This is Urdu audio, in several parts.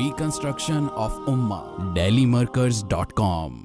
Reconstruction of Ummah, DailyMarkers.com।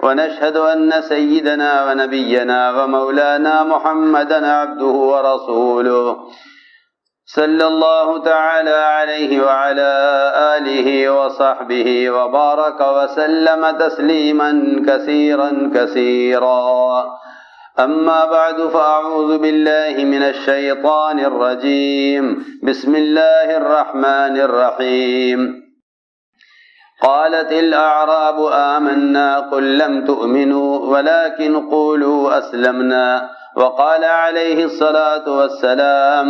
ونشهد أن سيدنا ونبينا ومولانا محمدا عبده ورسوله صلى الله تعالى عليه وعلى آله وصحبه وبارك وسلم تسليما كثيرا كثيرا أما بعد فأعوذ بالله من الشيطان الرجيم بسم الله الرحمن الرحيم قالت الأعراب آمنا قل لم تؤمنوا ولكن قولوا أسلمنا وقال عليه الصلاة والسلام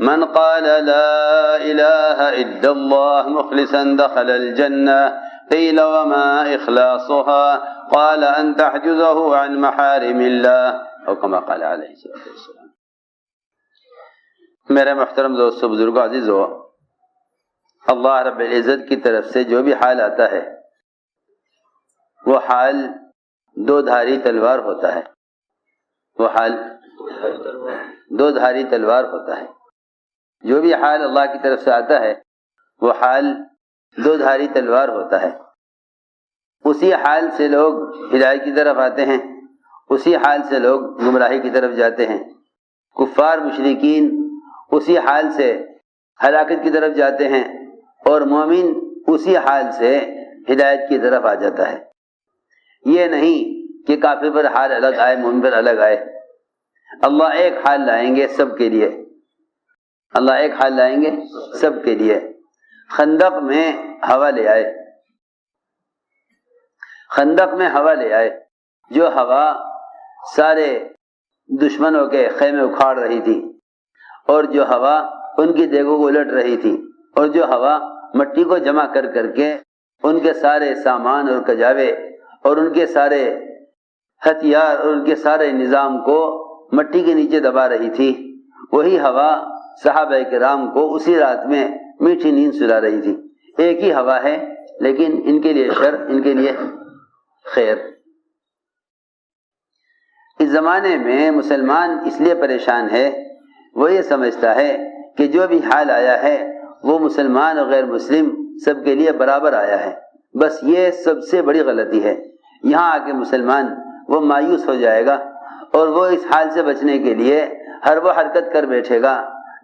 من قال لا إله إلا الله مخلصا دخل الجنة قيل وما إخلاصها قال أن تحجزه عن محارم الله أو كما قال عليه الصلاة والسلام۔ میرے محترم دوستو بزرگو عزیزو، اللہ رب العزت کی طرف سے جو بھی حال آتا ہے وہ حال دو دھاری تلوار ہوتا ہے، وہ حال دو دھاری تلوار ہوتا ہے۔ جو بھی حال اللہ کی طرف سے آتا ہے وہ حال دو دھاری تلوار ہوتا ہے۔ اسی حال سے لوگ ہدایت کی طرف آتے ہیں، اسی حال سے لوگ گمراہی کی طرف جاتے ہیں۔ کفار مشرکین اسی حال سے ہلاکت کی طرف جاتے ہیں اور مومن اسی حال سے ہدایت کی طرف آ جاتا ہے۔ یہ نہیں کہ کافر پر حال الگ آئے، مومن پر الگ آئے۔ اللہ ایک حال لائیں گے سب کے لیے، اللہ ایک حال لائیں گے سب کے لیے۔ خندق میں ہوا لے آئے، خندق میں ہوا لے آئے، جو ہوا سارے دشمنوں کے خیمے اکھاڑ رہی تھی، اور جو ہوا ان کی دیگوں کو الٹ رہی تھی، اور جو ہوا مٹی کو جمع کر کر کے ان کے سارے سامان اور کجاوے اور ان کے سارے ہتھیار اور ان کے سارے نظام کو مٹی کے نیچے دبا رہی تھی، وہی ہوا صحابہ کرام کو اسی رات میں میٹھی نیند سلا رہی تھی۔ ایک ہی ہوا ہے لیکن ان کے لیے شر، ان کے لیے خیر۔ اس زمانے میں مسلمان اس لیے پریشان ہے، وہ یہ سمجھتا ہے کہ جو بھی حال آیا ہے وہ مسلمان اور غیر مسلم سب کے لیے برابر آیا ہے۔ بس یہ سب سے بڑی غلطی ہے۔ یہاں آ کے مسلمان وہ مایوس ہو جائے گا اور وہ اس حال سے بچنے کے لیے ہر وہ حرکت کر بیٹھے گا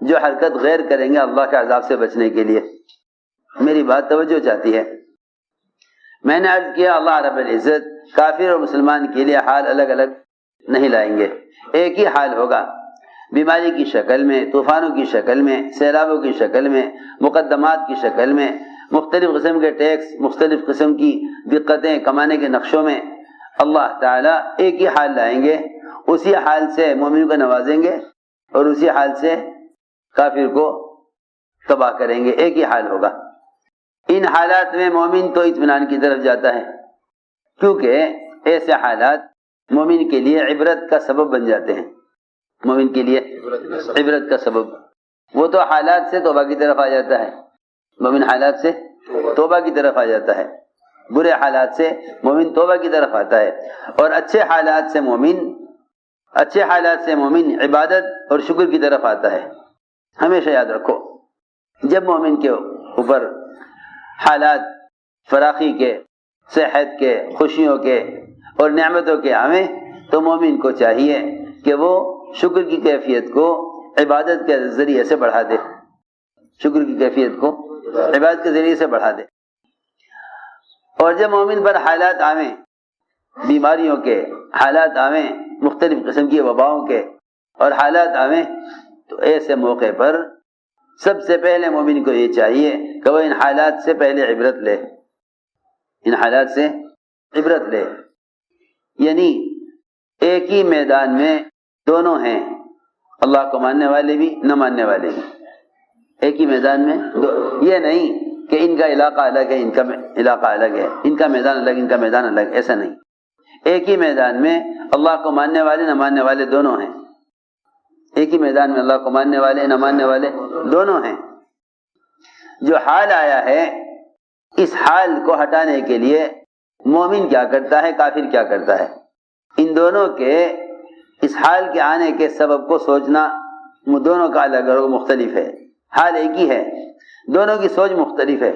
جو حرکت غیر کریں گے اللہ کے عذاب سے بچنے کے لیے۔ میری بات توجہ چاہتی ہے۔ میں نے عرض کیا اللہ رب العزت کافر اور مسلمان کے لیے حال الگ الگ نہیں لائیں گے، ایک ہی حال ہوگا، بیماری کی شکل میں، طوفانوں کی شکل میں، سیلابوں کی شکل میں، مقدمات کی شکل میں، مختلف قسم کے ٹیکس، مختلف قسم کی دقتیں کمانے کے نقشوں میں اللہ تعالیٰ ایک ہی حال لائیں گے۔ اسی حال سے مومن کو نوازیں گے اور اسی حال سے کافر کو تباہ کریں گے، ایک ہی حال ہوگا۔ ان حالات میں مومن تو اطمینان کی طرف جاتا ہے، کیونکہ ایسے حالات مومن کے لیے عبرت کا سبب بن جاتے ہیں، مومن کے لیے عبرت کا سبب۔ وہ تو حالات سے توبہ کی طرف آ جاتا ہے، مومن حالات سے توبہ کی طرف آ جاتا ہے، برے حالات سے مومن توبہ کی طرف آتا ہے، اور اچھے حالات سے مومن عبادت اور شکر کی طرف آتا ہے۔ ہمیشہ یاد رکھو، جب مومن کے اوپر حالات فراخی کے، صحت کے، خوشیوں کے اور نعمتوں کے آویں تو مومن کو چاہیے کہ وہ شکر کی کیفیت کو عبادت کے ذریعے سے بڑھا دے، شکر کی کیفیت کو عبادت کے ذریعے سے بڑھا دے۔ اور جب مومن پر حالات آویں، بیماریوں کے حالات آویں، مختلف قسم کی وباؤں کے اور حالات آویں تو ایسے موقع پر سب سے پہلے مومن کو یہ چاہیے کہ وہ ان حالات سے پہلے عبرت لے، ان حالات سے عبرت لے. یعنی ایک ہی میدان میں دونوں ہیں، اللہ کو ماننے والے بھی نہ ماننے والے بھی. ایک ہی میدان میں یہ نہیں کہ ان کا علاقہ الگ ہے ان کا علاقہ الگ ہے، ان کا میدان الگ ان کا میدان الگ، ایسا نہیں. ایک ہی میدان میں اللہ کو ماننے والے نہ ماننے والے دونوں ہیں. ایک ہی میدان میں اللہ کو ماننے والے نہ ماننے والے دونوں ہیں. جو حال آیا ہے اس حال کو ہٹانے کے لیے مومن کیا کرتا ہے، کافر کیا کرتا ہے، ان دونوں کے اس حال کے آنے کے سبب کو سوچنا دونوں کا الگ الگ مختلف ہے. حال ایک ہی ہے، دونوں کی سوچ مختلف ہے،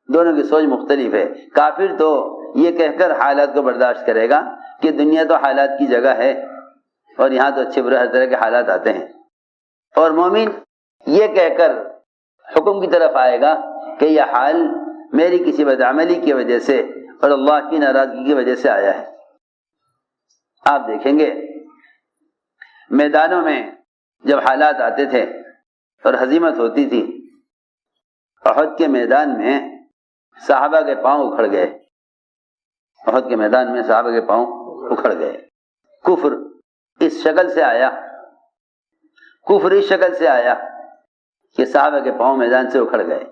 دونوں کی سوچ مختلف ہے. کافر تو یہ کہہ کر حالات کو برداشت کرے گا کہ دنیا تو حالات کی جگہ ہے اور یہاں تو اچھے برے ہر طرح کے حالات آتے ہیں. اور مومن یہ کہہ کر حکم کی طرف آئے گا کہ یہ حال میری کسی بدعملی کی وجہ سے اور اللہ کی ناراضگی کی وجہ سے آیا ہے. آپ دیکھیں گے میدانوں میں جب حالات آتے تھے اور ہزیمت ہوتی تھی، احد کے میدان میں صحابہ کے پاؤں اکھڑ گئے. احد کے میدان میں صحابہ کے پاؤں اکھڑ گئے. کفر اس شکل سے آیا، کفر اس شکل سے آیا کہ صحابہ کے پاؤں میدان سے اکھڑ گئے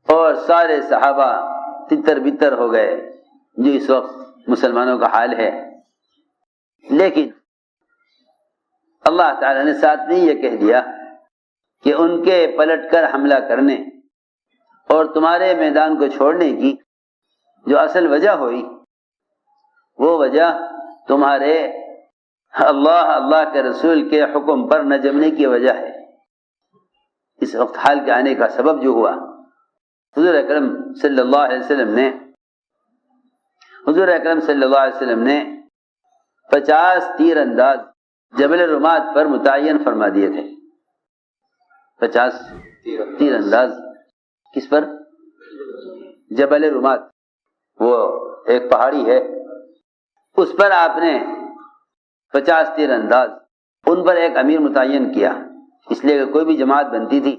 اور سارے صحابہ تتر بتر ہو گئے، جو اس وقت مسلمانوں کا حال ہے. لیکن اللہ تعالیٰ نے ساتھ میں یہ کہہ دیا کہ ان کے پلٹ کر حملہ کرنے اور تمہارے میدان کو چھوڑنے کی جو اصل وجہ ہوئی وہ وجہ تمہارے اللہ کے رسول کے حکم پر نہ جمنے کی وجہ ہے. اس وقت حال کے آنے کا سبب جو ہوا، حضور اکرم صلی اللہ علیہ وسلم نے 50 تیر انداز جبل رمات پر متعین فرما دیے تھے. 50 تیر انداز کس پر؟ جبل رمات، وہ ایک پہاڑی ہے، اس پر آپ نے 50 تیر انداز، ان پر ایک امیر متعین کیا. اس لیے کہ کوئی بھی جماعت بنتی تھی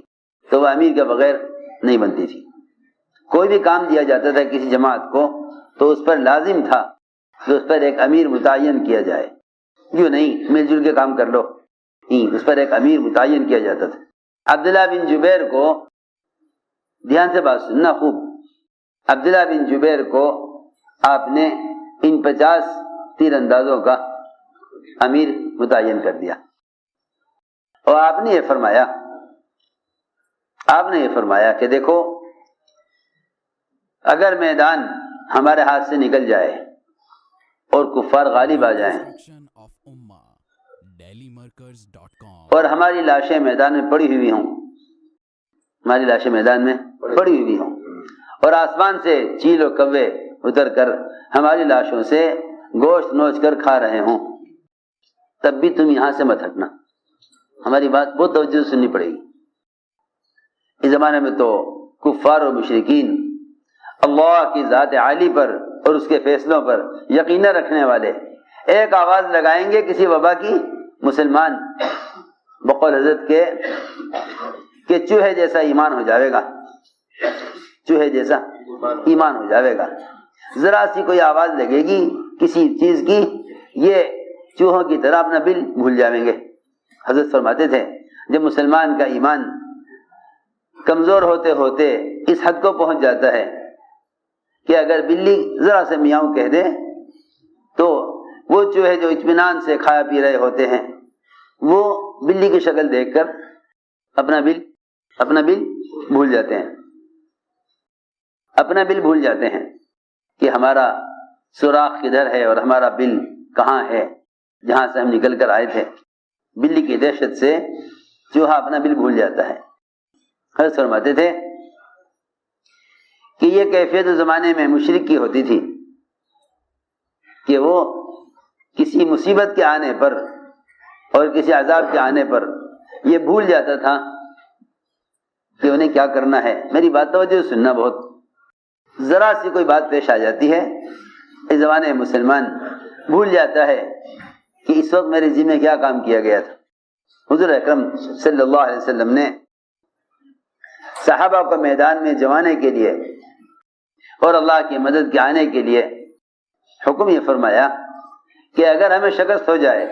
تو وہ امیر کے بغیر نہیں بنتی تھی. کوئی بھی کام دیا جاتا تھا کسی جماعت کو تو اس پر لازم تھا کہ اس پر ایک امیر متعین کیا جائے. جو نہیں مل جل کے کام کر لو، اس پر ایک امیر متعین کیا جاتا تھا. عبداللہ بن جبیر کو، دھیان سے بات سننا خوب، عبداللہ بن جبیر کو آپ نے ان 50 تیر اندازوں کا امیر متعین کر دیا. اور آپ نے یہ فرمایا کہ دیکھو اگر میدان ہمارے ہاتھ سے نکل جائے اور کفار غالب آ جائیں اور ہماری لاشیں میدان میں پڑی ہوئی ہوں، ہماری لاشیں میدان میں پڑی ہوئی ہوں اور آسمان سے چیل و کوے اتر کر ہماری لاشوں سے گوشت نوچ کر کھا رہے ہوں، تب بھی تم یہاں سے مت ہٹنا. ہماری بات بہت توجہ سے سننی پڑے گی. اس زمانے میں تو کفار و مشرکین اللہ کی ذات عالی پر اور اس کے فیصلوں پر یقین رکھنے والے ایک آواز لگائیں گے کسی وبا کی، مسلمان بقول حضرت کے کہ چوہے جیسا ایمان ہو جاوے گا، چوہے جیسا ایمان ہو جاوے گا. ذرا سی کوئی آواز لگے گی کسی چیز کی، یہ چوہوں کی طرح اپنا بل بھول جائیں گے. حضرت فرماتے تھے جب مسلمان کا ایمان کمزور ہوتے ہوتے اس حد کو پہنچ جاتا ہے کہ اگر بلی ذرا سے میاؤں کہہ دے تو وہ چوہے جو اطمینان سے کھایا پی رہے ہوتے ہیں وہ بلی کی شکل دیکھ کر اپنا بل بھول جاتے ہیں، اپنا بل بھول جاتے ہیں کہ ہمارا سوراخ کدھر ہے اور ہمارا بل کہاں ہے جہاں سے ہم نکل کر آئے تھے. بلی کی دہشت سے چوہا اپنا بل بھول جاتا ہے. حضرت فرماتے تھے کہ یہ کیفیت زمانے میں مشرک کی ہوتی تھی کہ وہ کسی مصیبت کے آنے پر اور کسی عذاب کے آنے پر یہ بھول جاتا تھا کہ انہیں کیا کرنا ہے. میری بات توجہ سننا، بہت ذرا سی کوئی بات پیش آ جاتی ہے اس زمانے میں مسلمان بھول جاتا ہے کہ اس وقت میرے ذمہ کیا کام کیا گیا تھا۔ حضور اکرم صلی اللہ علیہ وسلم نے صحابہ کو میدان میں جمانے کے لیے اور اللہ کی مدد کے آنے کے لیے حکم یہ فرمایا کہ اگر ہمیں شکست ہو جائے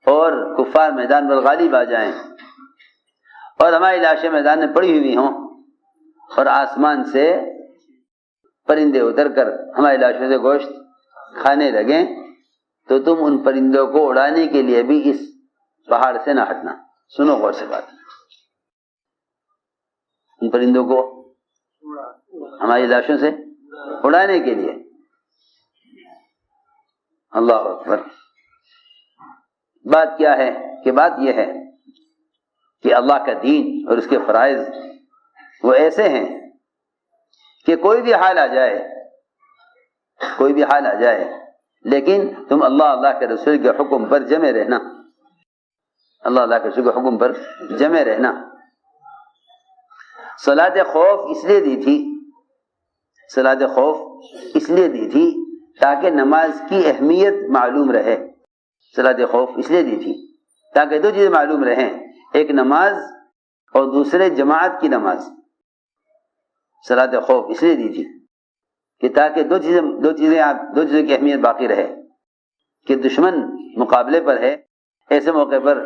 اور کفار میدان پر غالب آ جائیں اور ہماری لاشیں میدان میں پڑی ہوئی ہوں اور آسمان سے پرندے اتر کر ہماری لاشوں سے گوشت کھانے لگیں تو تم ان پرندوں کو اڑانے کے لیے بھی اس پہاڑ سے نہ ہٹنا۔ سنو غور سے بات، ان پرندوں کو ہماری لاشوں سے اڑانے کے لیے۔ اللہ اکبر۔ بات کیا ہے کہ بات یہ ہے کہ اللہ کا دین اور اس کے فرائض وہ ایسے ہیں کہ کوئی بھی حال آ جائے لیکن تم اللہ کے رسول کے حکم پر جمے رہنا، اللہ کے رسول کے حکم پر جمے رہنا۔ صلاۃ خوف اس لیے دی تھی تاکہ نماز کی اہمیت معلوم رہے۔ صلاۃ خوف اس لیے دی تھی تاکہ دو چیزیں معلوم رہیں، ایک نماز اور دوسرے جماعت کی نماز۔ صلاۃ خوف اس لیے دی تھی کہ تاکہ دو چیزیں کی اہمیت باقی رہے کہ دشمن مقابلے پر ہے، ایسے موقع پر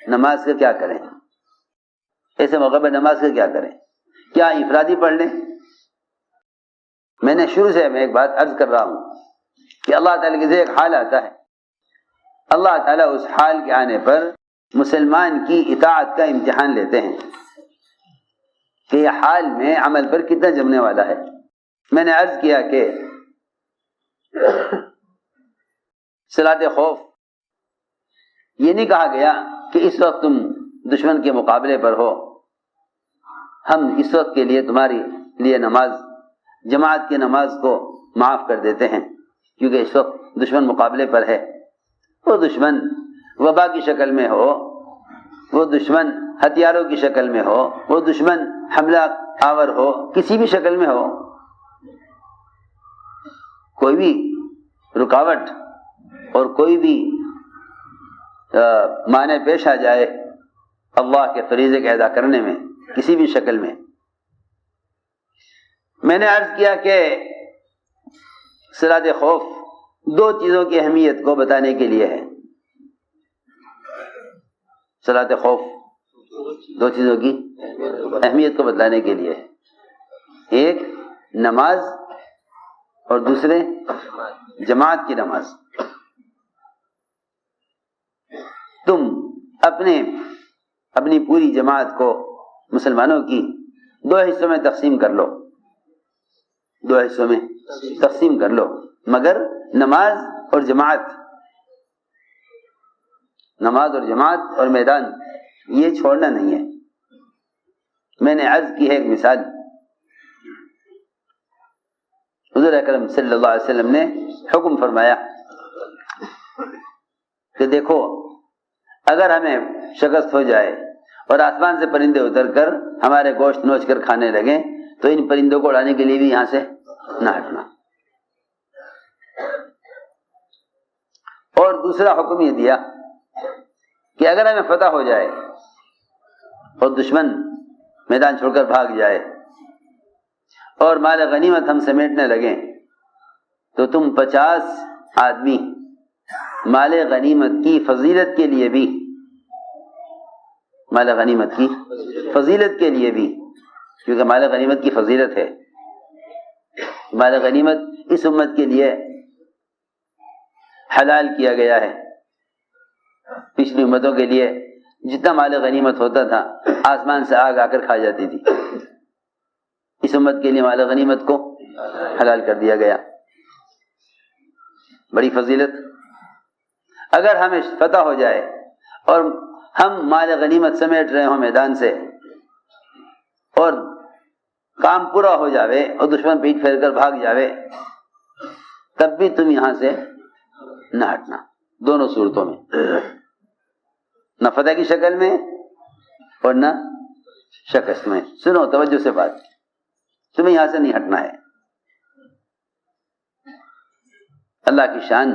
نماز کا کیا کریں، کیا انفرادی پڑھ لیں؟ میں نے شروع سے ایک بات عرض کر رہا ہوں کہ اللہ تعالیٰ کے ذریعے ایک حال آتا ہے، اللہ تعالیٰ اس حال کے آنے پر مسلمان کی اطاعت کا امتحان لیتے ہیں کہ یہ حال میں عمل پر کتنا جمنے والا ہے۔ میں نے عرض کیا کہ صلاۃ خوف یہ نہیں کہا گیا کہ اس وقت تم دشمن کے مقابلے پر ہو، ہم اس وقت کے لیے تمہاری لیے نماز جماعت کی نماز کو معاف کر دیتے ہیں کیونکہ اس وقت دشمن مقابلے پر ہے۔ وہ دشمن وبا کی شکل میں ہو، وہ دشمن ہتھیاروں کی شکل میں ہو، وہ دشمن حملہ آور ہو، کسی بھی شکل میں ہو، کوئی بھی رکاوٹ اور کوئی بھی معنی پیش آ جائے اللہ کے فریضے کے ادا کرنے میں کسی بھی شکل میں نے عرض کیا کہ صلاۃ خوف دو چیزوں کی اہمیت کو بتانے کے لیے ہے۔ صلاۃ خوف دو چیزوں کی اہمیت کو بتلانے کے لیے ہے، ایک نماز اور دوسرے جماعت کی نماز۔ تم اپنی پوری جماعت کو مسلمانوں کی دو حصوں میں تقسیم کر لو، مگر نماز اور جماعت اور میدان یہ چھوڑنا نہیں ہے۔ میں نے عرض کی ہے ایک مثال، حضور اکرم صلی اللہ علیہ وسلم نے حکم فرمایا کہ دیکھو اگر ہمیں شکست ہو جائے اور آسمان سے پرندے اتر کر ہمارے گوشت نوچ کر کھانے لگیں تو ان پرندوں کو اڑانے کے لیے بھی یہاں سے نہ ہٹنا۔ اور دوسرا حکم یہ دیا کہ اگر ہمیں فتح ہو جائے اور دشمن میدان چھوڑ کر بھاگ جائے اور مال غنیمت ہم سمیٹنے لگیں تو تم 50 آدمی مال غنیمت کی فضیلت کے لیے بھی کیونکہ مال غنیمت کی فضیلت ہے، مال غنیمت اس امت کے لیے حلال کیا گیا ہے۔ پچھلی امتوں کے لیے جتنا مال غنیمت ہوتا تھا آسمان سے آگ آ کر کھا جاتی تھی، اس امت کے لیے مال غنیمت کو حلال کر دیا گیا، بڑی فضیلت۔ اگر ہمیں فتح ہو جائے اور ہم مال غنیمت سمیٹ رہے ہوں میدان سے اور کام پورا ہو جاوے اور دشمن پیٹ پھیر کر بھاگ جاوے تب بھی تم یہاں سے نہ ہٹنا، دونوں صورتوں میں، نہ فتح کی شکل میں اور نہ شکست میں۔ سنو توجہ سے بات، تمہیں یہاں سے نہیں ہٹنا ہے۔ اللہ کی شان،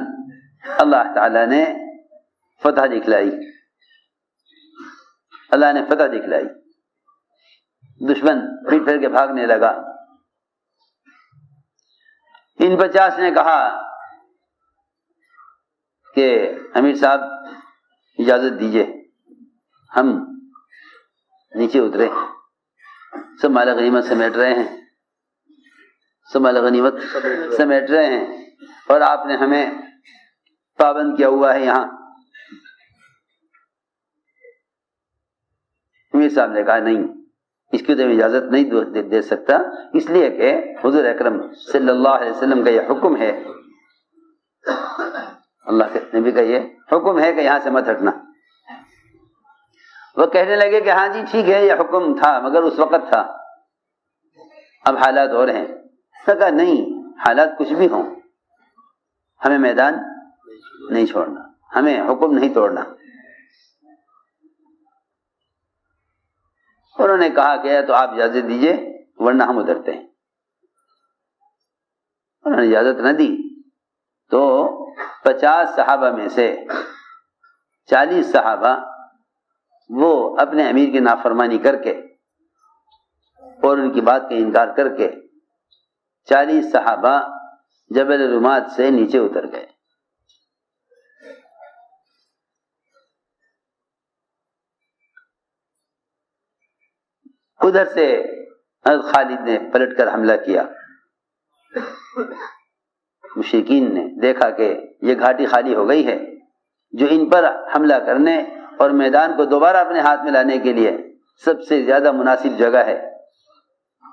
اللہ تعالیٰ نے فتح دکھلائی، اللہ نے فتح دکھلائی، دشمن پیٹ پھیر کے بھاگنے لگا۔ ان 50 نے کہا کہ امیر صاحب اجازت دیجئے، ہم نیچے اترے، سب مال غنیمت سمیٹ رہے ہیں، سب مال غنیمت سمیٹ رہے ہیں، اور آپ نے ہمیں پابند کیا ہوا ہے یہاں۔ امیر صاحب نے کہا نہیں، اس کی تو اجازت نہیں دے سکتا، اس لیے کہ حضور اکرم صلی اللہ علیہ وسلم کا یہ حکم ہے، اللہ کے نبی کا یہ حکم ہے کہ یہاں سے مت ہٹنا۔ وہ کہنے لگے کہ ہاں جی ٹھیک ہے، یہ حکم تھا مگر اس وقت تھا، اب حالات اور ہیں۔ کہا نہیں، حالات کچھ بھی ہوں، ہمیں میدان نہیں چھوڑنا، ہمیں حکم نہیں توڑنا۔ انہوں نے کہا کہ تو آپ اجازت دیجئے ورنہ ہم اترتے ہیں۔ انہوں نے اجازت نہ دی تو 50 صحابہ میں سے 40 صحابہ وہ اپنے امیر کی نافرمانی کر کے اور ان کی بات کا انکار کر کے 40 صحابہ جبل رمات سے نیچے اتر گئے۔ ادھر سے حضرت خالد نے پلٹ کر حملہ کیا۔ مشرکین نے دیکھا کہ یہ گھاٹی خالی ہو گئی ہے، جو ان پر حملہ کرنے اور میدان کو دوبارہ اپنے ہاتھ میں لانے کے لیے سب سے زیادہ مناسب جگہ ہے۔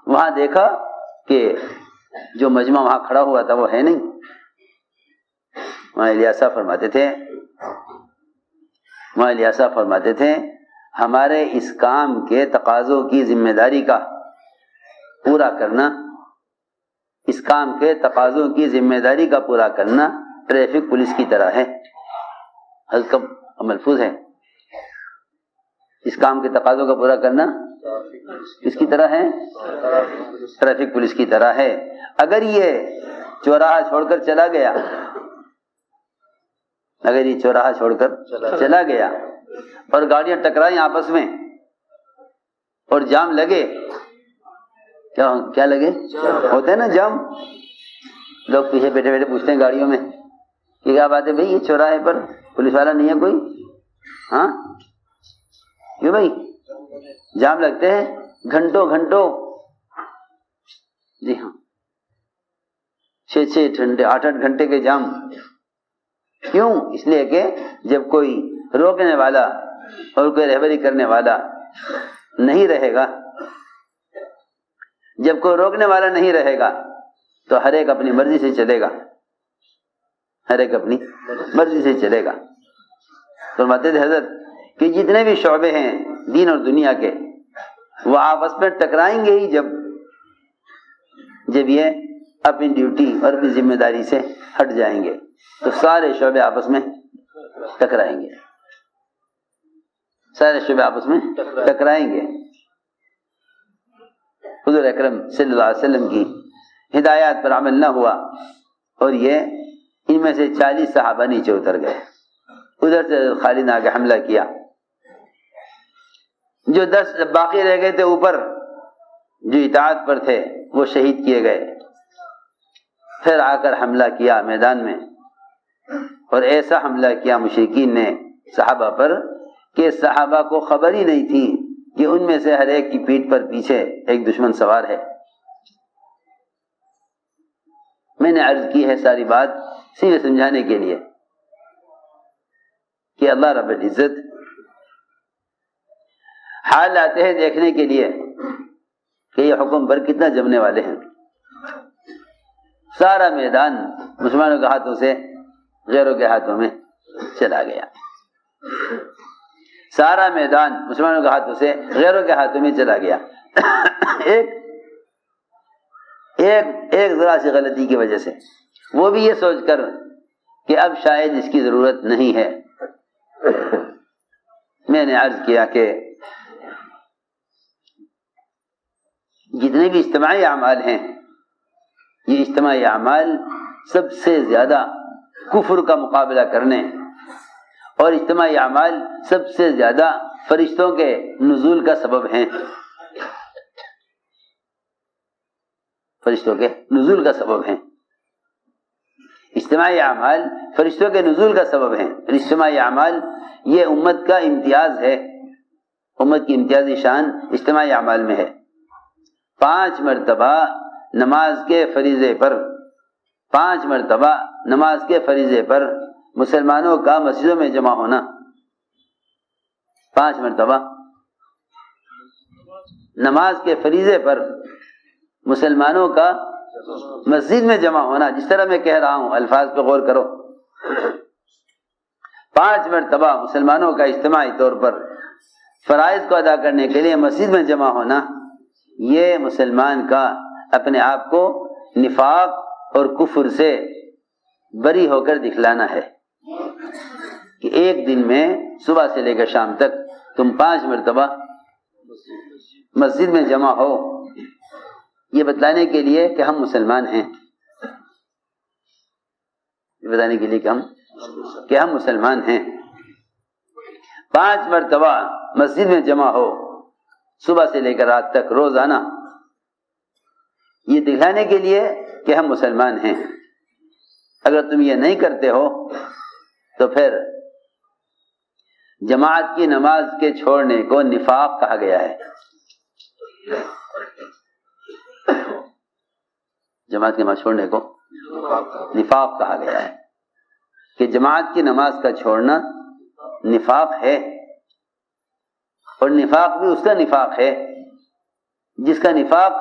وہاں دیکھا کہ جو مجمع وہاں کھڑا ہوا تھا وہ ہے نہیں۔ وہاں الیاسا فرماتے تھے ہمارے اس کام کے تقاضوں کی ذمہ داری کا پورا کرنا، اس کام کے تقاضوں کی ذمہ داری کا پورا کرنا ٹریفک پولیس کی طرح ہے۔ حضرت کا ملفوظ ہے، اس کام کے تقاضوں کا پورا کرنا کس کی طرح ہے؟ ٹریفک پولیس کی طرح ہے۔ اگر یہ چوراہا چھوڑ کر چلا گیا اور گاڑیاں ٹکرائیں آپس میں اور جام لگے، کیا لگے؟ ہوتے ہیں نا جام، لوگ پیچھے بیٹھے بیٹھے پوچھتے ہیں گاڑیوں میں کہ کیا بات ہے بھائی، یہ چوراہے پر پولیس والا نہیں ہے کوئی؟ ہاں کیوں بھائی؟ جام لگتے ہیں گھنٹوں، جی ہاں، 6 گھنٹے 8 گھنٹے کے جام۔ کیوں؟ اس لیے کہ جب کوئی روکنے والا اور کوئی رہبری کرنے والا نہیں رہے گا، جب کوئی روکنے والا نہیں رہے گا تو ہر ایک اپنی مرضی سے چلے گا، فرماتے تھے حضرت کہ جتنے بھی شعبے ہیں دین اور دنیا کے، وہ آپس میں ٹکرائیں گے ہی جب یہ اپنی ڈیوٹی اور اپنی ذمہ داری سے ہٹ جائیں گے تو سارے شعبے آپس میں ٹکرائیں گے، حضور اکرم صلی اللہ علیہ وسلم کی ہدایات پر عمل نہ ہوا اور یہ ان میں سے 40 صحابہ نیچے اتر گئے۔ ادھر سے خالد نے آگے حملہ کیا، جو 10 باقی رہ گئے تھے اوپر، جو اطاعت پر تھے، وہ شہید کیے گئے۔ پھر آ کر حملہ کیا میدان میں، اور ایسا حملہ کیا مشرکین نے صحابہ پر کہ صحابہ کو خبر ہی نہیں تھی کہ ان میں سے ہر ایک کی پیٹھ پر پیچھے ایک دشمن سوار ہے۔ میں نے عرض کی ہے ساری بات سیدھے سمجھانے کے لیے کہ اللہ رب العزت حال آتے ہیں دیکھنے کے لیے کہ یہ حکم پر کتنا جمنے والے ہیں۔ سارا میدان مسلمانوں کے ہاتھوں سے غیروں کے ہاتھوں میں چلا گیا، سارا میدان مسلمانوں کے ہاتھوں سے غیروں کے ہاتھوں میں چلا گیا۔ ایک ذرا سی غلطی کی وجہ سے، وہ بھی یہ سوچ کر کہ اب شاید اس کی ضرورت نہیں ہے۔ میں نے عرض کیا کہ جتنے بھی اجتماعی اعمال ہیں، یہ اجتماعی اعمال سب سے زیادہ کفر کا مقابلہ کرنے، اور اجتماعی اعمال سب سے زیادہ فرشتوں کے نزول کا سبب ہیں، فرشتوں کے نزول کا سبب ہیں۔ اجتماعی اعمال فرشتوں کے نزول کا سبب ہیں۔ اجتماعی اعمال یہ امت کا امتیاز ہے، امت کی امتیازی شان اجتماعی اعمال میں ہے۔ 5 مرتبہ نماز کے فریضے پر 5 مرتبہ نماز کے فریضے پر مسلمانوں کا مسجدوں میں جمع ہونا، 5 مرتبہ نماز کے فریضے پر مسلمانوں کا مسجد میں جمع ہونا، جس طرح میں کہہ رہا ہوں الفاظ پہ غور کرو، 5 مرتبہ مسلمانوں کا اجتماعی طور پر فرائض کو ادا کرنے کے لیے مسجد میں جمع ہونا، یہ مسلمان کا اپنے آپ کو نفاق اور کفر سے بری ہو کر دکھلانا ہے کہ ایک دن میں صبح سے لے کر شام تک تم 5 مرتبہ مسجد میں جمع ہو، یہ بتلانے کے لیے کہ ہم مسلمان ہیں، یہ بتانے کے لیے کہ ہم مسلمان ہیں۔ 5 مرتبہ مسجد میں جمع ہو صبح سے لے کر رات تک روزانہ، یہ دکھانے کے لیے کہ ہم مسلمان ہیں۔ اگر تم یہ نہیں کرتے ہو تو پھر جماعت کی نماز کے چھوڑنے کو نفاق کہا گیا ہے۔ جماعت کی نماز چھوڑنے کو نفاق کہا گیا ہے کہ جماعت کی نماز کا چھوڑنا نفاق ہے، اور نفاق بھی اس کا نفاق ہے جس کا نفاق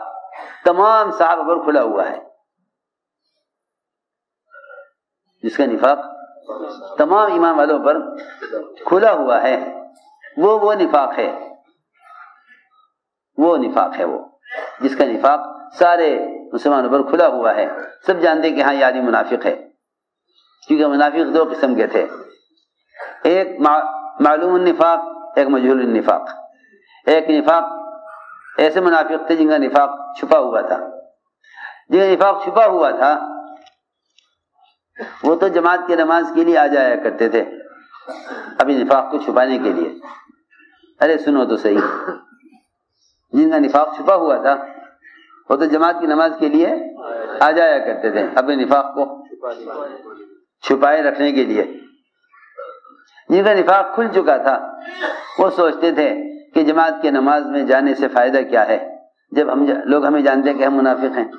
تمام صحابہ پر کھلا ہوا ہے، جس کا نفاق تمام ایمان والوں پر کھلا ہوا ہے، وہ نفاق ہے، وہ نفاق ہے، وہ جس کا نفاق سارے مسلمانوں پر کھلا ہوا ہے۔ سب جانتے کہ ہاں یہ آدمی منافق ہے، کیونکہ منافق 2 قسم کے تھے، ایک معلوم النفاق، ایک مجہول النفاق۔ ایک نفاق ایسے منافق تھے جن کا نفاق چھپا ہوا تھا، جن کا نفاق چھپا ہوا تھا وہ تو جماعت کی نماز کے لیے آ جایا کرتے تھے ابھی نفاق کو چھپانے کے لیے۔ ارے سنو تو صحیح، جن کا نفاق چھپا ہوا تھا وہ تو جماعت کی نماز کے لیے آ جایا کرتے تھے اپنے نفاق کو چھپائے رکھنے کے لیے۔ جن کا نفاق کھل چکا تھا وہ سوچتے تھے کہ جماعت کی نماز میں جانے سے فائدہ کیا ہے جب لوگ ہمیں جانتے ہیں کہ ہم منافق ہیں۔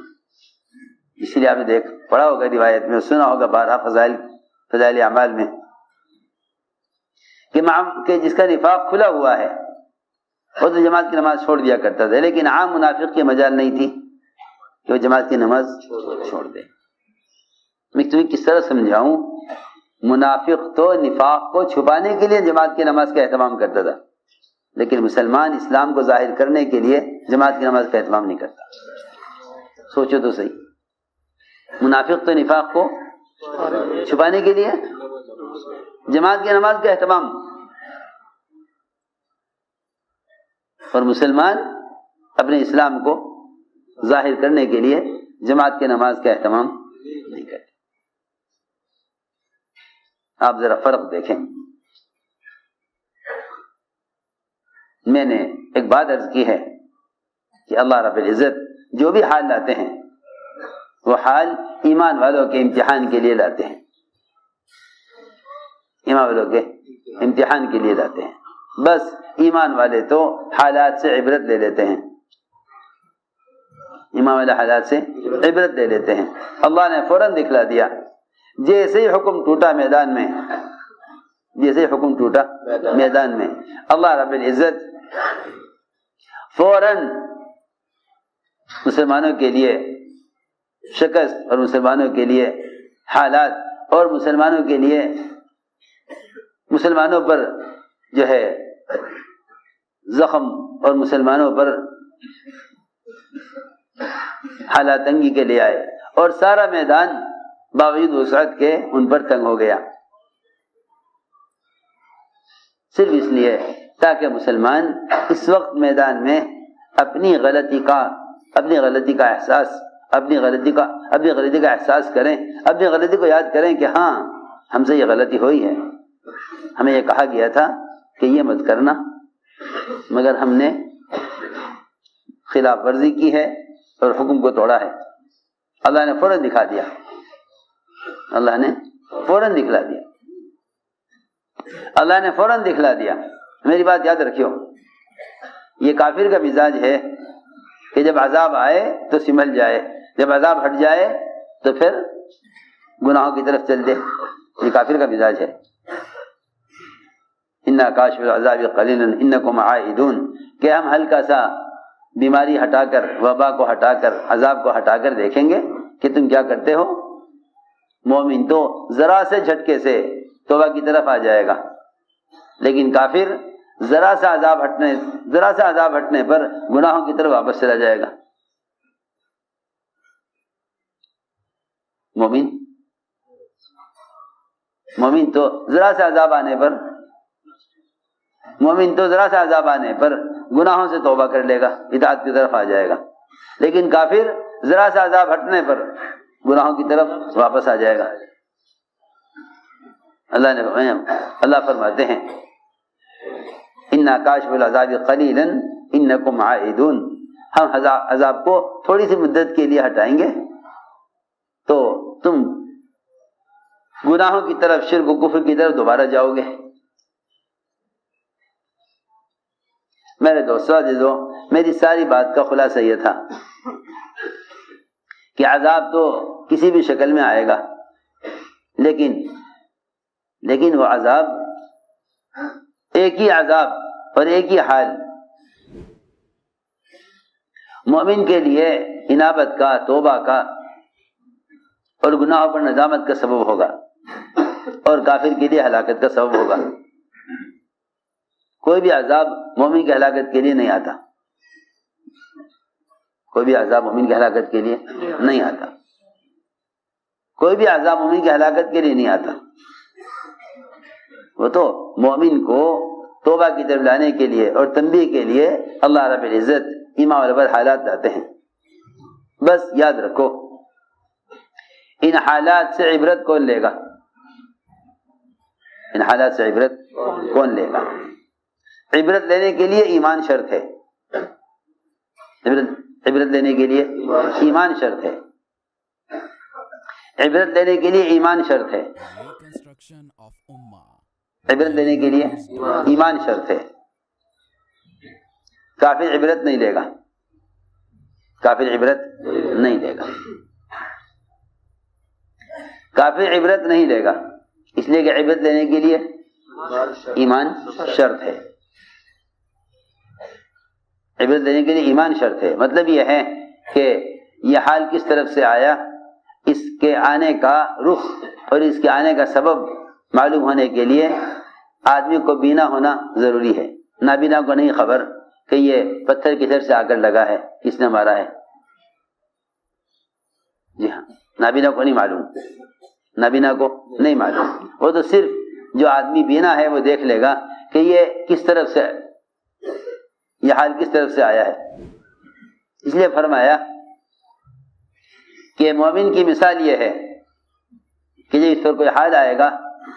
اسی لیے آپ نے پڑھا ہوگا روایت میں، سنا ہوگا بارہا فضائل اعمال میں کہ جس کا نفاق کھلا ہوا ہے وہ تو جماعت کی نماز چھوڑ دیا کرتا تھا، لیکن عام منافق کی مجال نہیں تھی کہ وہ جماعت کی نماز چھوڑ دے۔ میں تمہیں کس طرح سمجھاؤں، منافق تو نفاق کو چھپانے کے لیے جماعت کی نماز کا اہتمام کرتا تھا، لیکن مسلمان اسلام کو ظاہر کرنے کے لیے جماعت کی نماز کا اہتمام نہیں کرتا۔ سوچو تو صحیح، منافق تو نفاق کو چھپانے کے لیے جماعت کی نماز کا اہتمام، اور مسلمان اپنے اسلام کو ظاہر کرنے کے لیے جماعت کی نماز کا اہتمام نہیں کرتے۔ آپ ذرا فرق دیکھیں۔ میں نے ایک بات عرض کی ہے کہ اللہ رب العزت جو بھی حال لاتے ہیں وہ حال ایمان والوں کے امتحان کے لیے لاتے ہیں، ایمان والوں کے امتحان کے لیے لاتے ہیں۔ بس ایمان والے تو حالات سے عبرت لے لیتے ہیں، ایمان والے حالات سے عبرت لے لیتے ہیں۔ اللہ نے فوراً دکھلا دیا، جیسے ہی حکم ٹوٹا میدان میں، جیسے ہی حکم ٹوٹا میدان میں، اللہ رب العزت فوراً مسلمانوں کے لیے شکست اور مسلمانوں کے لیے حالات اور مسلمانوں کے لیے مسلمانوں پر جو ہے زخم اور مسلمانوں پر حالات تنگی کے لے آئے، اور سارا میدان باوجود وسعت کے ان پر تنگ ہو گیا، صرف اس لیے تاکہ مسلمان اس وقت میدان میں اپنی غلطی کا احساس کریں، اپنی غلطی کو یاد کریں کہ ہاں ہم سے یہ غلطی ہوئی ہے، ہمیں یہ کہا گیا تھا کہ یہ مت کرنا، مگر ہم نے خلاف ورزی کی ہے اور حکم کو توڑا ہے۔ اللہ نے فوراً دکھا دیا، اللہ نے فوراً دکھلا دیا، اللہ نے فوراً دکھلا دیا۔ میری بات یاد رکھیو، یہ کافر کا مزاج ہے کہ جب عذاب آئے تو سمجھ جائے، جب عذاب ہٹ جائے تو پھر گناہوں کی طرف چل دے، یہ کافر کا مزاج ہے۔ انا کاشف العذاب قلیلا انکم عائدون، کہ ہم ہلکا سا بیماری ہٹا کر، وبا کو ہٹا کر، عذاب کو ہٹا کر دیکھیں گے کہ تم کیا کرتے ہو۔ مومن تو ذرا سے جھٹکے سے توبہ کی طرف آ جائے گا، لیکن کافر ذرا سا عذاب ہٹنے پر گناہوں کی طرف واپس چلا جائے گا۔ مومن تو ذرا سا عذاب آنے پر گناہوں سے توبہ کر لے گا، اطاعت کی طرف آ جائے گا، لیکن کافر ذرا سا عذاب ہٹنے پر گناہوں کی طرف واپس آ جائے گا۔ اللہ فرماتے ہیں انا کاشف العذاب قلیلا انکم عائدون، ہم عذاب کو تھوڑی سی مدت کے لیے ہٹائیں گے تو تم گناہوں کی طرف، شرک و کفر کی طرف دوبارہ جاؤ گے۔ میرے دوستو عزیزو، میری ساری بات کا خلاصہ یہ تھا کہ عذاب تو کسی بھی شکل میں آئے گا، لیکن وہ عذاب ایک ہی عذاب اور ایک ہی حال مومن کے لیے انابت کا، توبہ کا اور گناہوں پر ندامت کا سبب ہوگا، اور کافر کے لیے ہلاکت کا سبب ہوگا۔ کوئی بھی عذاب مومن کی ہلاکت کے لیے نہیں آتا، کوئی بھی عذاب مومن کی ہلاکت کے لیے نہیں آتا، کوئی بھی عذاب مومن کی ہلاکت کے لیے نہیں آتا۔ وہ تو مومن کو توبہ کی طرف لانے کے لیے اور تنبیہ کے لیے اللہ رب العزت ایما والبر حالات لاتے ہیں۔ بس یاد رکھو، ان حالات سے عبرت کون لے گا؟ ان حالات سے عبرت کون لے گا؟ عبرت لینے کے لیے ایمان شرط ہے، عبرت لینے کے لیے ایمان شرط ہے، عبرت لینے کے لیے ایمان شرط ہے، Reconstruction of Ummah. عبرت لینے کے لیے ایمان شرط ہے۔ کافر عبرت نہیں لے گا، کافر عبرت نہیں لے گا، کافر عبرت نہیں لے گا، اس لیے کہ عبرت لینے کے لیے ایمان شرط ہے، عبرت لینے کے لیے ایمان شرط ہے۔ مطلب یہ ہے کہ یہ حال کس طرف سے آیا، اس کے آنے کا رخ اور اس کے آنے کا سبب معلوم ہونے کے لیے آدمی کو بینا ہونا ضروری ہے۔ نابینا کو نہیں خبر کہ یہ پتھر کدھر سے آ کر لگا ہے، کس نے مارا ہے، جی ہاں، نابینا کو نہیں معلوم، نابینا کو نہیں معلوم۔ وہ تو صرف جو آدمی بینا ہے وہ دیکھ لے گا کہ یہ کس طرف سے، یہ حال کس طرف سے آیا ہے۔ اس لیے فرمایا کہ مومن کی مثال یہ ہے کہ جب اس پر کوئی حال آئے گا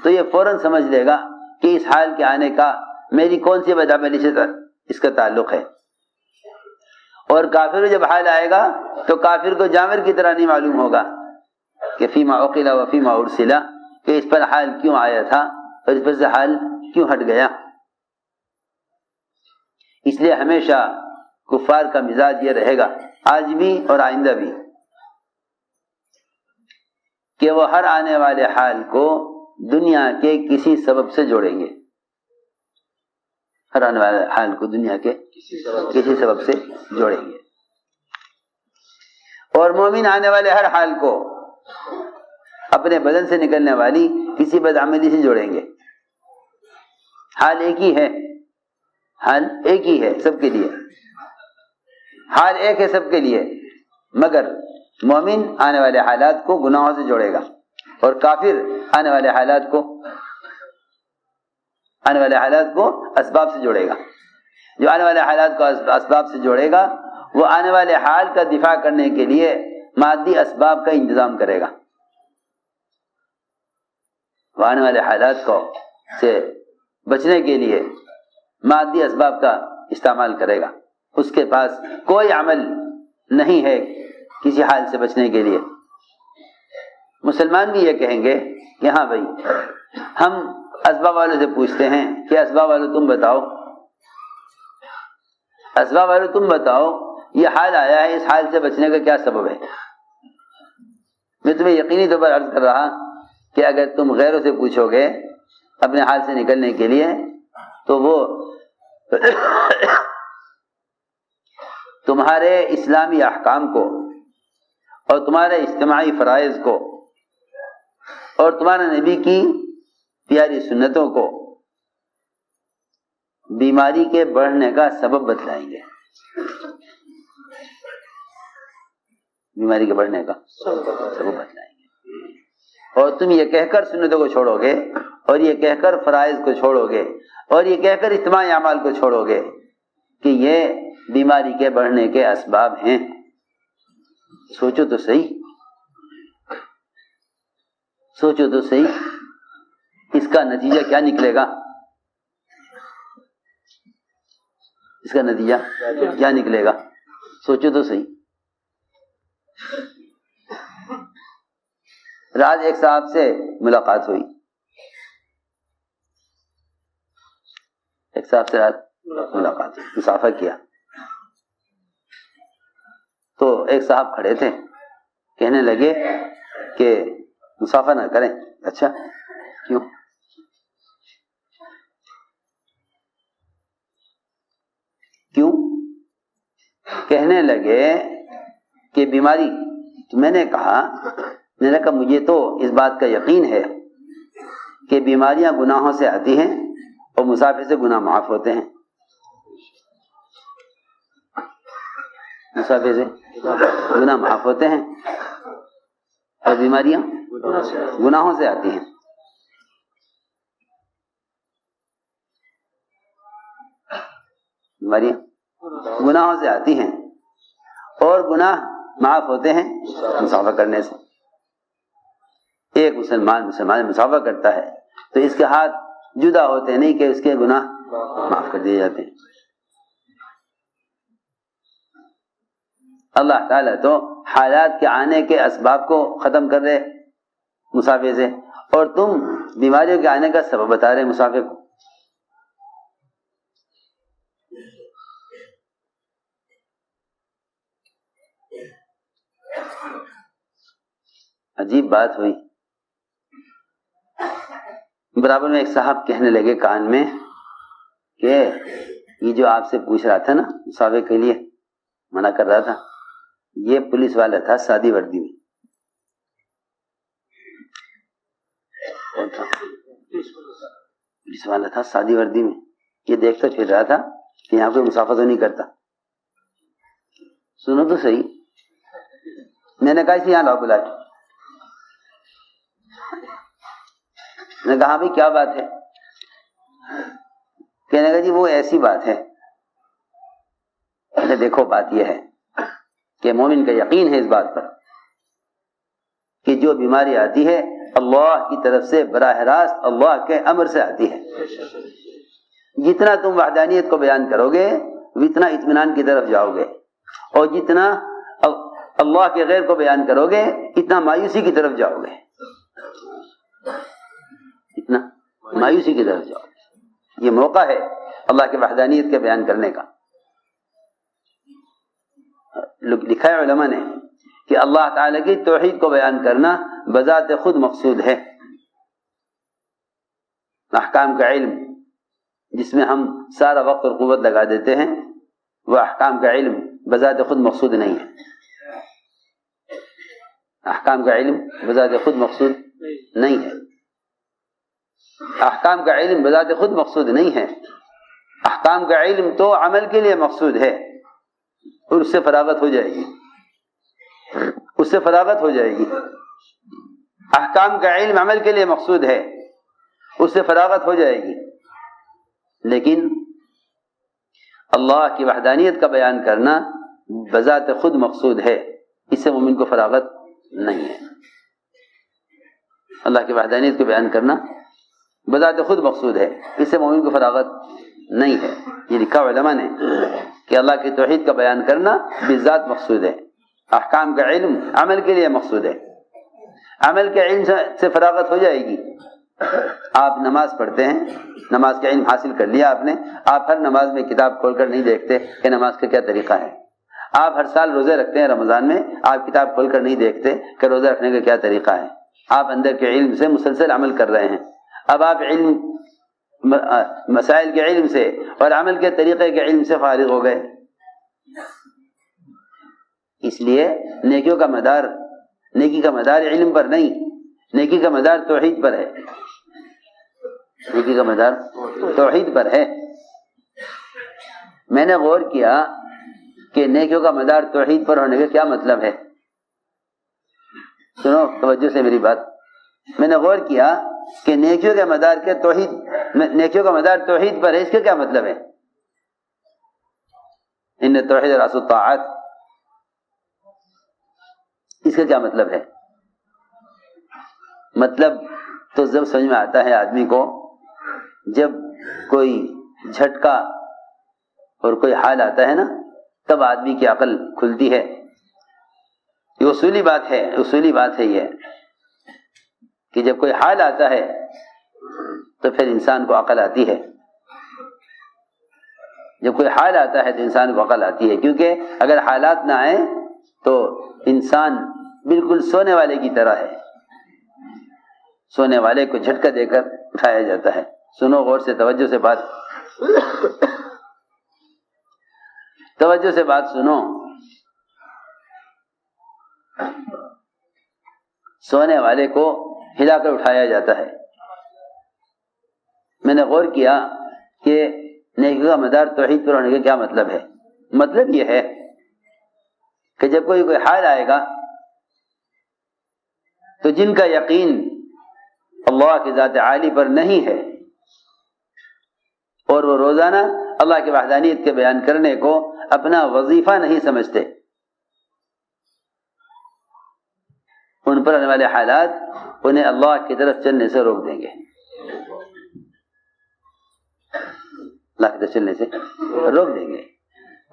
تو یہ فوراً سمجھ لے گا کہ اس حال کے آنے کا میری کون سی بدعملی سے اس کا تعلق ہے۔ اور کافر جب حال آئے گا تو کافر کو جامر کی طرح نہیں معلوم ہوگا کہ فیما عقل و فیما ارسلا، کہ اس پر حال کیوں آیا تھا اور اس پر سے حال کیوں ہٹ گیا۔ اس لیے ہمیشہ کفار کا مزاج یہ رہے گا، آج بھی اور آئندہ بھی، کہ وہ ہر آنے والے حال کو دنیا کے کسی سبب سے جوڑیں گے، ہر آنے والے حال کو دنیا کے کسی سبب سے جوڑیں گے، اور مومن آنے والے ہر حال کو اپنے بدن سے نکلنے والی کسی بدعملی سے جوڑیں گے۔ حال ایک ہی ہے، حال ایک ہی ہے سب کے لیے، حال ایک ہے سب کے لیے، مگر مومن آنے والے حالات کو گناہوں سے جوڑے گا، اور کافر آنے والے حالات کو اسباب سے جوڑے گا۔ جو آنے والے حالات کو اسباب سے جوڑے گا وہ آنے والے حال کا دفاع کرنے کے لیے مادی اسباب کا انتظام کرے گا، وہ آنے والے حالات کو سے بچنے کے لیے مادی اسباب کا استعمال کرے گا. اس کے پاس کوئی عمل نہیں ہے کسی حال سے بچنے کے لیے. مسلمان بھی یہ کہیں گے کہ ہاں بھائی ہم اسباب والوں سے پوچھتے ہیں کہ اسباب والوں تم بتاؤ، اسباب والوں تم بتاؤ یہ حال آیا ہے، اس حال سے بچنے کا کیا سبب ہے. میں تمہیں یقینی طور پر عرض کر رہا کہ اگر تم غیروں سے پوچھو گے اپنے حال سے نکلنے کے لیے تو وہ تمہارے اسلامی احکام کو اور تمہارے اجتماعی فرائض کو اور تمہارے نبی کی پیاری سنتوں کو بیماری کے بڑھنے کا سبب بتلائیں گے. بیماری کے بڑھنے کا سبب بتلائیں گے. اور تم یہ کہہ کر سنتوں کو چھوڑو گے اور یہ کہہ کر فرائض کو چھوڑو گے اور یہ کہہ کر اجتماعی اعمال کو چھوڑو گے کہ یہ بیماری کے بڑھنے کے اسباب ہیں. سوچو تو صحیح، سوچو تو صحیح، اس کا نتیجہ کیا نکلے گا؟ اس کا نتیجہ کیا نکلے گا؟ سوچو تو صحیح. رات ایک صاحب سے ملاقات ہوئی، ایک صاحب سے رات ملاقات ہوئی، مسافہ کیا تو ایک صاحب کھڑے تھے، کہنے لگے کہ مسافہ نہ کریں. اچھا کیوں؟ کیوں؟ کہنے لگے کہ بیماری. تو میں نے کہا مجھے تو اس بات کا یقین ہے کہ بیماریاں گناہوں سے آتی ہیں اور مسافر سے گناہ معاف ہوتے ہیں. مسافر سے گناہ معاف ہوتے ہیں اور بیماریاں گناہوں سے آتی ہیں. بیماریاں گناہوں سے آتی ہیں اور گناہ معاف ہوتے ہیں مسافہ کرنے سے. ایک مسلمان مسافہ کرتا ہے تو اس کے ہاتھ جدا ہوتے نہیں کہ اس کے گناہ معاف کر دیے جاتے ہیں. اللہ تعالیٰ تو حالات کے آنے کے اسباب کو ختم کر رہے مسافر سے، اور تم بیماریوں کے آنے کا سبب بتا رہے مسافر کو. عجیب بات ہوئی. برابر میں ایک صاحب کہنے لگے کان میں کہ یہ جو آپ سے پوچھ رہا تھا نا مسافر کے لیے منع کر رہا تھا، یہ پولیس والا تھا سادی وردی میں. پولیس والا تھا سادی وردی میں، یہ دیکھ کر پھر رہا تھا کہ یہاں کوئی مسافر تو نہیں کرتا. سنو تو صحیح. میں نے کہا اسے یہاں لاؤ بلا کے. میں نے کہا بھائی کیا بات ہے؟ کہنے لگا جی وہ ایسی بات ہے. دیکھو بات یہ ہے کہ مومن کا یقین ہے اس بات پر کہ جو بیماری آتی ہے اللہ کی طرف سے براہ راست اللہ کے امر سے آتی ہے. جتنا تم وحدانیت کو بیان کرو گے اتنا اطمینان کی طرف جاؤ گے، اور جتنا اللہ کے غیر کو بیان کرو گے اتنا مایوسی کی طرف جاؤ گے، اتنا مایوسی کی طرف جاؤ گے. یہ موقع ہے اللہ کے وحدانیت کے بیان کرنے کا. لکھا ہے علماء نے کہ اللہ تعالیٰ کی توحید کو بیان کرنا بذات خود مقصود ہے. احکام کا علم جس میں ہم سارا وقت اور قوت لگا دیتے ہیں وہ احکام کا علم بذات خود مقصود نہیں ہے. احکام کا علم بذات خود مقصود نہیں ہے. احکام کا علم بذات خود مقصود نہیں ہے. احکام کا علم تو عمل کے لیے مقصود ہے اور اس سے فراغت ہو جائے گی، اس سے فراغت ہو جائے گی. احکام کا علم عمل کے لیے مقصود ہے، اس سے فراغت ہو جائے گی. لیکن اللہ کی وحدانیت کا بیان کرنا بذات خود مقصود ہے، اس سے مومن کو فراغت نہیں ہے. اللہ کی وحدانیت کو بیان کرنا بذات خود مقصود ہے، اس سے مومن کو فراغت نہیں ہے۔ یہ لکھا علماء نے کہ اللہ کی توحید کا بیان کرنا بذات مقصود ہے، احکام کا علم عمل کے لیے مقصود ہے۔ عمل کے علم سے فراغت ہو جائے گی۔ آپ نماز پڑھتے ہیں، نماز کا علم حاصل کر لیا آپ نے، آپ ہر نماز میں کتاب کھول کر نہیں دیکھتے کہ نماز کا کیا طریقہ ہے۔ آپ ہر سال روزے رکھتے ہیں رمضان میں، آپ کتاب کھول کر نہیں دیکھتے کہ روزہ رکھنے کا کیا طریقہ ہے۔ آپ اندر کے علم سے مسلسل عمل کر رہے ہیں۔ اب آپ مسائل کے علم سے اور عمل کے طریقے کے علم سے فارغ ہو گئے۔ اس لیے نیکی کا مدار علم پر نہیں، نیکی کا مدار توحید پر ہے، نیکی کا مدار توحید پر ہے۔ میں نے غور کیا کہ نیکیوں کا مدار توحید پر ہونے کا کیا مطلب ہے۔ سنو توجہ سے میری بات۔ میں نے غور کیا کہ نیکیوں کا مدار توحید پر ہے، اس کا کیا مطلب ہے؟ ان توحید راس الطاعات، اس کا کیا مطلب ہے؟ مطلب تو جب سمجھ میں آتا ہے آدمی کو جب کوئی جھٹکا اور کوئی حال آتا ہے نا، تب آدمی کی عقل کھلتی ہے۔ یہ اصولی بات ہے یہ کہ جب کوئی حال آتا ہے تو پھر انسان کو عقل آتی ہے۔ جب کوئی حال آتا ہے تو انسان کو عقل آتی ہے، کیونکہ اگر حالات نہ آئیں تو انسان بالکل سونے والے کی طرح ہے، سونے والے کو جھٹکا دے کر اٹھایا جاتا ہے۔ سنو غور سے، توجہ سے بات سنو۔ سونے والے کو ہلا کر اٹھایا جاتا ہے۔ میں نے غور کیا کہ نیکی کا مدار توحید پر ہونے کا کیا مطلب ہے۔ مطلب یہ ہے کہ جب کوئی حال آئے گا تو جن کا یقین اللہ کی ذات عالی پر نہیں ہے اور وہ روزانہ اللہ کی وحدانیت کے بیان کرنے کو اپنا وظیفہ نہیں سمجھتے، ان پر آنے والے حالات انہیں اللہ کی طرف چلنے سے روک دیں گے، اللہ کی طرف چلنے سے روک دیں گے۔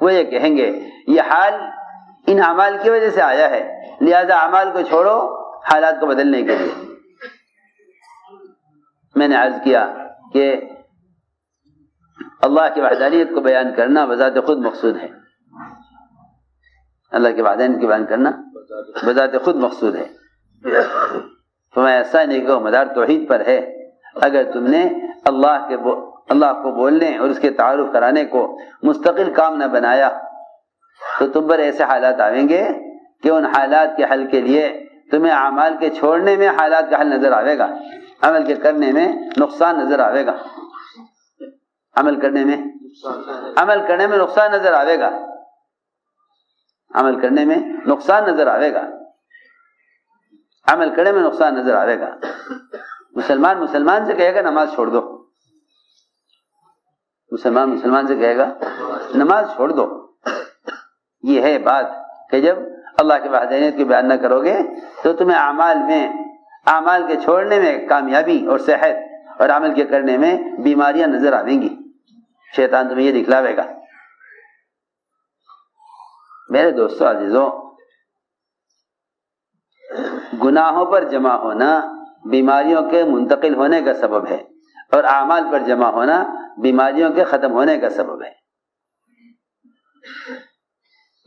وہ یہ کہیں گے یہ حال ان اعمال کی وجہ سے آیا ہے، لہذا اعمال کو چھوڑو حالات کو بدلنے کے لیے۔ میں نے عرض کیا کہ اللہ کی وحدانیت کو بیان کرنا بذات خود مقصود ہے، اللہ کی وحدانیت کو بیان کرنا بذات خود مقصود ہے۔ تو ایسا نیکی کا مدار توحید پر ہے۔ اگر تم نے اللہ کو بولنے اور اس کے تعارف کرانے کو مستقل کام نہ بنایا تو تم پر ایسے حالات آئیں گے کہ ان حالات کے حل کے لیے تمہیں اعمال کے چھوڑنے میں حالات کا حل نظر آئے گا، عمل کے کرنے میں نقصان نظر آئے گا، عمل کرنے میں نقصان نظر آئے گا، عمل کرنے میں نقصان نظر آئے گا، عمل کرنے میں نقصان نظر آئے گا۔ مسلمان سے کہے گا نماز چھوڑ دو، مسلمان سے کہے گا نماز چھوڑ دو۔ یہ ہے بات کہ جب اللہ کی وحدانیت کی بیان نہ کرو گے تو تمہیں اعمال کے چھوڑنے میں کامیابی اور صحت اور عمل کے کرنے میں بیماریاں نظر آئیں گی، شیطان تمہیں یہ دکھلاوے گا۔ میرے دوستو عزیزوں، گناہوں پر جمع ہونا بیماریوں کے منتقل ہونے کا سبب ہے اور اعمال پر جمع ہونا بیماریوں کے ختم ہونے کا سبب ہے۔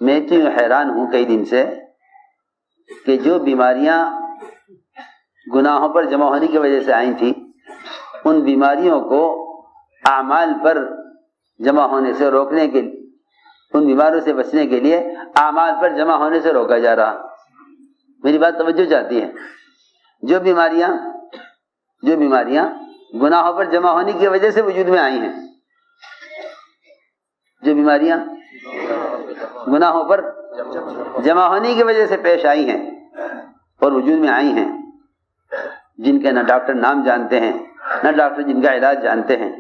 میں تو حیران ہوں کئی دن سے کہ جو بیماریاں گناہوں پر جمع ہونے کی وجہ سے آئی تھی، ان بیماریوں کو اعمال پر جمع ہونے سے روکنے کے لیے، ان بیماریوں سے بچنے کے لیے اعمال پر جمع ہونے سے روکا جا رہا۔ میری بات توجہ چاہتی ہے؟ جو بیماریاں گناہوں پر جمع ہونے کی وجہ سے وجود میں آئی ہیں، جو بیماریاں گناہوں پر جمع ہونے کی وجہ سے پیش آئی ہیں اور وجود میں آئی ہیں، جن کے نہ ڈاکٹر نام جانتے ہیں نہ ڈاکٹر جن کا علاج جانتے ہیں،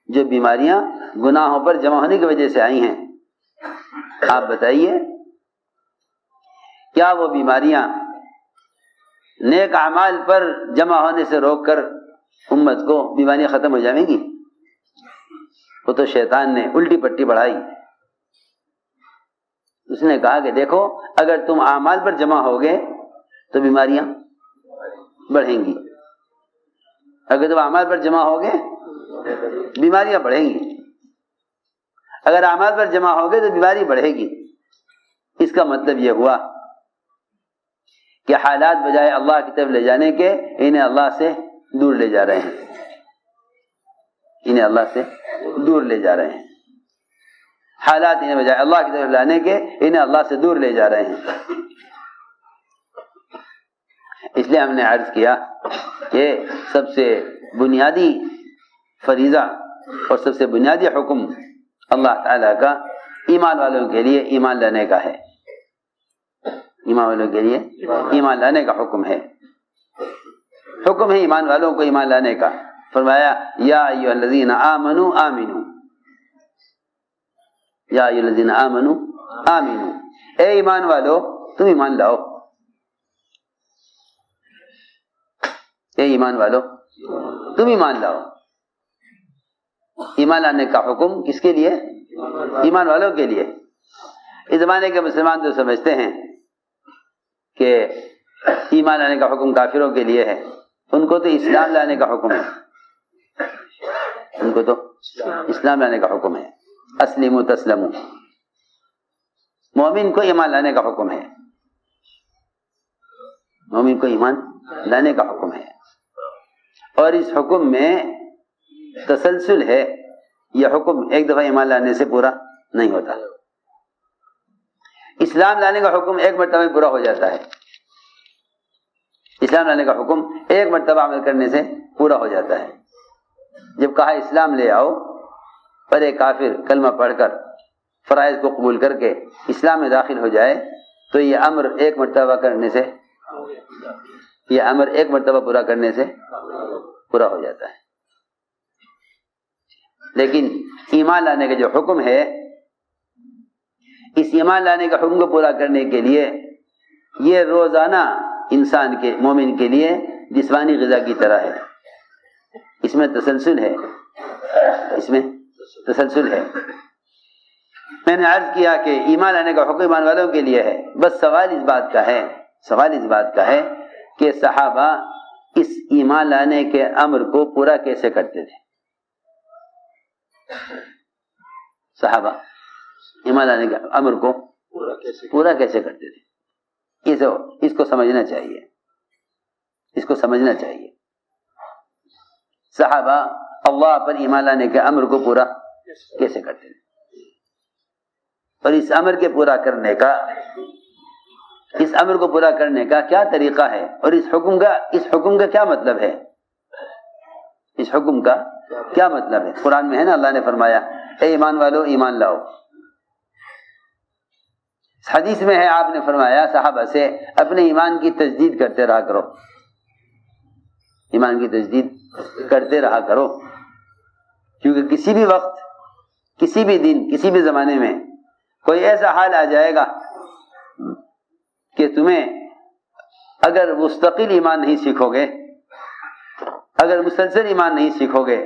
جو بیماریاں گناہوں پر جمع ہونے کی وجہ سے آئی ہیں، آپ بتائیے کیا وہ بیماریاں نیک اعمال پر جمع ہونے سے روک کر امت کو بیماریاں ختم ہو جائیں گی؟ وہ تو شیطان نے الٹی پٹی بڑھائی. اس نے کہا کہ دیکھو اگر تم اعمال پر جمع ہوگے تو بیماریاں بڑھیں گی، اگر تم اعمال پر جمع ہوگے بیماریاں بڑھیں گی، اگر اعمال پر جمع ہوگے تو بیماری بڑھے گی. اس کا مطلب یہ ہوا کہ حالات بجائے اللہ کی طرف لے جانے کے انہیں اللہ سے دور لے جا رہے ہیں، انہیں اللہ سے دور لے جا رہے ہیں. حالات انہیں بجائے اللہ کی طرف لانے کے انہیں اللہ سے دور لے جا رہے ہیں. اس لیے ہم نے عرض کیا کہ سب سے بنیادی فریضہ اور سب سے بنیادی حکم اللہ تعالیٰ کا ایمان والوں کے لیے ایمان لانے کا ہے. ایمان والوں کے لیے ایمان لانے کا حکم ہے، حکم ہے ایمان والوں کو ایمان لانے کا. فرمایا یا ایھا الذین آمنوا آمنوا، یا ایھا الذین آمنوا آمنوا، اے ایمان والو تم ایمان لاؤ، اے ایمان والو تم ایمان لاؤ. ایمان لانے کا حکم کس کے لیے؟ ایمان والوں کے لیے. اس زمانے کے مسلمان تو سمجھتے ہیں کہ ایمان لانے کا حکم کافروں کے لیے ہے، ان کو تو اسلام لانے کا حکم ہے، ان کو تو اسلام لانے کا حکم ہے. اسلموا تسلموا، مومن کو ایمان لانے کا حکم ہے، مومن کو ایمان لانے کا حکم ہے. اور اس حکم میں تسلسل ہے، یہ حکم ایک دفعہ ایمان لانے سے پورا نہیں ہوتا. اسلام لانے کا حکم ایک مرتبہ میں پورا ہو جاتا ہے، اسلام لانے کا حکم ایک مرتبہ عمل کرنے سے پورا ہو جاتا ہے. جب کہا اسلام لے آؤ، پر ایک کافر کلمہ پڑھ کر فرائض کو قبول کر کے اسلام میں داخل ہو جائے تو یہ امر ایک مرتبہ کرنے سے، یہ امر ایک مرتبہ پورا کرنے سے پورا ہو جاتا ہے. لیکن ایمان لانے کا جو حکم ہے، اس ایمان لانے کا حکم کو پورا کرنے کے لیے یہ روزانہ انسان کے مومن کے لیے جسمانی غذا کی طرح ہے. اس میں تسلسل ہے، اس میں تسلسل ہے. میں نے عرض کیا کہ ایمان لانے کا حکم ایمان والوں کے لیے ہے. بس سوال اس بات کا ہے، سوال اس بات کا ہے کہ صحابہ اس ایمان لانے کے امر کو پورا کیسے کرتے تھے؟ صحابہ ایمان لانے کے امر کو پورا کیسے کرتے تھے؟ اس کو سمجھنا چاہیے، اس کو سمجھنا چاہیے. صحابہ اللہ پر ایمان لانے کے امر کو پورا کیسے کرتے تھے، اور اس امر کے پورا کرنے کا، اس امر کو پورا کرنے کا کیا طریقہ ہے، اور اس حکم کا کیا مطلب ہے، اس حکم کا کیا مطلب ہے. قرآن میں ہے نا، اللہ نے فرمایا اے ایمان والو ایمان لاؤ. حدیث میں ہے، آپ نے فرمایا صحابہ سے اپنے ایمان کی تجدید کرتے رہا کرو، ایمان کی تجدید کرتے رہا کرو، کیونکہ کسی بھی وقت، کسی بھی دن، کسی بھی زمانے میں کوئی ایسا حال آ جائے گا کہ تمہیں اگر مستقل ایمان نہیں سیکھو گے، اگر مسلسل ایمان نہیں سیکھو گے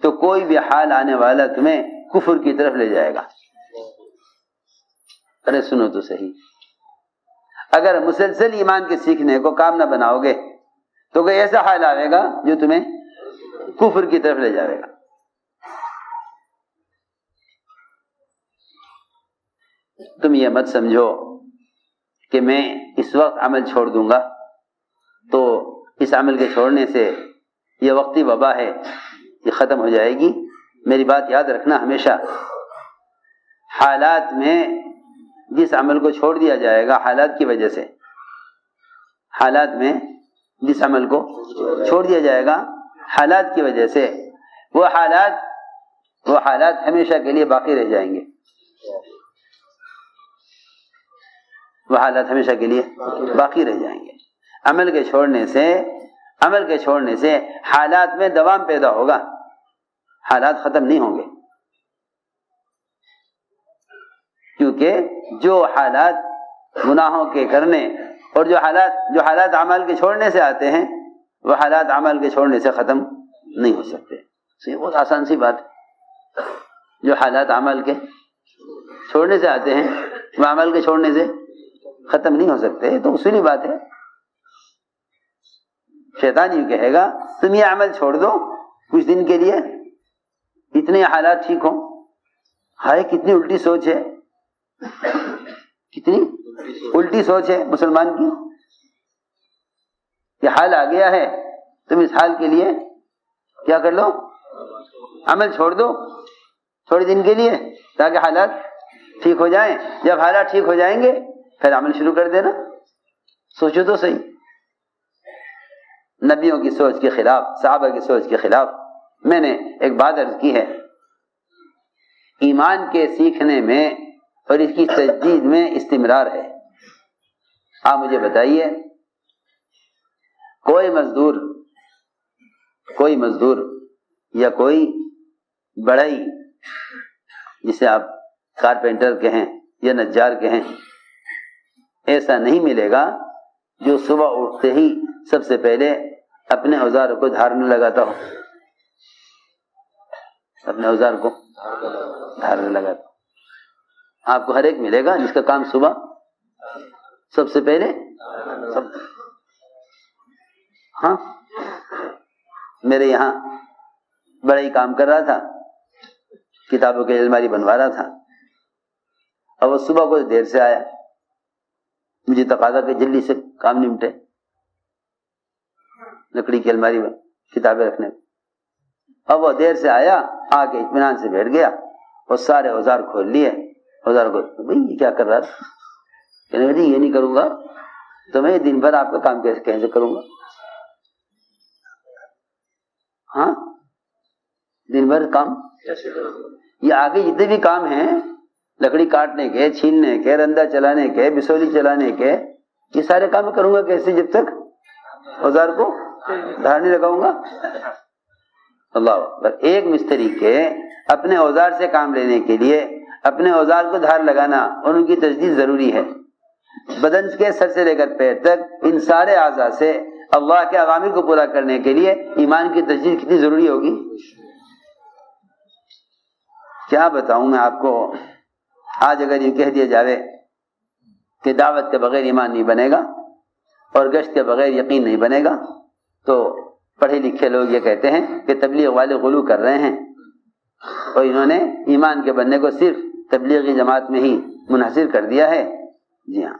تو کوئی بھی حال آنے والا تمہیں کفر کی طرف لے جائے گا. ارے سنو تو صحیح، اگر مسلسل ایمان کے سیکھنے کو کام نہ بناؤ گے تو کوئی ایسا حال آئے گا جو تمہیں کفر کی طرف لے جائے گا. تم یہ مت سمجھو کہ میں اس وقت عمل چھوڑ دوں گا تو اس عمل کے چھوڑنے سے یہ وقتی وبا ہے یہ ختم ہو جائے گی. میری بات یاد رکھنا ہمیشہ، حالات میں جس عمل کو چھوڑ دیا جائے گا حالات کی وجہ سے، حالات میں جس عمل کو چھوڑ دیا جائے گا حالات کی وجہ سے، وہ حالات ہمیشہ کے لیے باقی رہ جائیں گے، وہ حالات ہمیشہ کے لیے باقی رہ جائیں گے. عمل کے چھوڑنے سے حالات میں دوام پیدا ہوگا، حالات ختم نہیں ہوں گے. کیونکہ جو حالات گناہوں کے کرنے اور جو حالات اعمال کے چھوڑنے سے آتے ہیں وہ حالات اعمال کے چھوڑنے سے ختم نہیں ہو سکتے. یہ بہت آسان سی بات ہے. جو حالات اعمال کے چھوڑنے سے آتے ہیں وہ عمل کے چھوڑنے سے ختم نہیں ہو سکتے. تو اصولی بات ہے. شیطان یوں کہے گا تم یہ عمل چھوڑ دو کچھ دن کے لیے, اتنے حالات ٹھیک ہوں. ہائے کتنی الٹی سوچ ہے, کتنی الٹی سوچ ہے مسلمان کی. یہ حال آ گیا ہے, تم اس حال کے لیے کیا کر لو, عمل چھوڑ دو تھوڑے دن کے لیے تاکہ حالات ٹھیک ہو جائیں. جب حالات ٹھیک ہو جائیں گے پھر عمل شروع کر دینا. سوچو تو صحیح. نبیوں کی سوچ کے خلاف, صحابہ کی سوچ کے خلاف. میں نے ایک بات عرض کی ہے, ایمان کے سیکھنے میں اور اس کی تجدید میں استمرار ہے. آپ مجھے بتائیے کوئی مزدور یا کوئی بڑھئی جسے آپ کارپینٹر کہیں یا نجار کہیں, ایسا نہیں ملے گا جو صبح اٹھتے ہی سب سے پہلے اپنے اوزار کو دھارنے لگاتا ہو. اپنے اوزار کو دھارنے لگاتا. آپ کو ہر ایک ملے گا جس کا کام صبح سب سے پہلے ہاں میرے یہاں بڑا ہی کام کر رہا تھا, کتابوں کی الماری بنوا رہا تھا, اور وہ صبح کو دیر سے آیا. مجھے تقاضا کہ جلدی سے کام نمٹے, لکڑی کی الماری میں کتابیں رکھنے. اب وہ دیر سے آیا, آ کے اطمینان سے بیٹھ گیا اور سارے اوزار کھول لیے. اوزار کو بھائی یہ کیا کر رہا تھا, کہنے لگا جی یہ نہیں کروں گا تو میں دن بھر آپ کا کام کیسے کروں گا. ہاں دن بھر کام یہ آگے جتنے بھی کام ہیں, لکڑی کاٹنے کے, چھیلنے کے, رندا چلانے کے, بسولی چلانے کے, یہ سارے کام کروں گا کیسے جب تک اوزار کو دھارنے لگاؤں گا. اللہ اکبر. ایک مستری کے اپنے اوزار سے کام لینے کے لیے اپنے اوزار کو دھار لگانا اور ان کی تجدید ضروری ہے. بدن کے سر سے لے کر پیر تک ان سارے اعضاء سے اللہ کے اوامر کو پورا کرنے کے لیے ایمان کی تجدید کتنی ضروری ہوگی. کیا بتاؤں میں آپ کو. آج اگر یہ کہہ دیا جاوے کہ دعوت کے بغیر ایمان نہیں بنے گا اور گشت کے بغیر یقین نہیں بنے گا, تو پڑھے لکھے لوگ یہ کہتے ہیں کہ تبلیغ والے غلو کر رہے ہیں اور انہوں نے ایمان کے بننے کو صرف تبلیغی جماعت میں ہی منحصر کر دیا ہے. جی ہاں.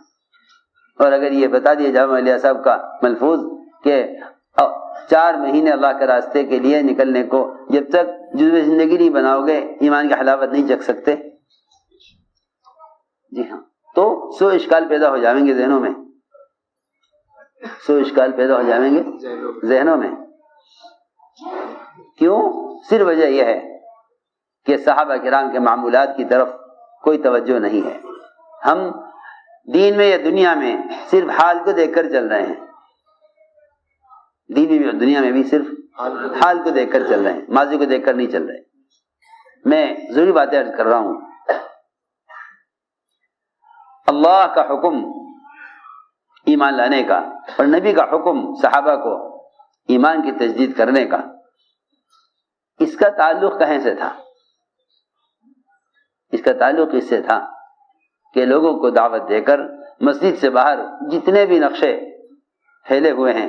اور اگر یہ بتا دیا جامعہ علیہ صاحب کا ملفوظ کہ 4 مہینے اللہ کے راستے کے لیے نکلنے کو جب تک جزو زندگی نہیں بناؤ گے ایمان کی حلاوت نہیں چکھ سکتے. جی ہاں. تو 100 اشکال پیدا ہو جائیں گے ذہنوں میں, 100 اشکال پیدا ہو جائیں گے ذہنوں میں. کیوں؟ صرف وجہ یہ ہے کہ صحابہ کرام کے معمولات کی طرف کوئی توجہ نہیں ہے. ہم دین میں یا دنیا میں صرف حال کو دیکھ کر چل رہے ہیں. دین میں اور دنیا میں بھی صرف حال کو دیکھ کر چل رہے ہیں, ماضی کو دیکھ کر نہیں چل رہے. میں ضروری باتیں عرض کر رہا ہوں. اللہ کا حکم ایمان لانے کا اور نبی کا حکم صحابہ کو ایمان کی تجدید کرنے کا, اس کا تعلق کہیں سے تھا؟ اس کا تعلق اس سے تھا کہ لوگوں کو دعوت دے کر مسجد سے باہر جتنے بھی نقشے پھیلے ہوئے ہیں,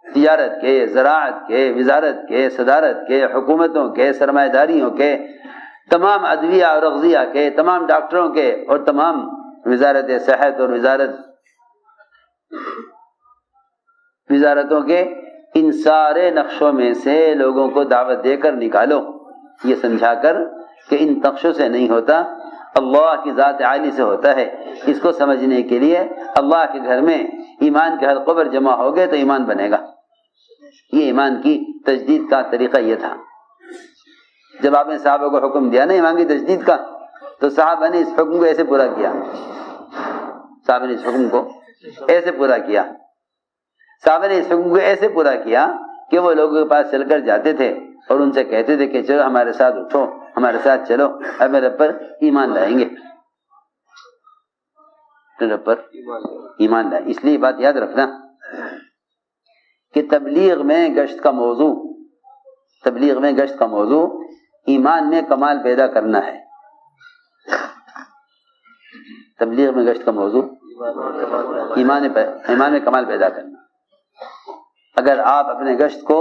تجارت کے, زراعت کے, وزارت کے, صدارت کے, حکومتوں کے, سرمایہ داریوں کے, تمام ادویہ اور اغذیہ کے, تمام ڈاکٹروں کے اور تمام وزارت صحت اور وزارتوں کے, ان سارے نقشوں میں سے لوگوں کو دعوت دے کر نکالو, یہ سمجھا کر کہ ان نقشوں سے نہیں ہوتا, اللہ کی ذات عالی سے ہوتا ہے. اس کو سمجھنے کے لیے اللہ کے گھر میں ایمان کے حلقوں پر جمع ہو گئے تو ایمان بنے گا. یہ ایمان کی تجدید کا طریقہ یہ تھا. جب آپ نے صحابہ کو حکم دیا نا ایمان کی تجدید کا, تو صحابہ نے اس حکم کو ایسے پورا کیا. صحابہ نے اس حکم کو ایسے پورا کیا. صحابہ نے اس حکم کو ایسے پورا کیا کہ وہ لوگوں کے پاس چل کر جاتے تھے اور ان سے کہتے تھے کہ چلو ہمارے ساتھ اٹھو, ہمارے ساتھ چلو, اب میرے پر ایمان لائیں گے. پر ایمان لائے. اس لیے بات یاد رکھنا کہ تبلیغ میں گشت کا موضوع ایمان میں کمال پیدا کرنا ہے. تبلیغ میں گشت کا موضوع ایمان میں کمال پیدا کرنا. اگر آپ اپنے گشت کو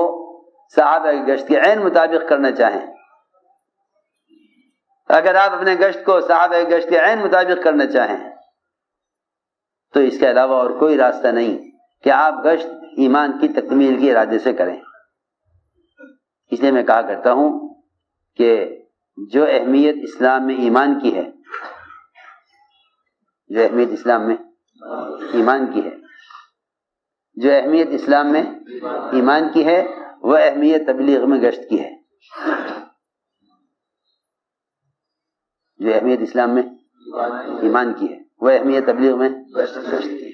صحابہ کی گشت کے عین مطابق کرنا چاہیں، تو اس کے علاوہ اور کوئی راستہ نہیں کہ آپ گشت ایمان کی تکمیل کے ارادے سے کریں. اس لیے میں کہا کرتا ہوں کہ جو اہمیت اسلام میں ایمان کی ہے، جو اہمیت اسلام میں ایمان کی ہے وہ اہمیت تبلیغ میں گشت کی ہے. جو اہمیت اسلام میں ایمان کی ہے وہ اہمیت تبلیغ میں گشت کی ہے.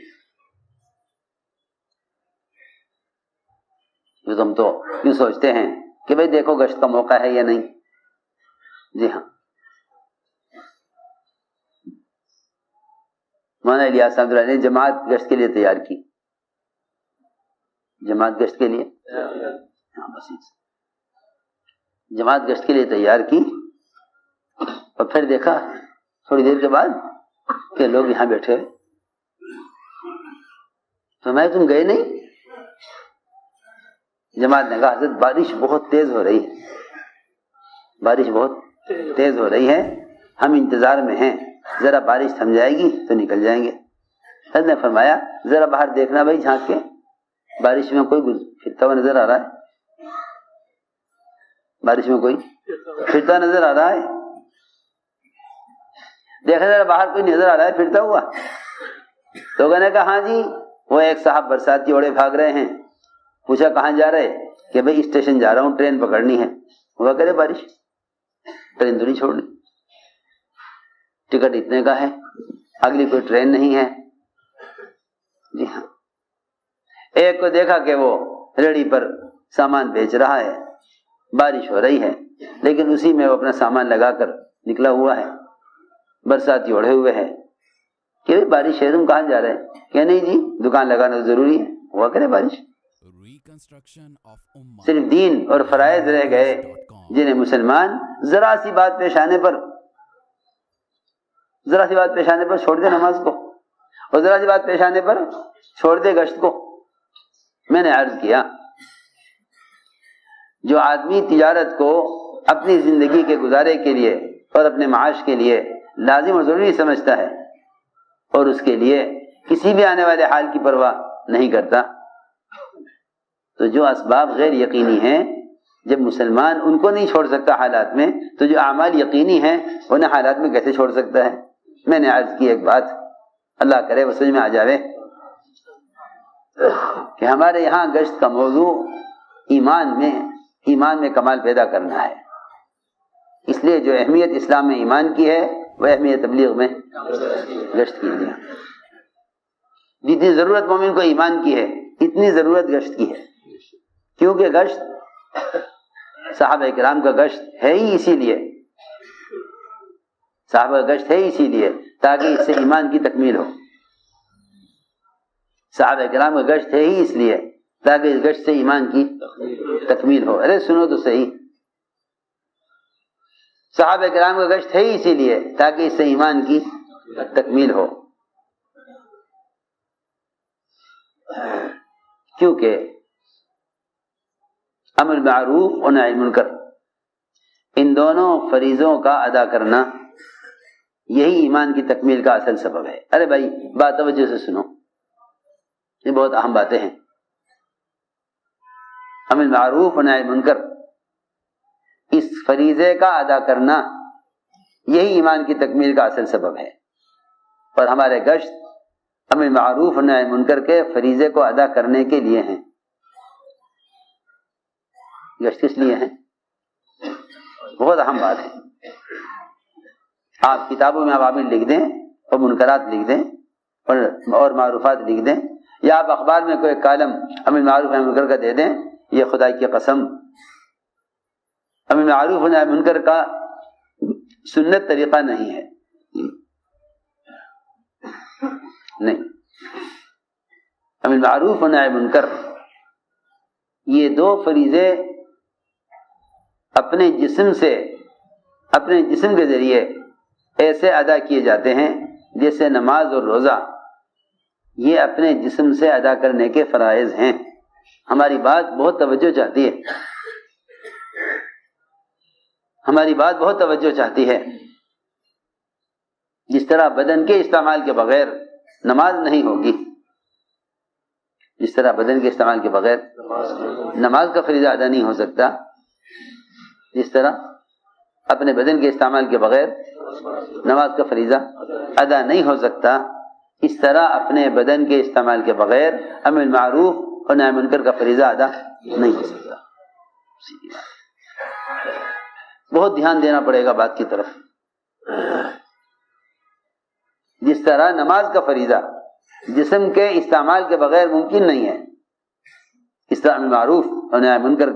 جو تم تو یوں سوچتے ہیں کہ بھئی دیکھو گشت کا موقع ہے یا نہیں. جی ہاں، مولانا الیاس احمد اللہ نے جماعت گشت کے لیے تیار کی. جماعت گشت کے لیے تیار کی اور پھر دیکھا تھوڑی دیر کے بعد کہ لوگ یہاں بیٹھے. تو میں تم گئے نہیں؟ جماعت نے کہا حضرت بارش بہت تیز ہو رہی ہے، ہم انتظار میں ہیں، ذرا بارش تھم جائے گی تو نکل جائیں گے. حضرت نے فرمایا ذرا باہر دیکھنا بھائی، جھانک کے بارش میں کوئی پھرتا ہوا نظر آ رہا ہے؟ دیکھا ذرا باہر کوئی نظر آ رہا ہے پھرتا ہوا؟ لوگوں نے کہا ہاں جی، وہ ایک صاحب برساتی اوڑے بھاگ رہے ہیں. پوچھا کہاں جا رہے؟ کہ بھئی اسٹیشن جا رہا ہوں، ٹرین پکڑنی ہے. ہوا کرے بارش، ٹرین تو نہیں چھوڑنی، ٹکٹ اتنے کا ہے، اگلی کوئی ٹرین نہیں ہے. جی ہاں، ایک کو دیکھا کہ وہ ریڑھی پر سامان بیچ رہا ہے، بارش ہو رہی ہے لیکن اسی میں وہ اپنا سامان لگا کر نکلا ہوا ہے، برساتی اوڑھے ہوئے ہے. کہ بارش ہے، تم کہاں جا رہے ہیں؟ کہ نہیں جی دکان لگانا ضروری ہے. ہوا کرے بارش. صرف دین اور فرائض رہ گئے جنہیں مسلمان ذرا سی بات پیش آنے پر چھوڑ دے نماز کو، اور ذرا سی بات پیش آنے پر چھوڑ دے گشت کو. میں نے عرض کیا جو آدمی تجارت کو اپنی زندگی کے گزارے کے لیے اور اپنے معاش کے لیے لازم اور ضروری سمجھتا ہے اور اس کے لیے کسی بھی آنے والے حال کی پرواہ نہیں کرتا، تو جو اسباب غیر یقینی ہیں جب مسلمان ان کو نہیں چھوڑ سکتا حالات میں، تو جو اعمال یقینی ہیں انہیں حالات میں کیسے چھوڑ سکتا ہے؟ میں نے عرض کی ایک بات، اللہ کرے وہ سمجھ میں آ جاوے، کہ ہمارے یہاں گشت کا موضوع ایمان میں کمال پیدا کرنا ہے. اس لیے جو اہمیت اسلام میں ایمان کی ہے وہ اہمیت تبلیغ میں گشت کی ہے. جتنی ضرورت مومن کو ایمان کی ہے اتنی ضرورت گشت کی ہے، کیونکہ گشت صحابہ کرام کا گشت ہے ہی اسی لیے، تاکہ اس سے ایمان کی تکمیل ہو. صحابہ کرام کا گشت ہے ہی اس لیے تاکہ اس گشت سے ایمان کی تکمیل ہو. ارے سنو تو صحیح، صحابہ کرام کا گشت ہے ہی اسی لیے تاکہ اس سے ایمان کی تکمیل ہو. کیونکہ امر معروف اور نہی منکر، ان دونوں فریضوں کا ادا کرنا یہی ایمان کی تکمیل کا اصل سبب ہے. ارے بھائی بات توجہ سے سنو، یہ بہت اہم باتیں ہیں. امر معروف اور نہی منکر، اس فریضے کا ادا کرنا یہی ایمان کی تکمیل کا اصل سبب ہے. اور ہمارے گشت امر معروف اور نہی منکر کے فریضے کو ادا کرنے کے لیے ہیں. گشت کس لیے ہیں؟ بہت اہم بات ہے. آپ کتابوں میں عوامل لکھ دیں اور منکرات لکھ دیں اور معروفات لکھ دیں، یا آپ اخبار میں کوئی کالم امر معروف و نہی منکر کا دے دیں، یہ خدا کی قسم امر معروف و نہی منکر کا سنت طریقہ نہیں ہے. نہیں. امر معروف و نہی منکر یہ دو فریضے اپنے جسم کے ذریعے ایسے ادا کیے جاتے ہیں جیسے نماز اور روزہ یہ اپنے جسم سے ادا کرنے کے فرائض ہیں. ہماری بات بہت توجہ چاہتی ہے، ہماری بات بہت توجہ چاہتی ہے. جس طرح بدن کے استعمال کے بغیر نماز نہیں ہوگی، جس طرح بدن کے استعمال کے بغیر نماز کا فریضہ ادا نہیں ہو سکتا، جس طرح اپنے بدن کے استعمال کے بغیر نماز کا فریضہ ادا نہیں ہو سکتا، اس طرح اپنے بدن کے استعمال کے بغیر امر معروف اور نہی منکر کا فریضہ ادا نہیں ہو سکتا. بہت دھیان دینا پڑے گا بات کی طرف. جس طرح نماز کا فریضہ جسم کے استعمال کے بغیر ممکن نہیں ہے، اس طرح امر معروف اور نہی منکر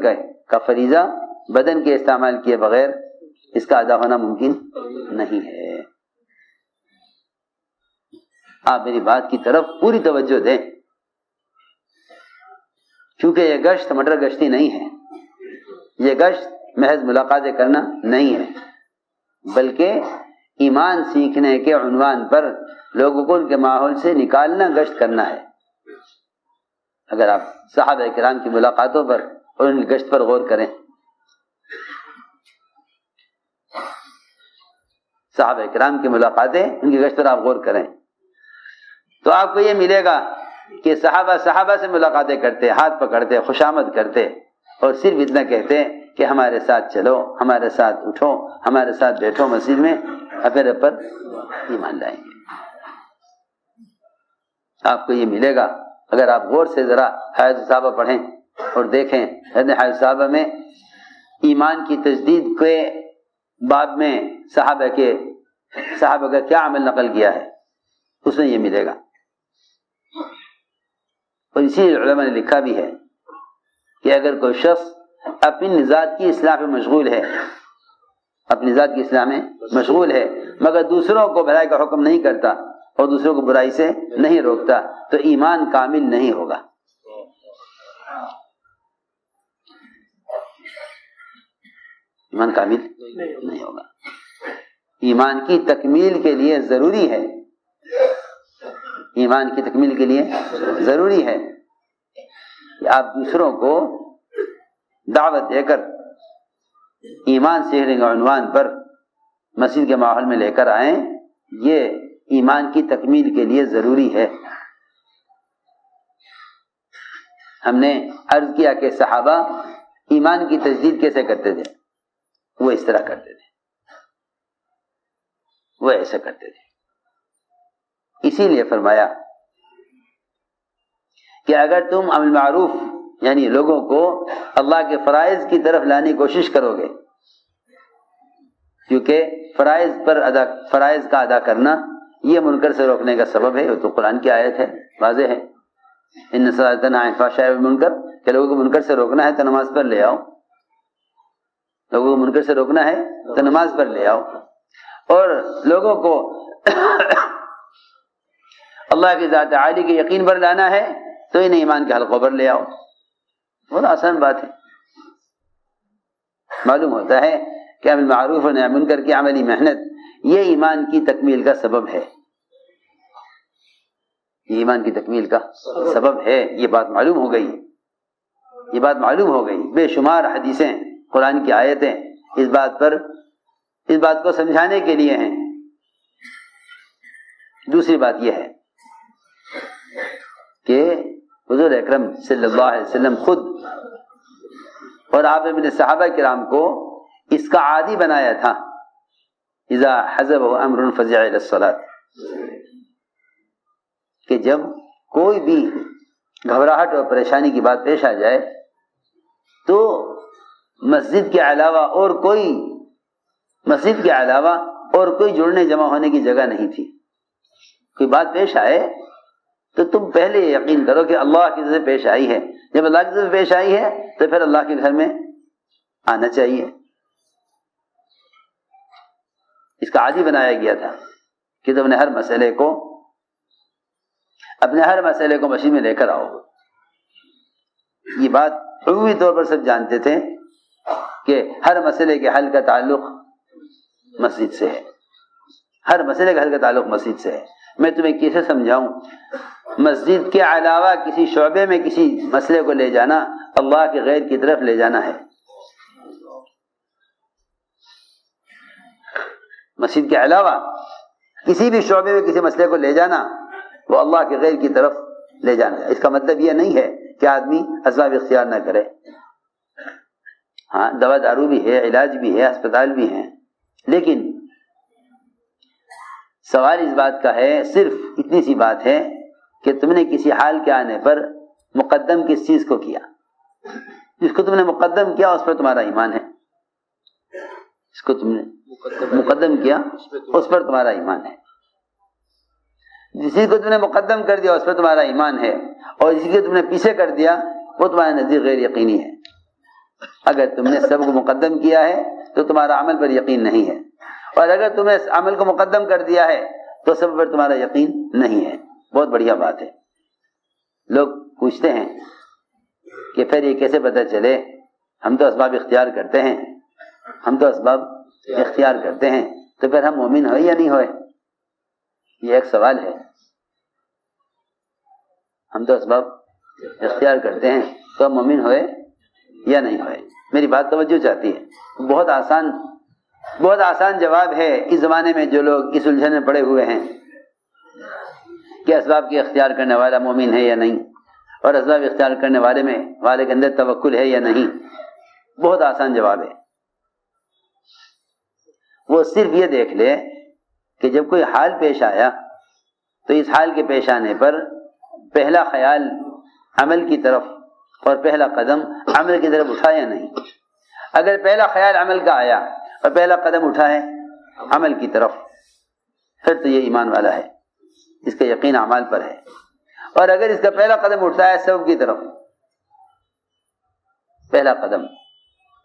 کا فریضہ بدن کے استعمال کیے بغیر اس کا ادا ہونا ممکن نہیں ہے. آپ میری بات کی طرف پوری توجہ دیں، کیونکہ یہ گشت مٹر گشتی نہیں ہے، یہ گشت محض ملاقاتیں کرنا نہیں ہے، بلکہ ایمان سیکھنے کے عنوان پر لوگوں کو ان کے ماحول سے نکالنا گشت کرنا ہے. اگر آپ صحابہ کرام کی ملاقاتوں پر اور ان کی گشت پر غور کریں، صحابہ کرام کی ملاقاتیں ان کی گشت پر آپ غور کریں تو آپ کو یہ ملے گا کہ صحابہ سے ملاقاتیں کرتے، ہاتھ پکڑتے، خوشامد کرتے اور صرف اتنا کہتے کہ ہمارے ساتھ چلو، ہمارے ساتھ اٹھو، ہمارے ساتھ بیٹھو مسجد میں، اپنے پر ایمان لائیں گے. آپ کو یہ ملے گا اگر آپ غور سے ذرا حیات الصحابہ پڑھیں اور دیکھیں حیات الصحابہ میں ایمان کی تجدید کے باب میں صحابہ کا کیا عمل نقل کیا ہے، اس میں یہ ملے گا. اور اسی علماء نے لکھا بھی ہے کہ اگر کوئی شخص اپنی ذات کی اصلاح میں مشغول ہے، اپنی ذات کی اصلاح میں مشغول ہے مگر دوسروں کو بھلائی کا حکم نہیں کرتا اور دوسروں کو برائی سے نہیں روکتا تو ایمان کامل نہیں ہوگا. ایمان کامل نہیں ہوگا. ایمان کی تکمیل کے لیے ضروری ہے، ایمان کی تکمیل کے لیے ضروری ہے کہ آپ دوسروں کو دعوت دے کر ایمان سیکھنے کے عنوان پر مسجد کے ماحول میں لے کر آئیں. یہ ایمان کی تکمیل کے لیے ضروری ہے. ہم نے عرض کیا کہ صحابہ ایمان کی تجدید کیسے کرتے تھے، وہ اس طرح کرتے تھے، وہ ایسے کرتے تھے. اسی لیے فرمایا کہ اگر تم امر معروف یعنی لوگوں کو اللہ کے فرائض کی طرف لانے کی کوشش کرو گے، کیونکہ فرائض کا ادا کرنا یہ منکر سے روکنے کا سبب ہے. وہ تو قرآن کی آیت ہے، واضح ہے، ان الصلاۃ تنہی عن الفحشاء والمنکر، کہ لوگوں کو منکر سے روکنا ہے تو نماز پر لے آؤ، لوگوں کو منکر سے روکنا ہے تو نماز پر لے آؤ، اور لوگوں کو اللہ کی ذات عالی کے یقین پر لانا ہے تو انہیں ایمان کے حلقوں پر لے آؤ. بہت آسان بات ہے. معلوم ہوتا ہے کہ امر معروف و نہی منکر کی عملی محنت یہ ایمان کی تکمیل کا سبب ہے، یہ ایمان کی تکمیل کا سبب ہے. یہ بات معلوم ہو گئی، یہ بات معلوم ہو گئی. بے شمار حدیثیں، قرآن کی آیتیں اس بات کو سمجھانے کے لیے ہیں. دوسری بات یہ ہے کہ حضور اکرم صلی اللہ علیہ وسلم خود اور آپ نے اپنے صحابہ کرام کو اس کا عادی بنایا تھا. اذا حزبه امر فزع الى الصلاۃ، کہ جب کوئی بھی گھبراہٹ اور پریشانی کی بات پیش آ جائے تو مسجد کے علاوہ اور کوئی جڑنے جمع ہونے کی جگہ نہیں تھی. کوئی بات پیش آئے تو تم پہلے یقین کرو کہ اللہ کی طرف سے پیش آئی ہے. جب اللہ کی طرف سے پیش آئی ہے تو پھر اللہ کے گھر میں آنا چاہیے. اس کا عادی بنایا گیا تھا کہ تم نے ہر مسئلے کو اپنے ہر مسئلے کو مسجد میں لے کر آؤ. یہ بات عمومی طور پر سب جانتے تھے کہ ہر مسئلے کے حل کا تعلق مسجد سے ہے. ہر مسئلے کا حل کا تعلق مسجد سے ہے. میں تمہیں کیسے سمجھاؤں؟ مسجد کے علاوہ کسی شعبے میں کسی مسئلے کو لے جانا اللہ کے غیر کی طرف لے جانا ہے. مسجد کے علاوہ کسی بھی شعبے میں کسی مسئلے کو لے جانا وہ اللہ کے غیر کی طرف لے جانا ہے. اس کا مطلب یہ نہیں ہے کہ آدمی اسباب اختیار نہ کرے. ہاں دوا دارو بھی ہے، علاج بھی ہے، اسپتال بھی ہیں، لیکن سوال اس بات کا ہے، صرف اتنی سی بات ہے کہ تم نے کسی حال کے آنے پر مقدم کس چیز کو کیا؟ جس کو تم نے مقدم کیا اس پر تمہارا ایمان ہے. جس کو تم نے مقدم کیا اس پر تمہارا ایمان ہے. جس چیز کو تم نے مقدم کر دیا اس پر تمہارا ایمان ہے، اور جس کو تم نے پیچھے کر دیا وہ تمہارے نزدیک غیر یقینی ہے. اگر تم نے سب کو مقدم کیا ہے تو تمہارا عمل پر یقین نہیں ہے، اور اگر تم نے اس عمل کو مقدم کر دیا ہے تو سب پر تمہارا یقین نہیں ہے. بہت بڑھیا بات ہے. لوگ پوچھتے ہیں کہ پھر یہ کیسے پتہ چلے؟ ہم تو اسباب اختیار کرتے ہیں، تو پھر ہم مومن ہوئے یا نہیں ہوئے؟ یہ ایک سوال ہے. ہم تو اسباب اختیار کرتے ہیں تو ہم مومن ہوئے یا نہیں ہوئے؟ میری بات توجہ چاہتی ہے. بہت آسان جواب ہے اس زمانے میں جو لوگ اس الجھن میں پڑے ہوئے ہیں کہ اسباب کی اختیار کرنے والا مومن ہے یا نہیں، اور اسباب اختیار کرنے والے کے اندر توکل ہے یا نہیں. بہت آسان جواب ہے. وہ صرف یہ دیکھ لے کہ جب کوئی حال پیش آیا تو اس حال کے پیش آنے پر پہلا خیال عمل کی طرف اور پہلا قدم عمل کی طرف اٹھا یا نہیں. اگر پہلا خیال عمل کا آیا اور پہلا قدم اٹھا ہے عمل کی طرف، پھر تو یہ ایمان والا ہے، اس کا یقین اعمال پر ہے. اور اگر اس کا پہلا قدم اٹھتا ہے سبب کی طرف، پہلا قدم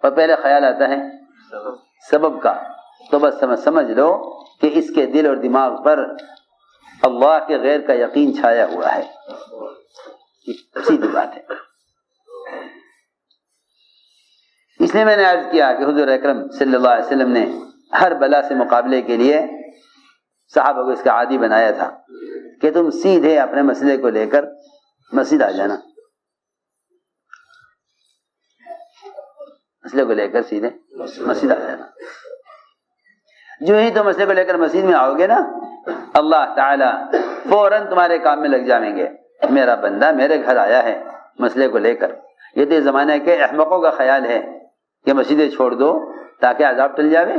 اور پہلا خیال آتا ہے سبب کا، تو بس سمجھ لو کہ اس کے دل اور دماغ پر اللہ کے غیر کا یقین چھایا ہوا ہے. سیدھی بات ہے. اس لیے میں نے عرض کیا کہ حضور اکرم صلی اللہ علیہ وسلم نے ہر بلا سے مقابلے کے لیے صحابہ کو اس کا عادی بنایا تھا کہ تم سیدھے اپنے مسئلے کو لے کر مسجد آ جانا. مسئلے کو لے کر سیدھے مسجد آ جانا. جو ہی تم مسئلے کو لے کر مسجد میں آؤ گے نا، اللہ تعالی فوراً تمہارے کام میں لگ جائیں گے. میرا بندہ میرے گھر آیا ہے مسئلے کو لے کر. یہ تو زمانے کے احمقوں کا خیال ہے کہ مسجدیں چھوڑ دو تاکہ عذاب ٹل جاوے.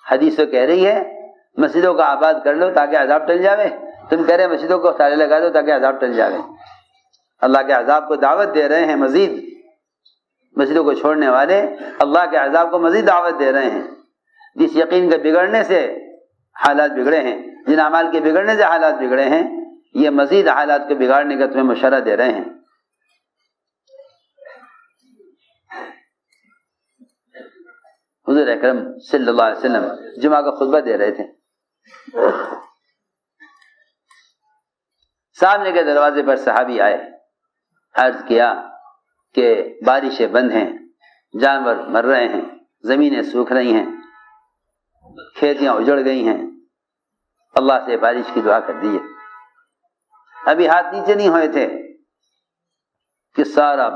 حدیث تو کہہ رہی ہے مسجدوں کا آباد کر لو تاکہ عذاب ٹل جاوے. تم کہہ رہے مسجدوں کو تالے لگا دو تاکہ عذاب ٹل جاوے. اللہ کے عذاب کو دعوت دے رہے ہیں مزید. مسجدوں کو چھوڑنے والے اللہ کے عذاب کو مزید دعوت دے رہے ہیں. جس یقین کے بگڑنے سے حالات بگڑے ہیں، جن اعمال کے بگڑنے سے حالات بگڑے ہیں، یہ مزید حالات کو بگاڑنے کا تمہیں مشورہ دے رہے ہیں. حضور اکرم صلی اللہ علیہ وسلم جمعہ کا خطبہ دے رہے تھے. سامنے کے دروازے پر صحابی آئے، عرض کیا کہ بارشیں بند ہیں، جانور مر رہے ہیں، زمینیں سوکھ رہی ہیں، کھیتیاں اجڑ گئی ہیں، اللہ سے بارش کی دعا کر دیجیے. ابھی ہاتھ نیچے نہیں ہوئے تھے کہ سارا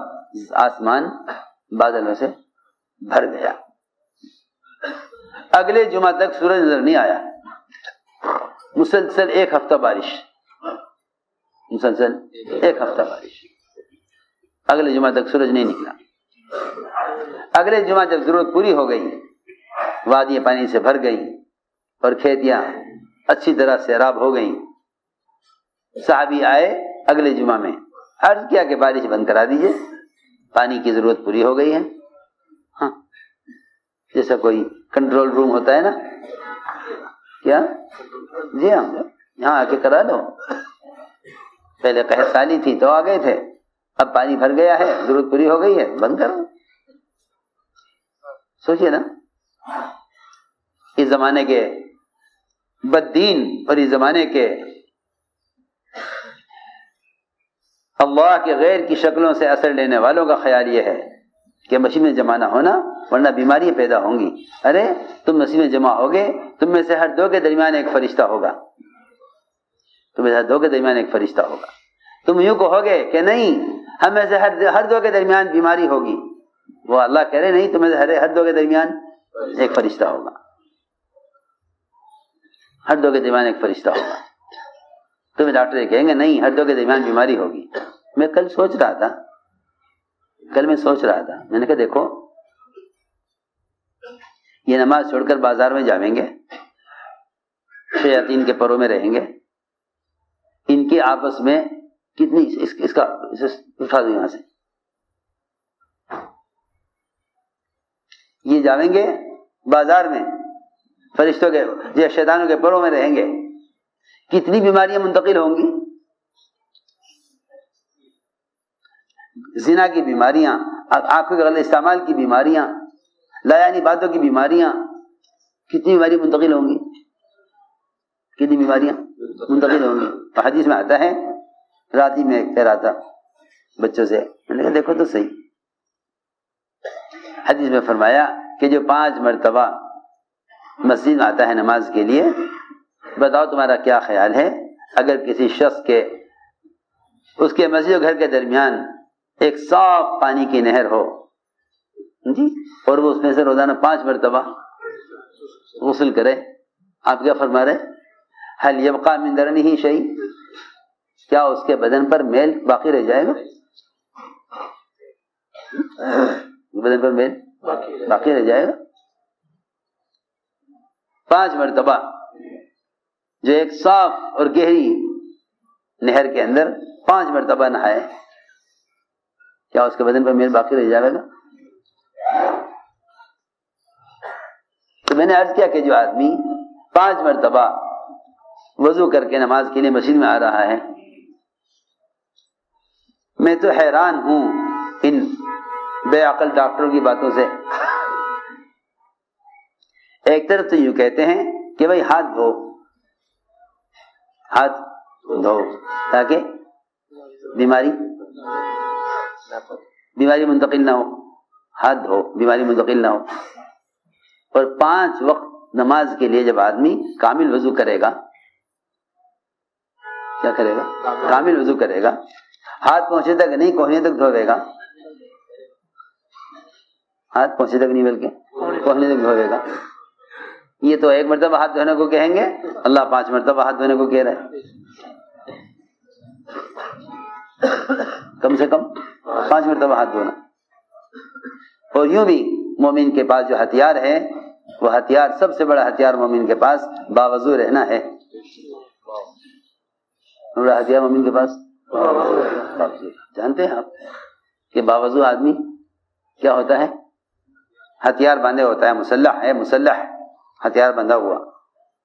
آسمان بادلوں سے بھر گیا. اگلے جمعہ تک سورج نظر نہیں آیا. مسلسل ایک ہفتہ بارش، اگلے جمعہ تک سورج نہیں نکلا. اگلے جمعہ جب ضرورت پوری ہو گئی، وادیاں پانی سے بھر گئی اور کھیتیاں اچھی طرح سیراب ہو گئیں، صحابی آئے اگلے جمعہ میں، عرض کیا کہ بارش بند کرا دیجئے، پانی کی ضرورت پوری ہو گئی ہے. ہاں جیسا کوئی کنٹرول روم ہوتا ہے نا، کیا جی ہاں یہاں آ کے کرا دو. پہلے قحط سالی تھی تو آ گئے تھے، اب پانی بھر گیا ہے، ضرورت پوری ہو گئی ہے، بند کرو. سوچئے نا، اس زمانے کے بددین اور اس زمانے کے اللہ کے غیر کی شکلوں سے اثر لینے والوں کا خیال یہ ہے کہ مسیح میں جمع نہ ہونا ورنہ بیماریاں پیدا ہوں گی. ارے تم مسیح میں جمع ہوگے، تم میں سے ہر دو کے درمیان ایک فرشتہ ہوگا، تم میں سے ہر دو کے درمیان ایک فرشتہ ہوگا. تم یوں کہو گے کہ نہیں ہم میں سے ہر دو کے درمیان بیماری ہوگی، وہ اللہ کہہ رہے نہیں تم میں سے ہر دو کے درمیان ایک فرشتہ ہوگا، ہر دو کے درمیان ایک فرشتہ ہوگا. تمہیں ڈاکٹر یہ کہیں گے نہیں ہر دو کے درمیان بیماری ہوگی. میں کل سوچ رہا تھا میں نے کہا دیکھو یہ نماز چھوڑ کر بازار میں جاویں گے، شیاطین کے پروں میں رہیں گے، ان کے آپس میں کتنی اس کا اٹھا دو یہاں سے، یہ جاویں گے بازار میں فرشتوں کے یا شیطانوں کے پروں میں رہیں گے، کتنی بیماریاں منتقل ہوں گی. زنا کی بیماریاں، آنکھوں کے غلط استعمال کی بیماریاں، لایعنی باتوں کی بیماریاں، کتنی بیماری منتقل ہوں گی، کتنی بیماریاں منتقل ہوں گی. حدیث میں آتا ہے، رات ہی میں کہہ رہا تھا بچوں سے، میں نے کہا دیکھو تو صحیح، حدیث میں فرمایا کہ جو 5 مرتبہ مسجد میں آتا ہے نماز کے لیے، بتاؤ تمہارا کیا خیال ہے اگر کسی شخص کے اس کے مسجد و گھر کے درمیان ایک صاف پانی کی نہر ہو جی اور وہ اس میں سے روزانہ 5 مرتبہ غسل کرے، آپ کیا فرما رہے؟ حل یبقى من درنہ شیء، کیا اس کے بدن پر میل باقی رہ جائے گا؟ بدن پر میل باقی رہ جائے گا. 5 مرتبہ جو ایک صاف اور گہری نہر کے اندر 5 مرتبہ نہائے، کیا اس کے بدن پر میل باقی رہ جائے گا؟ تو میں نے عرض کیا کہ جو آدمی 5 مرتبہ وضو کر کے نماز کے لیے مسجد میں آ رہا ہے، میں تو حیران ہوں ان بے عقل ڈاکٹروں کی باتوں سے. ایک طرف تو یوں کہتے ہیں کہ بھائی ہاتھ دھو تاکہ بیماری منتقل نہ ہو، ہاتھ دھو بیماری منتقل نہ ہو. اور 5 وقت نماز کے لیے جب آدمی کامل وضو کرے گا، کیا کرے گا؟ کامل وضو کرے گا، ہاتھ پہنچے تک نہیں کوہنی تک دھوے گا، ہاتھ پہنچے تک نہیں بلکہ کوہنی تک دھوے گا. یہ تو 1 مرتبہ ہاتھ دھونے کو کہیں گے، اللہ 5 مرتبہ ہاتھ دھونے کو کہہ رہا ہے. کم سے کم 5 مرتبہ ہاتھ دھونا. اور یوں بھی مومن کے پاس جو ہتھیار ہے، وہ ہتھیار سب سے بڑا ہتھیار مومن کے پاس باوضو رہنا ہے. بڑا ہتھیار مومن کے پاس جانتے ہیں آپ کہ باوضو آدمی کیا ہوتا ہے؟ ہتھیار باندھے ہوتا ہے، مسلح ہتھیار بندھا ہوا،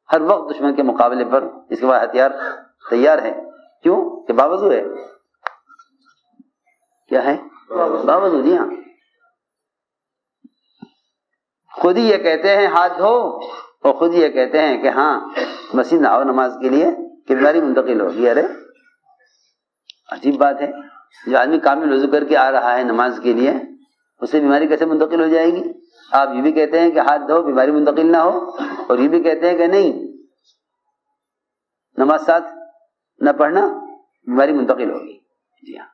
ہر وقت دشمن کے مقابلے پر اس کے بعد ہتھیار تیار ہے. کیوں کہ باوضو ہے. کیا ہے؟ باوضو. جی ہاں، خود ہی یہ کہتے ہیں ہاتھ دھو، اور خود ہی یہ کہتے ہیں کہ ہاں مسجد آؤ نماز کے لیے کہ بیماری منتقل ہوگی. ارے عجیب بات ہے، جو آدمی کامل وضو کر کے آ رہا ہے نماز کے لیے، اسے بیماری کیسے منتقل ہو جائے گی؟ آپ یہ بھی کہتے ہیں کہ ہاتھ دھو بیماری منتقل نہ ہو، اور یہ بھی کہتے ہیں کہ نہیں نماز ساتھ نہ پڑھنا بیماری منتقل ہوگی. جی ہاں،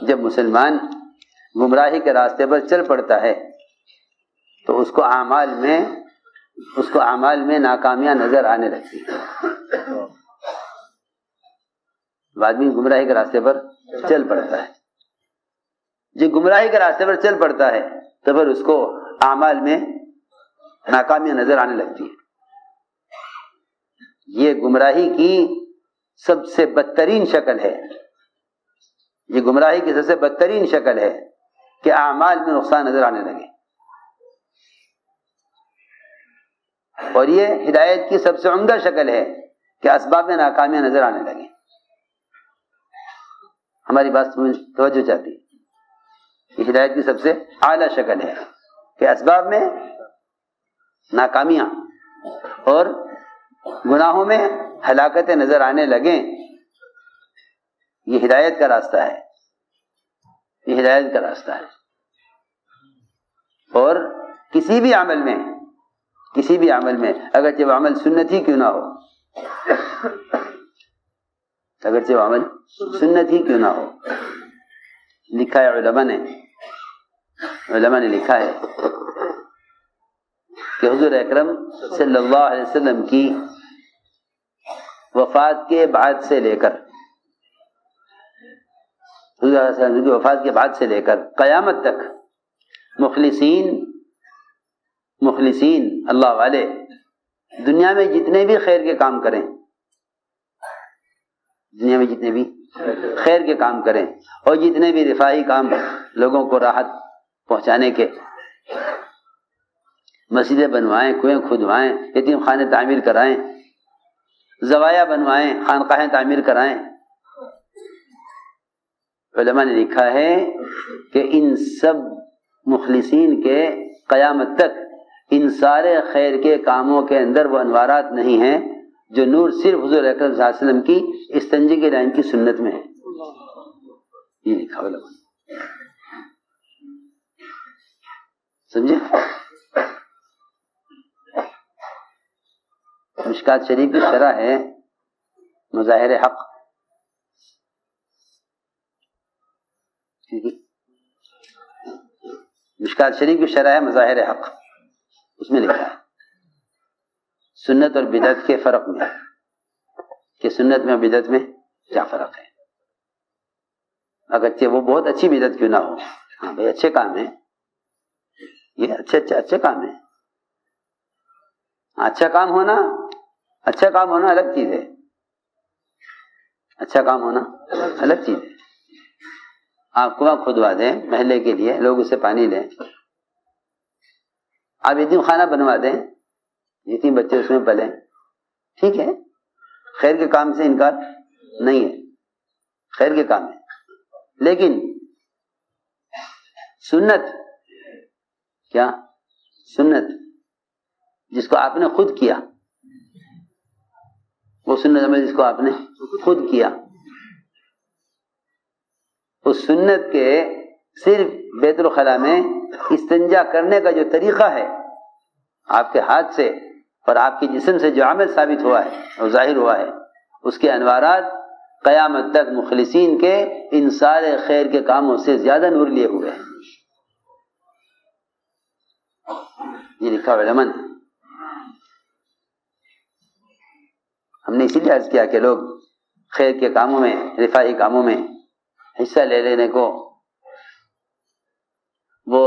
جب مسلمان گمراہی کے راستے پر چل پڑتا ہے تو اس کو اعمال میں ناکامیاں نظر آنے لگتی ہیں. آدمی گمراہی کے راستے پر چل پڑتا ہے، جو گمراہی کے راستے پر چل پڑتا ہے تو پھر اس کو اعمال میں ناکامیاں نظر آنے لگتی ہیں. یہ گمراہی کی سب سے بدترین شکل ہے، یہ گمراہی کی سب سے بدترین شکل ہے کہ اعمال میں نقصان نظر آنے لگے. اور یہ ہدایت کی سب سے عمدہ شکل ہے کہ اسباب میں ناکامیاں نظر آنے لگیں. ہماری بات توجہ چاہتی ہے، یہ ہدایت کی سب سے اعلیٰ شکل ہے کہ اسباب میں ناکامیاں اور گناہوں میں ہلاکتیں نظر آنے لگیں یہ ہدایت کا راستہ ہے، یہ ہدایت کا راستہ ہے۔ اور کسی بھی عمل میں اگرچہ وہ عمل سنت ہی کیوں نہ ہو، لکھا ہے علماء نے لکھا ہے کہ حضور اکرم صلی اللہ علیہ وسلم کی وفات کے بعد سے لے کر قیامت تک مخلصین اللہ والے دنیا میں جتنے بھی خیر کے کام کریں اور جتنے بھی رفاہی کام لوگوں کو راحت پہنچانے کے، مسجدیں بنوائیں، کنویں کھدوائیں، یتیم خانے تعمیر کرائیں، زوایا بنوائیں، خانقاہیں تعمیر کرائیں، علماء نے لکھا ہے کہ ان سب مخلصین کے قیامت تک ان سارے خیر کے کاموں کے اندر وہ انوارات نہیں ہیں جو نور صرف حضور اکرم صلی اللہ علیہ وسلم کی استنجی کے لائن کی سنت میں ہے۔ یہ لکھا علماء نے، سمجھے؟ مشکات شریف کی شرح ہے مظاہر حق، مشکات شریف کی شرح ہے مظاہر حق، اس میں لکھا ہے سنت اور بدعت کے فرق میں، کہ سنت میں اور بدعت میں کیا فرق ہے، اگرچہ وہ بہت اچھی بدعت کیوں نہ ہو، ہاں بھائی اچھے کام ہیں، یہ اچھے کام ہیں، اچھا کام ہونا الگ چیز ہے، آپ کنواں کھدوا دیں محلے کے لیے، لوگ اسے پانی لیں، آپ یتیم خانہ بنوا دیں، یتیم بچے اس میں پلیں، ٹھیک ہے، خیر کے کام سے انکار نہیں ہے، خیر کے کام ہے، لیکن سنت جس کو آپ نے خود کیا، وہ سنت عمل جس کو آپ نے خود کیا، اس سنت کے صرف بیت الخلاء میں استنجا کرنے کا جو طریقہ ہے آپ کے ہاتھ سے اور آپ کے جسم سے جو عمل ثابت ہوا ہے اور ظاہر ہوا ہے، اس کے انوارات قیامت تک مخلصین کے ان سارے خیر کے کاموں سے زیادہ نور لیے ہوئے ہیں۔ یہ لکھا علماء نے۔ ہم نے اسی لیے عرض کیا کہ لوگ خیر کے کاموں میں، رفاہی کاموں میں حصہ لے لینے کو وہ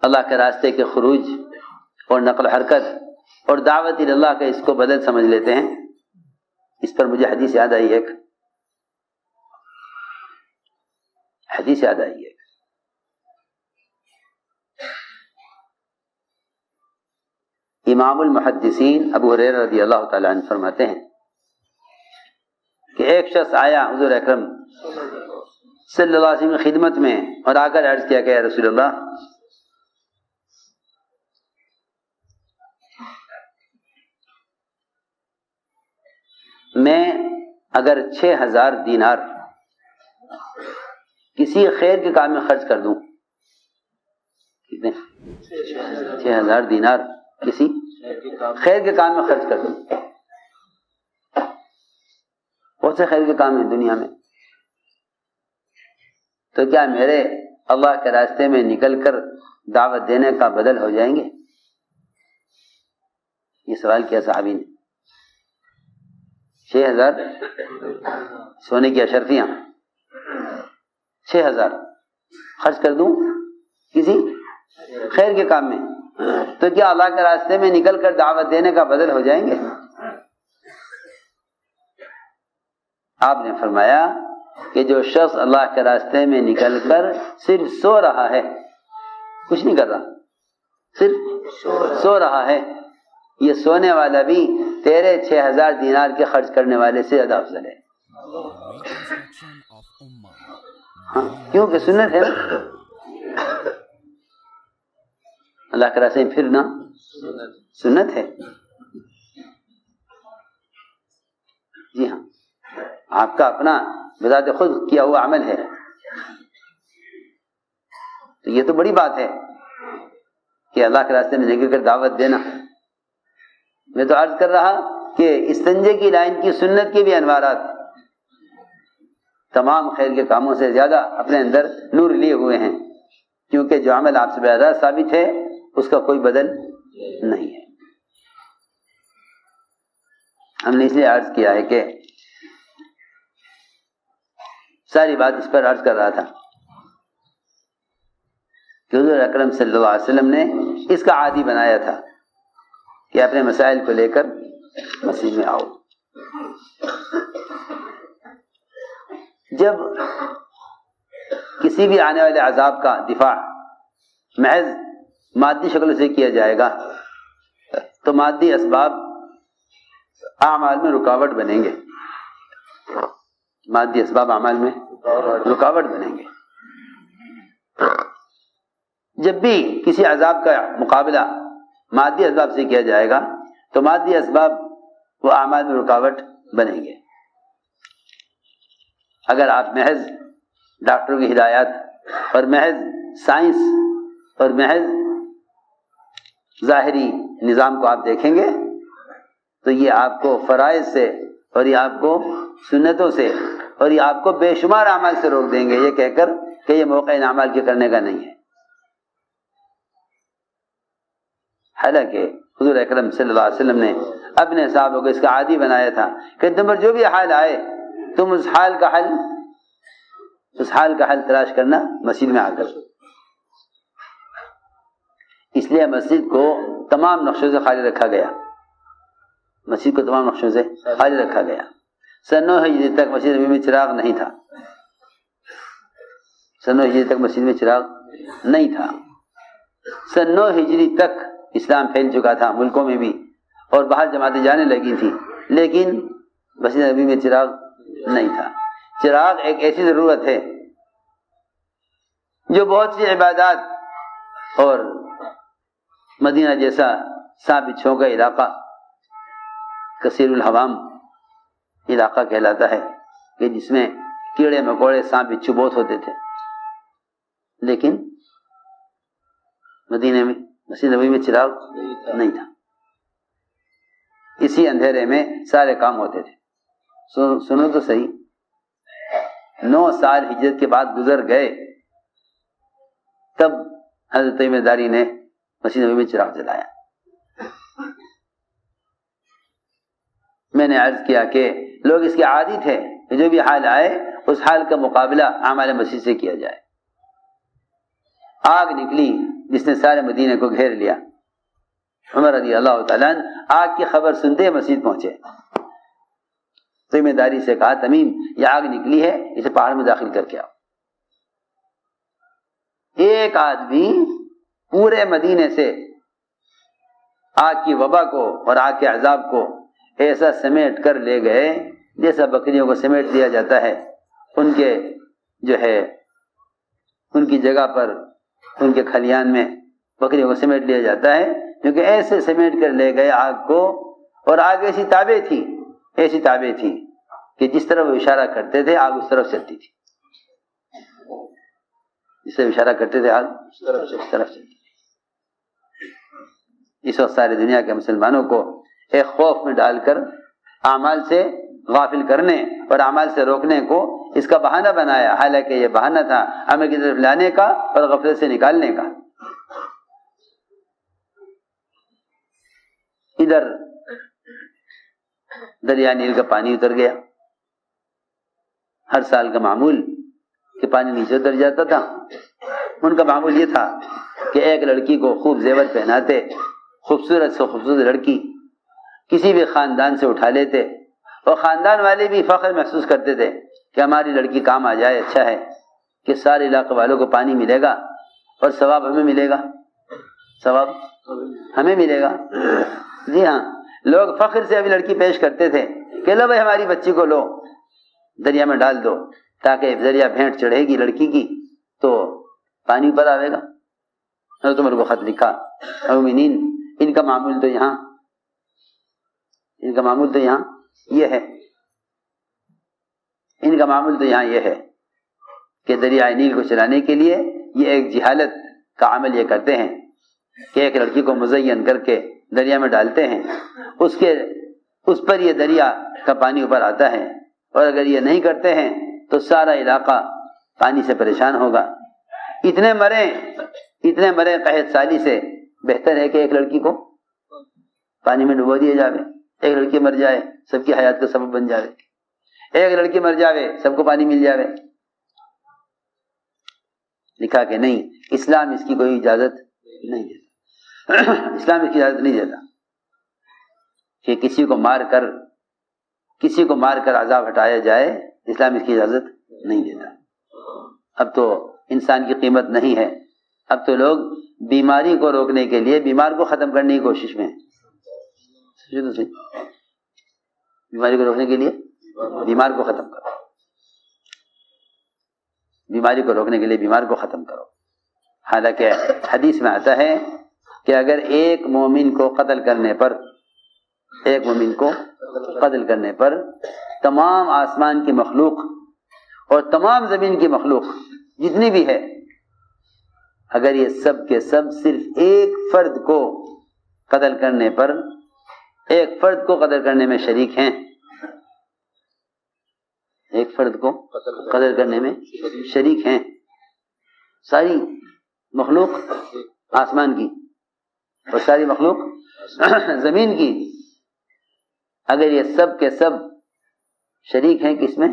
اللہ کے راستے کے خروج اور نقل و حرکت اور دعوت اللہ کا اس کو بدل سمجھ لیتے ہیں۔ اس پر مجھے حدیث یاد آئی ہے، امام المحدثین ابو ہریرہ رضی اللہ تعالی عنہ فرماتے ہیں کہ ایک شخص آیا حضور اکرم صلی اللہ علیہ وسلم کی خدمت میں اور آ کر عرض کیا کہ یا رسول اللہ، میں اگر 6000 دینار کسی خیر کے کام میں خرچ کر دوں، کتنے؟ 6000 دینار کسی خیر کے کام میں خرچ کر دوں، بہت سے خیر کے کام ہیں دنیا میں، تو کیا میرے اللہ کے راستے میں نکل کر دعوت دینے کا بدل ہو جائیں گے؟ یہ سوال کیا صحابی نے۔ 6000 سونے کی اشرفیاں 6000 خرچ کر دوں کسی خیر کے کام میں، تو کیا اللہ کے راستے میں نکل کر دعوت دینے کا بدل ہو جائیں گے؟ آپ نے فرمایا کہ جو شخص اللہ کے راستے میں نکل کر صرف سو رہا ہے، کچھ نہیں کر رہا، صرف سو رہا ہے، یہ سونے والا بھی تیرے 6000 دینار کے خرچ کرنے والے سے زیادہ افضل ہے۔ Reconstruction of Ummah. ہاں، کیونکہ سنت ہے نا، اللہ کے راستے میں پھرنا سنت ہے۔ جی ہاں، آپ کا اپنا بذات خود کیا ہوا عمل ہے. تو یہ تو بڑی بات ہے کہ اللہ کے راستے میں نکل کر دعوت دینا. میں تو عرض کر رہا کہ استنجے کی لائن کی سنت کے بھی انوارات تمام خیر کے کاموں سے زیادہ اپنے اندر نور لیے ہوئے ہیں، کیونکہ جو عمل آپ سے زیادہ ثابت ہے اس کا کوئی بدل نہیں ہے. ہم نے اس لیے عرض کیا ہے کہ ساری بات اس پر عرض کر رہا تھا کہ حضور اکرم صلی اللہ علیہ وسلم نے اس کا عادی بنایا تھا کہ اپنے مسائل کو لے کر مسجد میں آؤ. جب کسی بھی آنے والے عذاب کا دفاع محض مادی شکل سے کیا جائے گا تو مادی اسباب اعمال میں رکاوٹ بنیں گے. مادی اسباب اعمال میں رکاوٹ بنیں گے. جب بھی کسی عذاب کا مقابلہ مادی اسباب سے کیا جائے گا تو مادی اسباب وہ اعمال میں رکاوٹ بنیں گے. اگر آپ محض ڈاکٹروں کی ہدایات اور محض سائنس اور محض ظاہری نظام کو آپ دیکھیں گے تو یہ آپ کو فرائض سے اور یہ آپ کو سنتوں سے اور یہ آپ کو بے شمار اعمال سے روک دیں گے، یہ کہہ کر کہ یہ موقع ان اعمال کے کرنے کا نہیں ہے. حالانکہ حضور اکرم صلی اللہ علیہ وسلم نے اپنے صحابہ کو اس کا عادی بنایا تھا کہ تم پر جو بھی حال آئے تم اس حال کا حل تلاش کرنا مسجد میں آ کر. اس لیے مسجد کو تمام نقشوں سے خالی رکھا گیا. مسجد کو تمام نقشوں سے خالی رکھا گیا. سن 9 ہجری تک مسجد نبوی میں چراغ نہیں تھا. سن 9 ہجری تک مسجد میں چراغ نہیں تھا. سن 9 ہجری تک اسلام پھیل چکا تھا ملکوں میں بھی اور باہر جماعتیں جانے لگی تھی، لیکن مسجد نبوی میں چراغ نہیں تھا. چراغ ایک ایسی ضرورت ہے جو بہت سی عبادات اور مدینہ جیسا سانپ بچھوؤں کا علاقہ کثیر الحوام علاقہ کہلاتا ہے کہ جس میں کیڑے مکوڑے سانپ بچھو بہت ہوتے تھے، لیکن مدینہ میں مسجد نبوی میں چراغ نہیں تھا. اسی اندھیرے میں سارے کام ہوتے تھے. سنو تو صحیح، 9 سال ہجرت کے بعد گزر گئے تب حضرت تیمیہ داری نے مسجد نبوی میں چراغ جلایا. میں نے عرض کیا کہ لوگ اس کے عادی تھے کہ جو بھی حال آئے اس حال کا مقابلہ اعمال مسجد سے کیا جائے. آگ نکلی جس نے سارے مدینے کو گھیر لیا. عمر رضی اللہ تعالیٰ عنہ آگ کی خبر سنتے مسجد پہنچے. تیمیہ داری سے کہا تمیم یہ آگ نکلی ہے، اسے پہاڑ میں داخل کر کے آؤ. ایک آدمی پورے مدینے سے آگ کی وبا کو اور آگ کے عذاب کو ایسا سمیٹ کر لے گئے جیسا بکریوں کو سمیٹ دیا جاتا ہے ان کے جو ہے ان کی جگہ پر ان کے کھلیان میں بکریوں کو سمیٹ لیا جاتا ہے، کیونکہ ایسے سمیٹ کر لے گئے آگ کو. اور آگ ایسی تابع تھی کہ جس طرف وہ اشارہ کرتے تھے آگ اس طرف چلتی تھی. جس سے اشارہ کرتے تھے آگ اس طرف چلتی تھی. اس وقت ساری دنیا کے مسلمانوں کو ایک خوف میں ڈال کر اعمال سے غافل کرنے اور اعمال سے روکنے کو اس کا بہانہ بنایا، حالانکہ یہ بہانہ تھا عمل کی طرف لانے کا اور غفلت سے نکالنے کا. ادھر دریا نیل کا پانی اتر گیا. ہر سال کا معمول کہ پانی نیچے اتر جاتا تھا. ان کا معمول یہ تھا کہ ایک لڑکی کو خوب زیور پہناتے، خوبصورت سے خوبصورت لڑکی کسی بھی خاندان سے اٹھا لیتے اور خاندان والے بھی فخر محسوس کرتے تھے کہ ہماری لڑکی کام آ جائے. اچھا ہے کہ سارے علاقے والوں کو پانی ملے گا اور ثواب ہمیں ملے گا. ثواب ہمیں ملے گا. جی ہاں، لوگ فخر سے ابھی لڑکی پیش کرتے تھے کہ لو بھائی ہماری بچی کو لو دریا میں ڈال دو تاکہ دریا بھینٹ چڑھے گی لڑکی کی تو پانی اوپر آئے گا. حضرت عمر کو خط لکھا، مومنین ان کا معمول تو یہاں یہ ہے. ان کا معمول تو یہاں یہ ہے کہ دریائے نیل کو چلانے کے لیے یہ ایک جہالت کا عمل یہ کرتے ہیں کہ ایک لڑکی کو مزین کر کے دریا میں ڈالتے ہیں، اس پر یہ دریا کا پانی اوپر آتا ہے، اور اگر یہ نہیں کرتے ہیں تو سارا علاقہ پانی سے پریشان ہوگا۔ اتنے مرے قحط سالی سے بہتر ہے کہ ایک لڑکی کو پانی میں ڈبو دیا جاوے، ایک لڑکی مر جائے سب کی حیات کا سبب بن جاوے، ایک لڑکی مر جاوے سب کو پانی مل جاوے۔ لکھا کہ نہیں، اسلام اس کی کوئی اجازت نہیں دیتا، اسلام اس کی اجازت نہیں دیتا کہ کسی کو مار کر عذاب ہٹایا جائے، اسلام اس کی اجازت نہیں دیتا۔ اب تو انسان کی قیمت نہیں ہے، اب تو لوگ بیماری کو روکنے کے لیے بیمار کو ختم کرنے کی کوشش میں ہیں۔ بیماری کو روکنے کے لیے بیمار کو ختم کرو، بیماری کو روکنے کے لیے بیمار کو ختم کرو۔ حالانکہ حدیث میں آتا ہے کہ اگر ایک مومن کو قتل کرنے پر تمام آسمان کی مخلوق اور تمام زمین کی مخلوق جتنی بھی ہے، اگر یہ سب کے سب صرف ایک فرد کو قتل کرنے میں شریک ہیں، ایک فرد کو قتل کرنے میں شریک ہیں، ساری مخلوق آسمان کی اور ساری مخلوق زمین کی، اگر یہ سب کے سب شریک ہیں کس میں؟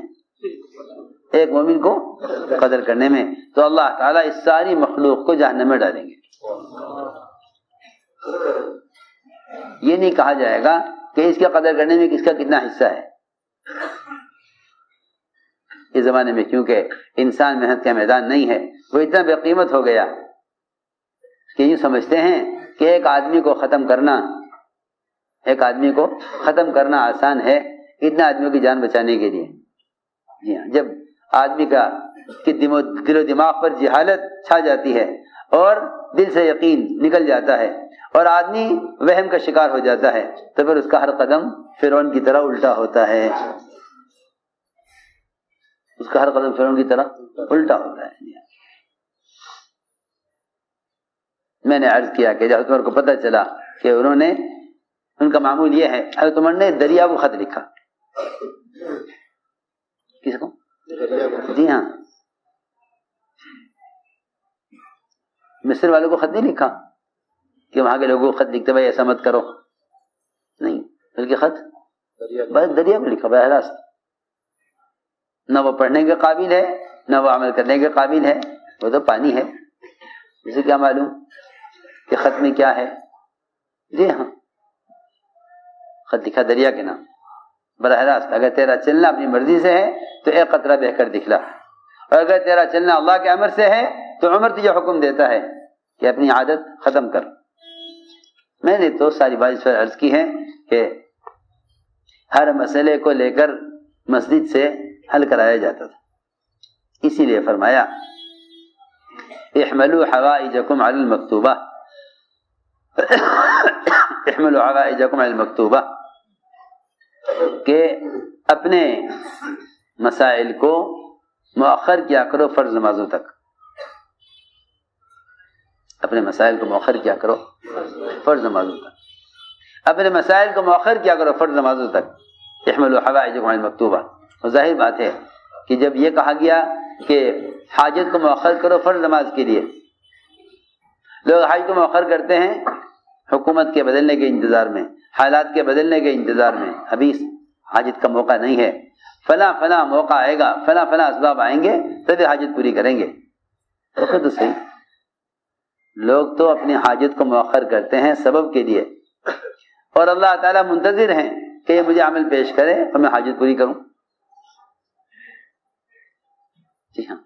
ایک مومن کو قتل کرنے میں، تو اللہ تعالیٰ اس ساری مخلوق کو جہنم میں ڈالیں گے۔ یہ نہیں کہا جائے گا کہ اس کے قتل کرنے میں کس کا کتنا حصہ ہے۔ اس زمانے میں کیونکہ انسان محنت کا میدان نہیں ہے، وہ اتنا بے قیمت ہو گیا کہ یوں سمجھتے ہیں کہ ایک آدمی کو ختم کرنا آسان ہے اتنا آدمیوں کی جان بچانے کے لیے۔ جی ہاں، جب آدمی کا دل و دماغ پر جہالت چھا جاتی ہے اور دل سے یقین نکل جاتا ہے اور آدمی وہم کا شکار ہو جاتا ہے، تو پھر اس کا ہر قدم فرعون کی طرح الٹا ہوتا ہے، اس کا ہر قدم فرعون کی طرح الٹا ہوتا ہے۔ میں نے عرض کیا کہ جب عمر کو پتہ چلا کہ ان کا معمول یہ ہے، حضرت عمر نے دریا کو خط لکھا۔ کس کو؟ جی ہاں، مصر والوں کو خط نہیں لکھا کہ وہاں کے لوگوں کو خط لکھتے بھائی ایسا مت کرو، نہیں، بلکہ خط بس دریا میں لکھا براہ راست۔ نہ وہ پڑھنے کے قابل ہے نہ وہ عمل کرنے کے قابل ہے، وہ تو پانی ہے، اسے کیا معلوم کہ خط میں کیا ہے۔ جی ہاں، خط لکھا دریا کے نام براہ راست۔ اگر تیرا چلنا اپنی مرضی سے ہے تو ایک قطرہ بہ کر دکھلا، اور اگر تیرا چلنا اللہ کے امر سے ہے تو عمر تجھے حکم دیتا ہے کہ اپنی عادت ختم کر۔ میں نے تو ساری بات اس پر عرض کی ہے کہ ہر مسئلے کو لے کر مسجد سے حل کرایا جاتا تھا، اسی لیے فرمایا احملوا حوائجکم علی المکتوبہ، احملوا حوائجکم علی المکتوبہ، کہ اپنے مسائل کو مؤخر کیا کرو فرض نمازوں تک، اپنے مسائل کو مؤخر کیا کرو فرض نمازوں تک، اپنے مسائل کو مؤخر کیا کرو فرض نمازوں تک۔ احملوا حوائجکم علی المکتوبہ، اور ظاہر بات ہے کہ جب یہ کہا گیا کہ حاجت کو مؤخر کرو فرض نماز کے لیے، لوگ حاجت کو مؤخر کرتے ہیں حکومت کے بدلنے کے انتظار میں، حالات کے بدلنے کے انتظار میں، ابھی حاجت کا موقع نہیں ہے، فلاں فلاں موقع آئے گا، فلاں فلاں اسباب آئیں گے تبھی حاجت پوری کریں گے۔ تو خود تو صحیح، لوگ تو اپنی حاجت کو مؤخر کرتے ہیں سبب کے لیے، اور اللہ تعالیٰ منتظر ہیں کہ یہ مجھے عمل پیش کرے اور میں حاجت پوری کروں۔ جی ہاں،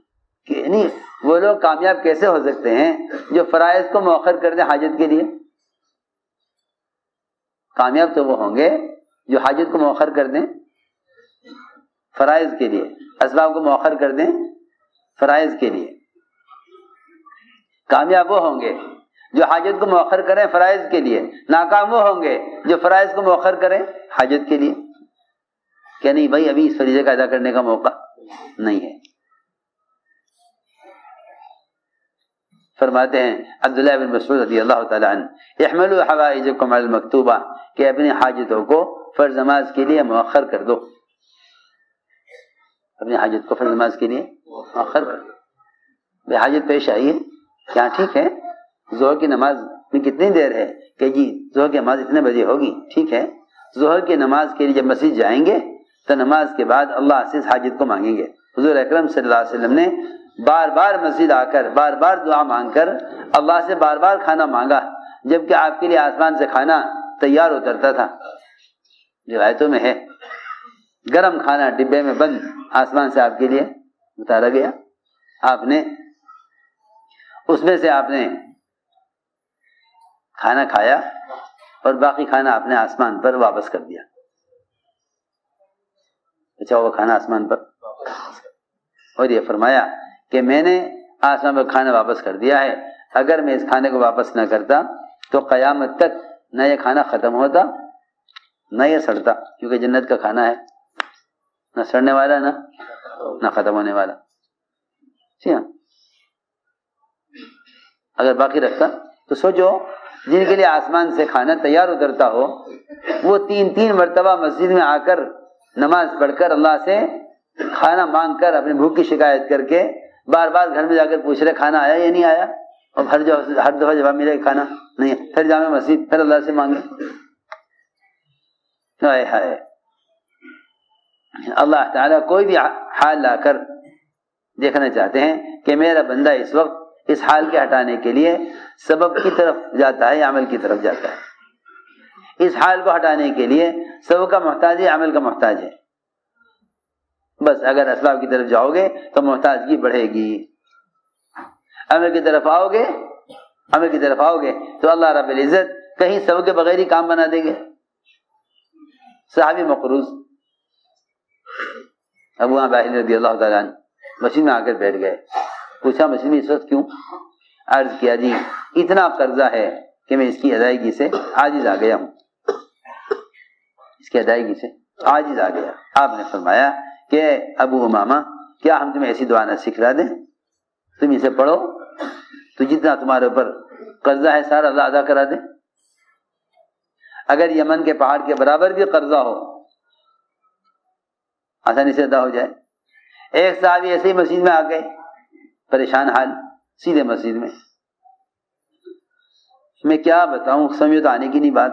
یعنی وہ لوگ کامیاب کیسے ہو سکتے ہیں جو فرائض کو مؤخر کر دیں حاجت کے لیے؟ کامیاب تو وہ ہوں گے جو حاجت کو مؤخر کر دیں فرائض کے لیے، اسباب کو مؤخر کر دیں فرائض کے لیے۔ کامیاب وہ ہوں گے جو حاجت کو مؤخر کریں فرائض کے لیے، ناکام وہ ہوں گے جو فرائض کو مؤخر کریں حاجت کے لیے۔ کہ نہیں بھائی ابھی اس فریضے کا ادا کرنے کا موقع نہیں ہے. فرماتے ہیں عبداللہ بن مسعود رضی اللہ تعالیٰ عنہ احملوا حوائجکم علی المکتوبہ کہ اپنی حاجتوں کو فرض نماز کے لیے مؤخر کر دو. اپنی حاجت کو فرض نماز کے لیے مؤخر کر دو. بے حاجت پیش آئی ہے کیا ٹھیک ہے ظہر کی نماز میں کتنی دیر ہے کہ جی ظہر کی نماز اتنے بجے ہوگی ٹھیک ہے. ظہر کی نماز کے لیے جب مسجد جائیں گے تو نماز کے بعد اللہ سے اس حاجت کو مانگیں گے. حضور اکرم صلی اللہ علیہ وسلم نے بار بار مسجد آ کر بار بار دعا مانگ کر اللہ سے بار بار کھانا مانگا جبکہ آپ کے لیے آسمان سے کھانا تیار اترتا تھا. روایتوں میں ہے گرم کھانا ڈبے میں بند آسمان سے آپ کے لیے اتارا گیا. آپ نے اس میں سے آپ نے کھانا کھایا اور باقی کھانا آپ نے آسمان پر واپس کر دیا. اچھا وہ کھانا آسمان پر اور یہ فرمایا کہ میں نے آسمان پر کھانا واپس کر دیا ہے. اگر میں اس کھانے کو واپس نہ کرتا تو قیامت تک نہ یہ کھانا ختم ہوتا نہ یہ سڑتا کیونکہ جنت کا کھانا ہے نہ سڑنے والا نہ ختم ہونے والا. جی ہاں اگر باقی رکھتا تو سوچو جن کے لیے آسمان سے کھانا تیار اترتا ہو وہ تین مرتبہ مسجد میں آ کر نماز پڑھ کر اللہ سے کھانا مانگ کر اپنی بھوک کی شکایت کر کے بار بار گھر میں جا کر پوچھ رہے کھانا آیا یا نہیں آیا اور ہر دفعہ جواب ملے کھانا نہیں ہے. پھر جامع مسجد پھر اللہ سے مانگے. ہائے ہائے اللہ تعالیٰ کوئی بھی حال لا کر دیکھنا چاہتے ہیں کہ میرا بندہ اس وقت اس حال کے ہٹانے کے لیے سبب کی طرف جاتا ہے یا عمل کی طرف جاتا ہے. اس حال کو ہٹانے کے لیے سبب کا محتاج ہے عمل کا محتاج ہے. بس اگر اسباب کی طرف جاؤ گے تو محتاجگی بڑھے گی. عمل کی طرف آؤ گے تو اللہ رب العزت کہیں سبب کے بغیر ہی کام بنا دیں گے. صحابی مقروض ابو باہل رضی اللہ تعالیٰ عنہ مسجد میں آ کر بیٹھ گئے. پوچھا مسجد میں اس وقت کیوں؟ عرض کیا جی اتنا قرضہ ہے کہ میں اس کی ادائیگی سے عاجز آ گیا ہوں. اس کی ادائیگی سے عاجز آ گیا. آپ نے فرمایا کہ ابو امامہ کیا ہم تمہیں ایسی دعا نہ سکھلا دیں؟ تم اسے پڑھو تو جتنا تمہارے اوپر قرضہ ہے سارا اللہ ادا کرا دے. اگر یمن کے پہاڑ کے برابر بھی قرضہ ہو آسانی سے ادا ہو جائے. ایک صحابی ایسے ہی مسجد میں آ گئے پریشان حال سیدھے مسجد میں کیا بتاؤں سمجھ تو آنے کی نہیں بات.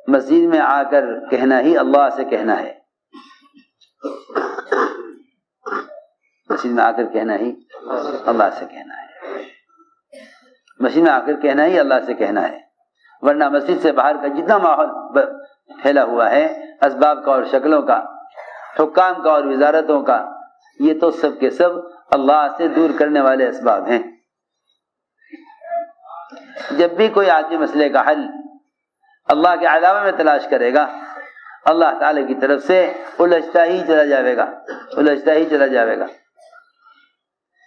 مسجد میں آ کر کہنا ہی اللہ سے کہنا ہے. مسجد میں آ کر کہنا ہی اللہ سے کہنا ہے. مسجد میں آ کر کہنا ہی اللہ سے کہنا ہے. ورنہ مسجد سے باہر کا جتنا ماحول پھیلا ہوا ہے اسباب کا اور شکلوں کا حکام کا اور وزارتوں کا یہ تو سب کے سب اللہ سے دور کرنے والے اسباب ہیں. جب بھی کوئی آدمی مسئلے کا حل اللہ کے علاوہ میں تلاش کرے گا اللہ تعالی کی طرف سے الجھتا ہی چلا جائے گا.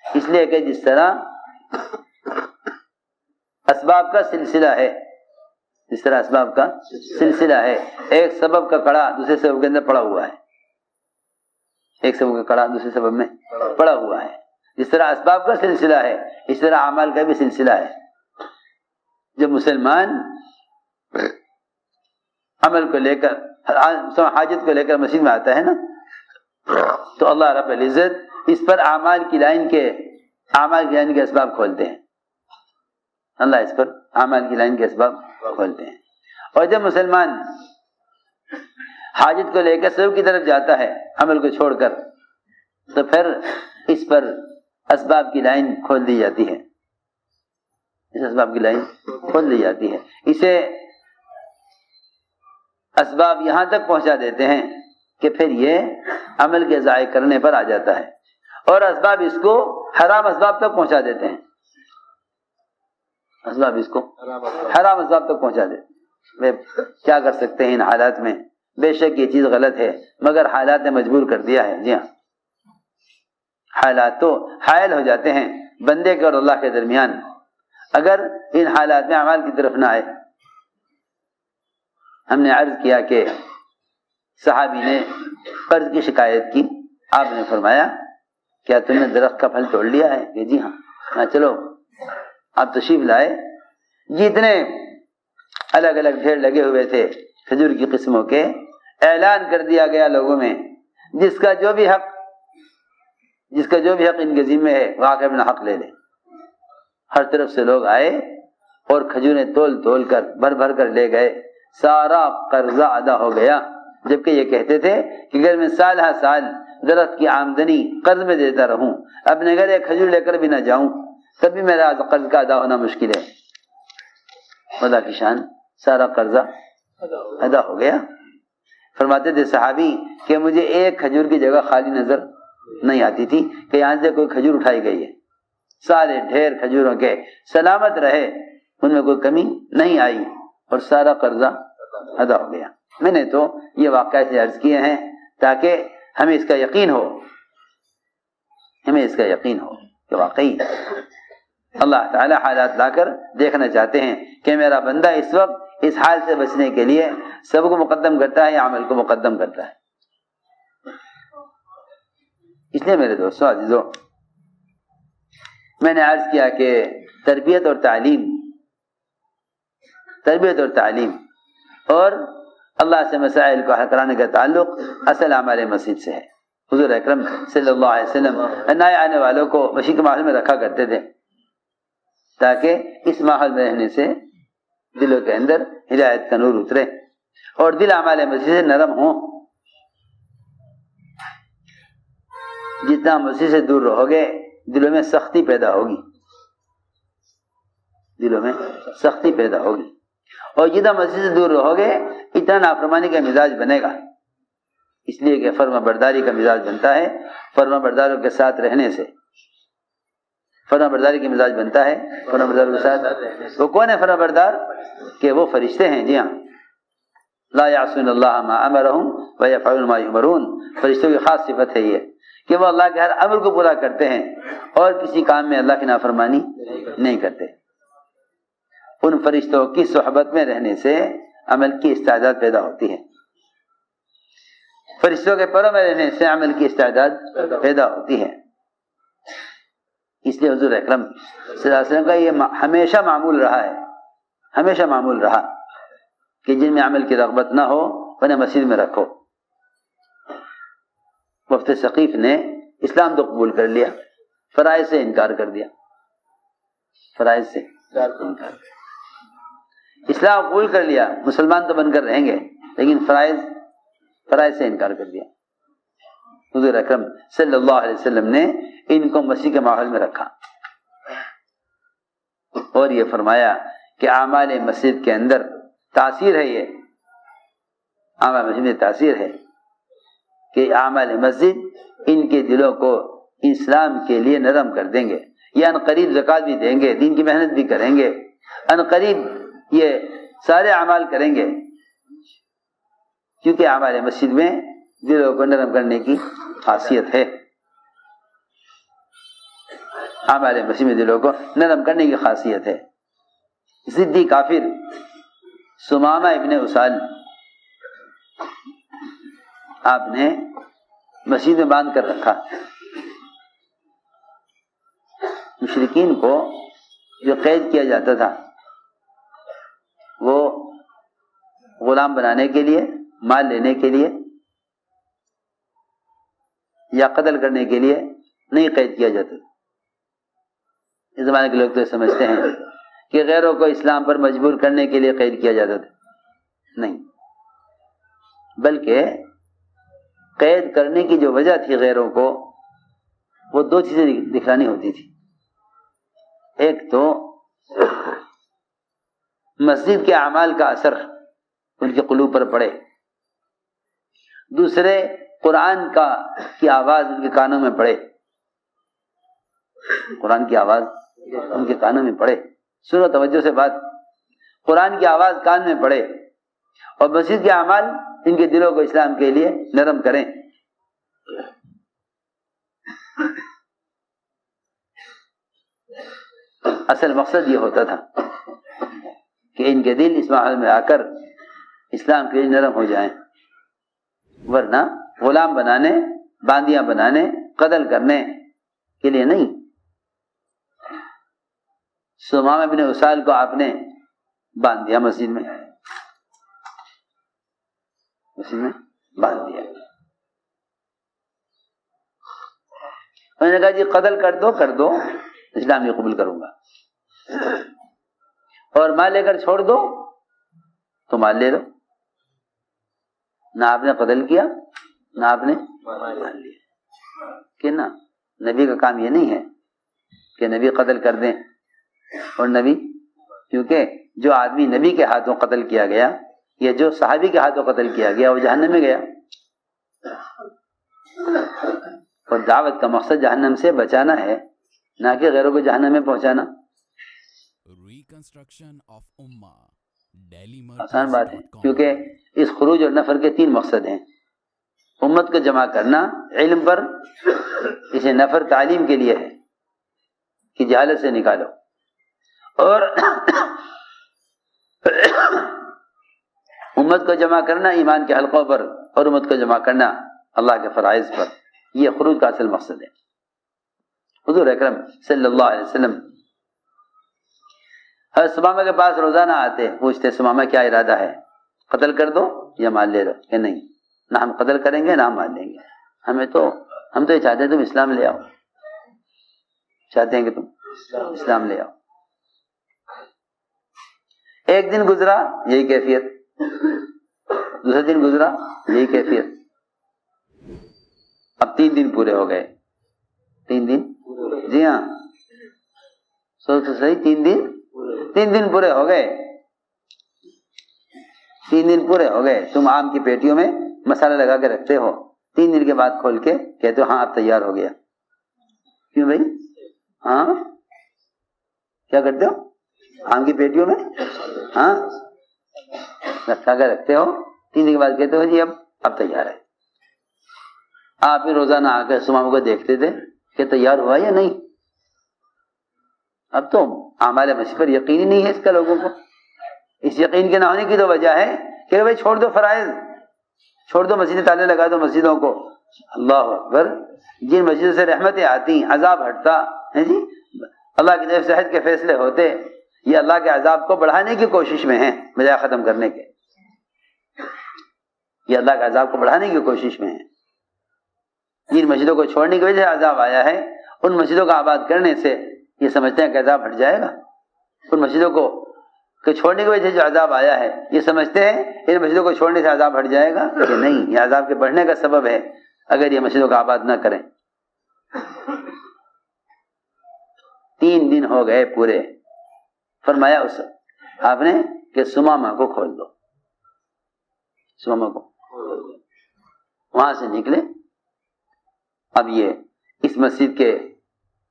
اس لیے کہ جس طرح اسباب کا سلسلہ ہے ایک سبب کا کڑا دوسرے سبب کے اندر پڑا ہوا ہے. ایک سبب کا کڑا دوسرے سبب میں پڑا ہوا ہے. جس طرح اسباب کا سلسلہ ہے اس طرح اعمال کا بھی سلسلہ ہے. جب مسلمان عمل کو لے کر حاجت کو لے کر مسجد میں آتا ہے نا تو اللہ رب العزت اس پر اعمال کی لائن کے اسباب کھولتے ہیں. اللہ اس پر اعمال کی لائن کے اسباب کھولتے ہیں. اور جب مسلمان حاجت کو لے کر سبب کی طرف جاتا ہے عمل کو چھوڑ کر تو پھر اس پر اسباب کی لائن کھول دی جاتی ہے. اس اسباب کی لائن کھول دی جاتی ہے. اسے اسباب یہاں تک پہنچا دیتے ہیں کہ پھر یہ عمل کے ضائع کرنے پر آ جاتا ہے اور اسباب اس کو حرام اسباب تک پہنچا دیتے ہیں. اسباب اس کو حرام اسباب تک پہنچا دیتے ہیں. کیا کر سکتے ہیں ان حالات میں؟ بے شک یہ چیز غلط ہے مگر حالات نے مجبور کر دیا ہے. جی ہاں حالات تو حائل ہو جاتے ہیں بندے کے اور اللہ کے درمیان اگر ان حالات میں اعمال کی طرف نہ آئے. ہم نے عرض کیا کہ صحابی نے قرض کی شکایت کی. آپ نے فرمایا کیا تم نے درخت کا پھل توڑ لیا ہے؟ کہ جی ہاں. چلو آپ تشریف لائے. جتنے الگ الگ ڈھیر لگے ہوئے تھے کھجور کی قسموں کے، اعلان کر دیا گیا لوگوں میں جس کا جو بھی حق ان کے ذمے ہے واقع اپنا حق لے لے. ہر طرف سے لوگ آئے اور کھجوریں تول تول کر بھر بھر کر لے گئے. سارا قرضہ ادا ہو گیا. جبکہ یہ کہتے تھے کہ اگر میں سال ہر سال درخت کی آمدنی قرض میں دیتا رہوں، اپنے گھر ایک کھجور لے کر بھی نہ جاؤں، تب بھی میرا قرض کا ادا ہونا مشکل ہے. خدا کی شان، سارا قرضہ ادا ہو گیا. فرماتے تھے صحابی کہ مجھے ایک کھجور کی جگہ خالی نظر نہیں آتی تھی کہ یہاں سے کوئی کھجور اٹھائی گئی ہے. سارے ڈھیر کھجوروں کے سلامت رہے، ان میں کوئی کمی نہیں آئی اور سارا قرضہ ادا ہو گیا. میں نے تو یہ واقعہ سے عرض کیے ہیں تاکہ ہمیں اس کا یقین ہو کہ واقعی اللہ تعالی حالات لا کر دیکھنا چاہتے ہیں کہ میرا بندہ اس وقت اس حال سے بچنے کے لیے سب کو مقدم کرتا ہے یا عمل کو مقدم کرتا ہے. اس لیے میرے دوستوں عزیزوں، میں نے عرض کیا کہ تربیت اور تعلیم اور اللہ سے مسائل کو حل کرانے کا تعلق اصل اعمال مسجد سے ہے. حضور اکرم صلی اللہ علیہ وسلم نئے آنے والوں کو مسیح کے ماحول میں رکھا کرتے تھے تاکہ اس ماحول میں رہنے سے دلوں کے اندر ہدایت کا نور اترے اور دل اعمال مسجد سے نرم ہوں. جتنا مسجد سے دور رہو گے دلوں میں سختی پیدا ہوگی اور جتنا مسجد سے دور رہو گے اتنا نافرمانی کا مزاج بنے گا. اس لیے کہ فرما برداری کا مزاج بنتا ہے فرما برداروں کے ساتھ رہنے سے. فرما برداری کا مزاج بنتا ہے فرما برداروں کے ساتھ. وہ کون ہے فرما بردار؟ کہ وہ فرشتے ہیں. جی ہاں، لا یعصون اللہ ما امرہم ویفعلون ما یؤمرون. فرشتوں کی خاص صفت ہے یہ کہ وہ اللہ کے ہر امر کو پورا کرتے ہیں اور کسی کام میں اللہ کی نافرمانی نہیں کرتے. ان فرشتوں کی صحبت میں رہنے سے عمل کی استعداد پیدا ہوتی ہے. فرشتوں کے پروں میں رہنے سے عمل کی استعداد پیدا ہوتی ہے. اس لیے حضور اکرم صلی اللہ علیہ وسلم کا یہ ہمیشہ معمول رہا کہ جن میں عمل کی رغبت نہ ہو انہیں مسجد میں رکھو. وفد ثقیف نے اسلام تو قبول کر لیا، فرائض سے انکار کر دیا. اسلام قبول کر لیا، مسلمان تو بن کر رہیں گے، لیکن فرائض سے انکار کر دیا. حضور اکرم صلی اللہ علیہ وسلم نے ان کو مسیح کے ماحول میں رکھا اور یہ فرمایا کہ اعمال مسجد کے اندر تاثیر ہے. یہ اعمال مسجد میں تاثیر ہے کہ اعمال مسجد ان کے دلوں کو اسلام کے لیے نرم کر دیں گے. یہ ان قریب زکوٰۃ بھی دیں گے، دین کی محنت بھی کریں گے، ان قریب یہ سارے اعمال کریں گے، کیونکہ اعمال مسجد میں دلوں کو نرم کرنے کی خاصیت ہے. اعمال مسجد میں دلوں کو نرم کرنے کی خاصیت ہے. ضدی کافر سمامہ ابن اسال آپ نے مسجد میں باندھ کر رکھا. مشرکین کو جو قید کیا جاتا تھا وہ غلام بنانے کے لیے، مال لینے کے لیے یا قتل کرنے کے لیے نہیں قید کیا جاتا. اس زمانے کے لوگ تو سمجھتے ہیں کہ غیروں کو اسلام پر مجبور کرنے کے لیے قید کیا جاتا تھا. نہیں، بلکہ قید کرنے کی جو وجہ تھی غیروں کو، وہ دو چیزیں دکھلانی ہوتی تھی. ایک تو مسجد کے اعمال کا اثر ان کے قلوب پر پڑے، دوسرے قرآن کی آواز ان کے کانوں میں پڑے. قرآن کی آواز ان کے کانوں میں پڑے. سنو توجہ سے بات. قرآن کی آواز کان میں پڑے اور مسجد کے اعمال ان کے دلوں کو اسلام کے لیے نرم کریں. اصل مقصد یہ ہوتا تھا کہ ان کے دل اس ماحول میں آ کر اسلام کے لیے نرم ہو جائیں، ورنہ غلام بنانے، باندیاں بنانے، قتل کرنے کے لیے نہیں۔ ثمامہ بن اسال کو آپ نے باندھ دیا مسجد میں باندھ دیا۔ انہوں نے کہا جی قتل کر دو، اسلام نہیں قبول کروں گا، اور مال لے کر چھوڑ دو تو مال لے لو۔ نہ آپ نے قتل کیا نہ آپ نے مال لیا، کہ نا نبی کا کام یہ نہیں ہے کہ نبی قتل کر دیں، اور نبی کیونکہ جو آدمی نبی کے ہاتھوں قتل کیا گیا یا جو صحابی کے ہاتھوں قتل کیا گیا وہ جہنم میں گیا، اور دعوت کا مقصد جہنم سے بچانا ہے، نہ کہ غیروں کو جہنم میں پہنچانا۔ Reconstruction of Ummah. آسان بات ہے، کیونکہ اس خروج اور نفر کے 3 مقصد ہیں۔ امت کو جمع کرنا علم پر، اسے نفر تعلیم کے لیے ہے کہ جہالت سے نکالو، اور امت کو جمع کرنا ایمان کے حلقوں پر، اور امت کو جمع کرنا اللہ کے فرائض پر۔ یہ خروج کا اصل مقصد ہے۔ حضور اکرم صلی اللہ علیہ وسلم حضرت ثمامہ کے پاس روزانہ آتے، پوچھتے ثمامہ کیا ارادہ ہے، قتل کر دو یا مال لے لو؟ کہ نہیں، نہ ہم قتل کریں گے نہ ہم مال لیں گے، ہم تو یہ چاہتے ہیں تم اسلام لے آؤ، چاہتے ہیں کہ تم اسلام لے آؤ۔ ایک دن گزرا یہی کیفیت، دوسرا دن گزرا یہی کیفیت، اب 3 دن پورے ہو گئے۔ 3 دن، جی ہاں سوچ تو صحیح، 3 دن پورے ہو گئے، 3 دن پورے ہو گئے۔ تم آم کی پیٹیوں میں مسالہ لگا کے رکھتے ہو، 3 دن کے بعد کھول کے کہتے ہو ہاں اب تیار ہو گیا۔ کیوں بھائی؟ ہاں کیا کرتے ہو؟ آم کی پیٹیوں میں ہاں رکھا کے رکھتے ہو، 3 دن کے بعد کہتے ہو جی اب تیار ہے۔ آپ بھی روزانہ آ کے ثمامہ کو دیکھتے تھے کہ تیار ہوا یا نہیں۔ اب تو اعمال مسیح پر یقین ہی نہیں ہے اس کا لوگوں کو۔ اس یقین کے نہ ہونے کی تو وجہ ہے کہ بھائی چھوڑ دو فرائض، چھوڑ دو مسجد، تالے لگا دو مسجدوں کو۔ اللہ اکبر، جن مسجدوں سے رحمتیں آتی، عذاب ہٹتا ہے جی، اللہ کی طرف سے حج کے فیصلے ہوتے، یہ اللہ کے عذاب کو بڑھانے کی کوشش میں ہیں بجائے ختم کرنے کے۔ یہ اللہ کے عذاب کو بڑھانے کی کوشش میں ہیں۔ جن مسجدوں کو چھوڑنے کی وجہ سے عذاب آیا ہے، ان مسجدوں کو آباد کرنے سے یہ سمجھتے ہیں کہ عذاب ہٹ جائے گا۔ ان مسجدوں کو چھوڑنے کی وجہ سے جو عذاب آیا ہے، یہ سمجھتے ہیں ان مسجدوں کو چھوڑنے سے عذاب ہٹ جائے گا، کہ نہیں، یہ عذاب کے بڑھنے کا سبب ہے اگر یہ مسجدوں کو آباد نہ کریں۔ 3 دن ہو گئے پورے، فرمایا اس آپ نے کہ ثمامہ کو کھول دو، ثمامہ کو وہاں سے نکلے۔ اب یہ اس مسجد کے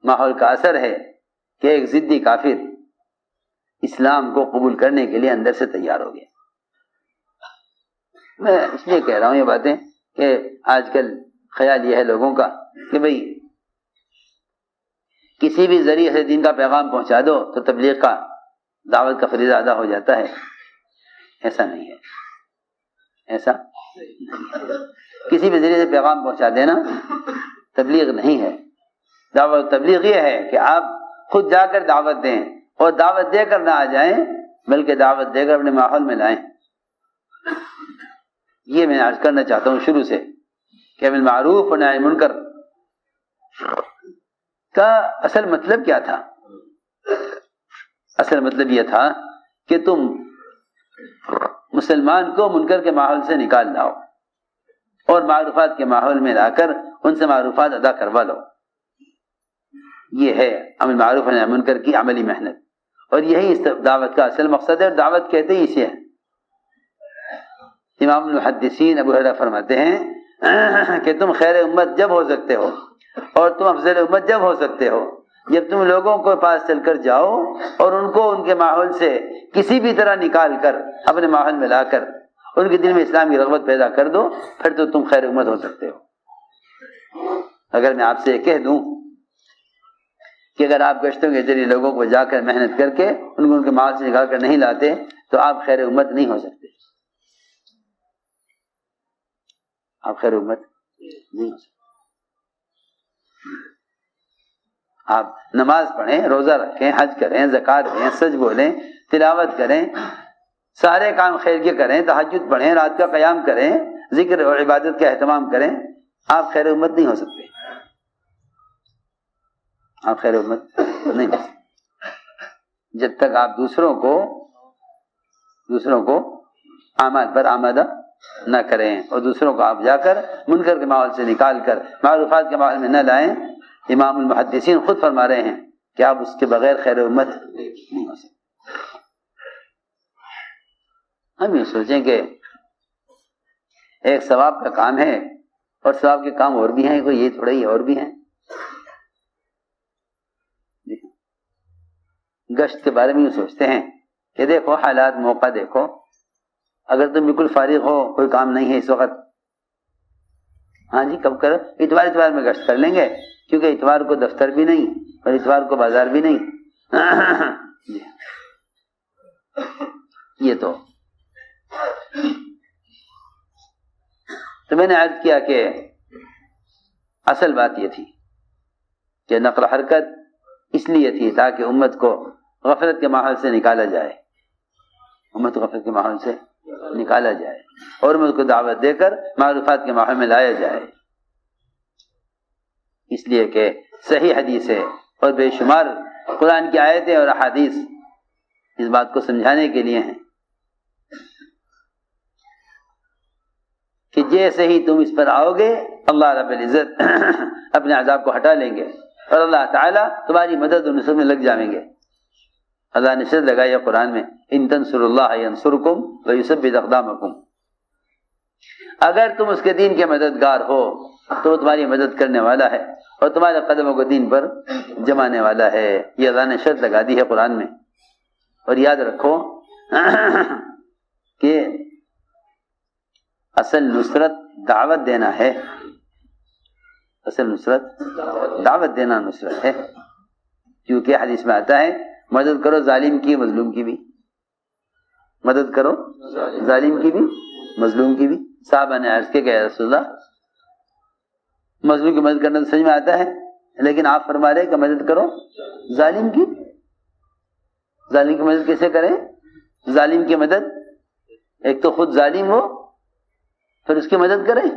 ماحول کا اثر ہے کہ ایک ضدی کافر اسلام کو قبول کرنے کے لیے اندر سے تیار ہو گیا۔ میں اس لیے کہہ رہا ہوں یہ باتیں کہ آج کل خیال یہ ہے لوگوں کا کہ بھئی کسی بھی ذریعے سے دین کا پیغام پہنچا دو تو تبلیغ کا، دعوت کا فریضہ ادا ہو جاتا ہے۔ ایسا نہیں ہے، ایسا کسی بھی ذریعے سے پیغام پہنچا دینا تبلیغ نہیں ہے۔ دعوت تبلیغ یہ ہے کہ آپ خود جا کر دعوت دیں، اور دعوت دے کر نہ آ جائیں بلکہ دعوت دے کر اپنے ماحول میں لائیں۔ یہ میں عرض کرنا چاہتا ہوں شروع سے کہ امر معروف و نہی منکر کا اصل مطلب کیا تھا؟ اصل مطلب یہ تھا کہ تم مسلمان کو منکر کے ماحول سے نکال لاؤ اور معروفات کے ماحول میں لا کر ان سے معروفات ادا کروا لو۔ یہ ہے امر معروف و نہی منکر کی عملی محنت، اور یہی اس دعوت کا اصل مقصد ہے، اور دعوت کہتے ہی اسے ہیں۔ امام المحدثین ابو ہریرہ فرماتے ہیں کہ تم خیر امت جب ہو سکتے ہو اور تم افضل امت جب ہو سکتے ہو جب تم لوگوں کو پاس چل کر جاؤ اور ان کو ان کے ماحول سے کسی بھی طرح نکال کر اپنے ماحول میں لا کر ان کے دل میں اسلام کی رغبت پیدا کر دو، پھر تو تم خیر امت ہو سکتے ہو۔ اگر میں آپ سے یہ کہہ دوں کہ اگر آپ گشتوں کے ذریعے لوگوں کو جا کر محنت کر کے ان کو ان کے ماحول سے نکال کر نہیں لاتے تو آپ خیر امت نہیں ہو سکتے، آپ خیر امت نہیں ہو سکتا۔ آپ نماز پڑھیں، روزہ رکھیں، حج کریں، زکوٰۃ دیں، سچ بولیں، تلاوت کریں، سارے کام خیر کے کریں، تہجد پڑھیں، رات کا قیام کریں، ذکر اور عبادت کا اہتمام کریں، آپ خیر امت نہیں ہو سکتے، آپ خیر امت نہیں ہو سکتے جب تک آپ دوسروں کو اعمال پر آمادہ نہ کریں اور دوسروں کو آپ جا کر منکر کے ماحول سے نکال کر معروفات کے ماحول میں نہ لائیں۔ امام المحدثین خود فرما رہے ہیں کہ آپ اس کے بغیر خیر امت نہیں ہو سکتے۔ ہم یہ سوچیں کہ ایک ثواب کا کام ہے اور ثواب کے کام اور بھی ہیں، کوئی یہ تھوڑا ہی اور بھی ہیں۔ گشت کے بارے میں یہ سوچتے ہیں کہ دیکھو حالات، موقع دیکھو، اگر تم بالکل فارغ ہو، کوئی کام نہیں ہے اس وقت، ہاں جی کب کرو، اتوار میں گشت کر لیں گے، کیونکہ اتوار کو دفتر بھی نہیں اور اتوار کو بازار بھی نہیں۔ یہ تو میں نے عرض کیا کہ اصل بات یہ تھی کہ نقل و حرکت اس لیے تھی تاکہ امت کو غفلت کے ماحول سے نکالا جائے، امت کو غفلت کے ماحول سے نکالا جائے اور امت کو دعوت دے کر معروفات کے ماحول میں لایا جائے، اس لیے کہ صحیح حدیث ہے اور بے شمار قرآن کی آیتیں اور احادیث اس بات کو سمجھانے کے لیے ہیں کہ جیسے ہی تم اس پر آؤ گے اللہ رب العزت اپنے عذاب کو ہٹا لیں گے اور اللہ تعالیٰ تمہاری مدد و نصرت میں لگ جائیں گے۔ اللہ نے شرط لگائی ہے قرآن میں، ان تنصروا اللہ ینصرکم ویثبت اقدامکم، اگر تم اس کے دین کے مددگار ہو تو وہ تمہاری مدد کرنے والا ہے اور تمہارے قدموں کو دین پر جمانے والا ہے۔ یہ اللہ نے شرط لگا دی ہے قرآن میں۔ اور یاد رکھو کہ اصل نصرت دعوت دینا ہے، اصل نصرت دعوت دینا نصرت ہے، کیونکہ حدیث میں آتا ہے مدد کرو ظالم کی مظلوم کی بھی، مدد کرو ظالم کی بھی مظلوم کی بھی۔ صحابہ نے عرض کیا کہ رسول اللہ مظلوم کی مدد کرنا تو سمجھ میں آتا ہے، لیکن آپ فرما رہے کہ مدد کرو ظالم کی۔ ظالم کی مدد کیسے کریں؟ ظالم کی مدد، ایک تو خود ظالم ہو پھر اس کی مدد کریں۔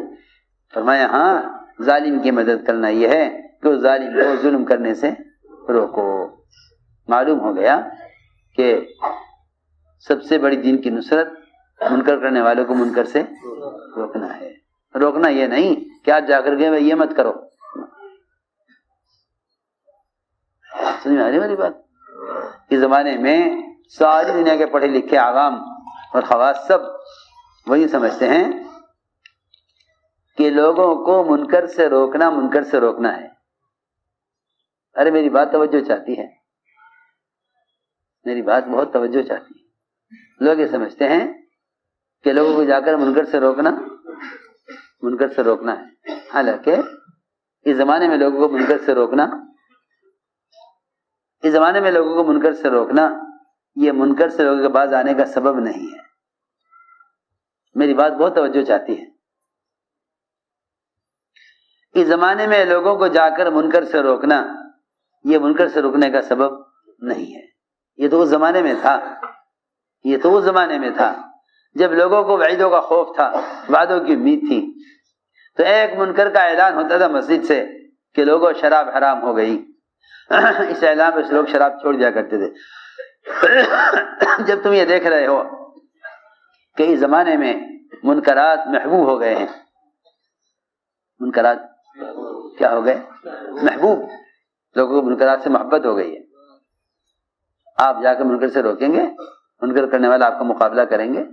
فرمایا ہاں، ظالم کی مدد کرنا یہ ہے کہ وہ ظالم کو ظلم کرنے سے روکو۔ معلوم ہو گیا کہ سب سے بڑی دین کی نصرت منکر کرنے والوں کو منکر سے روکنا ہے، روکنا یہ نہیں کہ آج جا کر کے یہ مت کرو۔ سمجھ میں آ رہی میری بات؟ اس زمانے میں ساری دنیا کے پڑھے لکھے عوام اور خواص سب وہی سمجھتے ہیں کہ لوگوں کو منکر سے روکنا ہے۔ ارے میری بات توجہ چاہتی ہے، میری بات بہت توجہ چاہتی ہے۔ لوگ یہ سمجھتے ہیں کہ لوگوں کو جا کر منکر سے روکنا ہے، حالانکہ اس زمانے میں لوگوں کو منکر سے روکنا یہ منکر سے لوگوں کے باز آنے کا سبب نہیں ہے۔ میری بات بہت توجہ چاہتی ہے۔ اس زمانے میں لوگوں کو جا کر منکر سے روکنا یہ منکر سے روکنے کا سبب نہیں ہے۔ یہ تو اس زمانے میں تھا جب لوگوں کو وعیدوں کا خوف تھا، وعدوں کی امید تھی، تو ایک منکر کا اعلان ہوتا تھا مسجد سے کہ لوگوں شراب حرام ہو گئی۔ اس اعلان پہ لوگ شراب چھوڑ دیا کرتے تھے۔ جب تم یہ دیکھ رہے ہو کہ اس زمانے میں منکرات محبوب ہو گئے ہیں، منکرات کیا ہو گئے؟ محبوب، لوگوں کو منکرات سے محبت ہو گئی ہے۔ آپ جا کر منکر سے روکیں گے، منکر کرنے والا آپ کا مقابلہ کریں گے،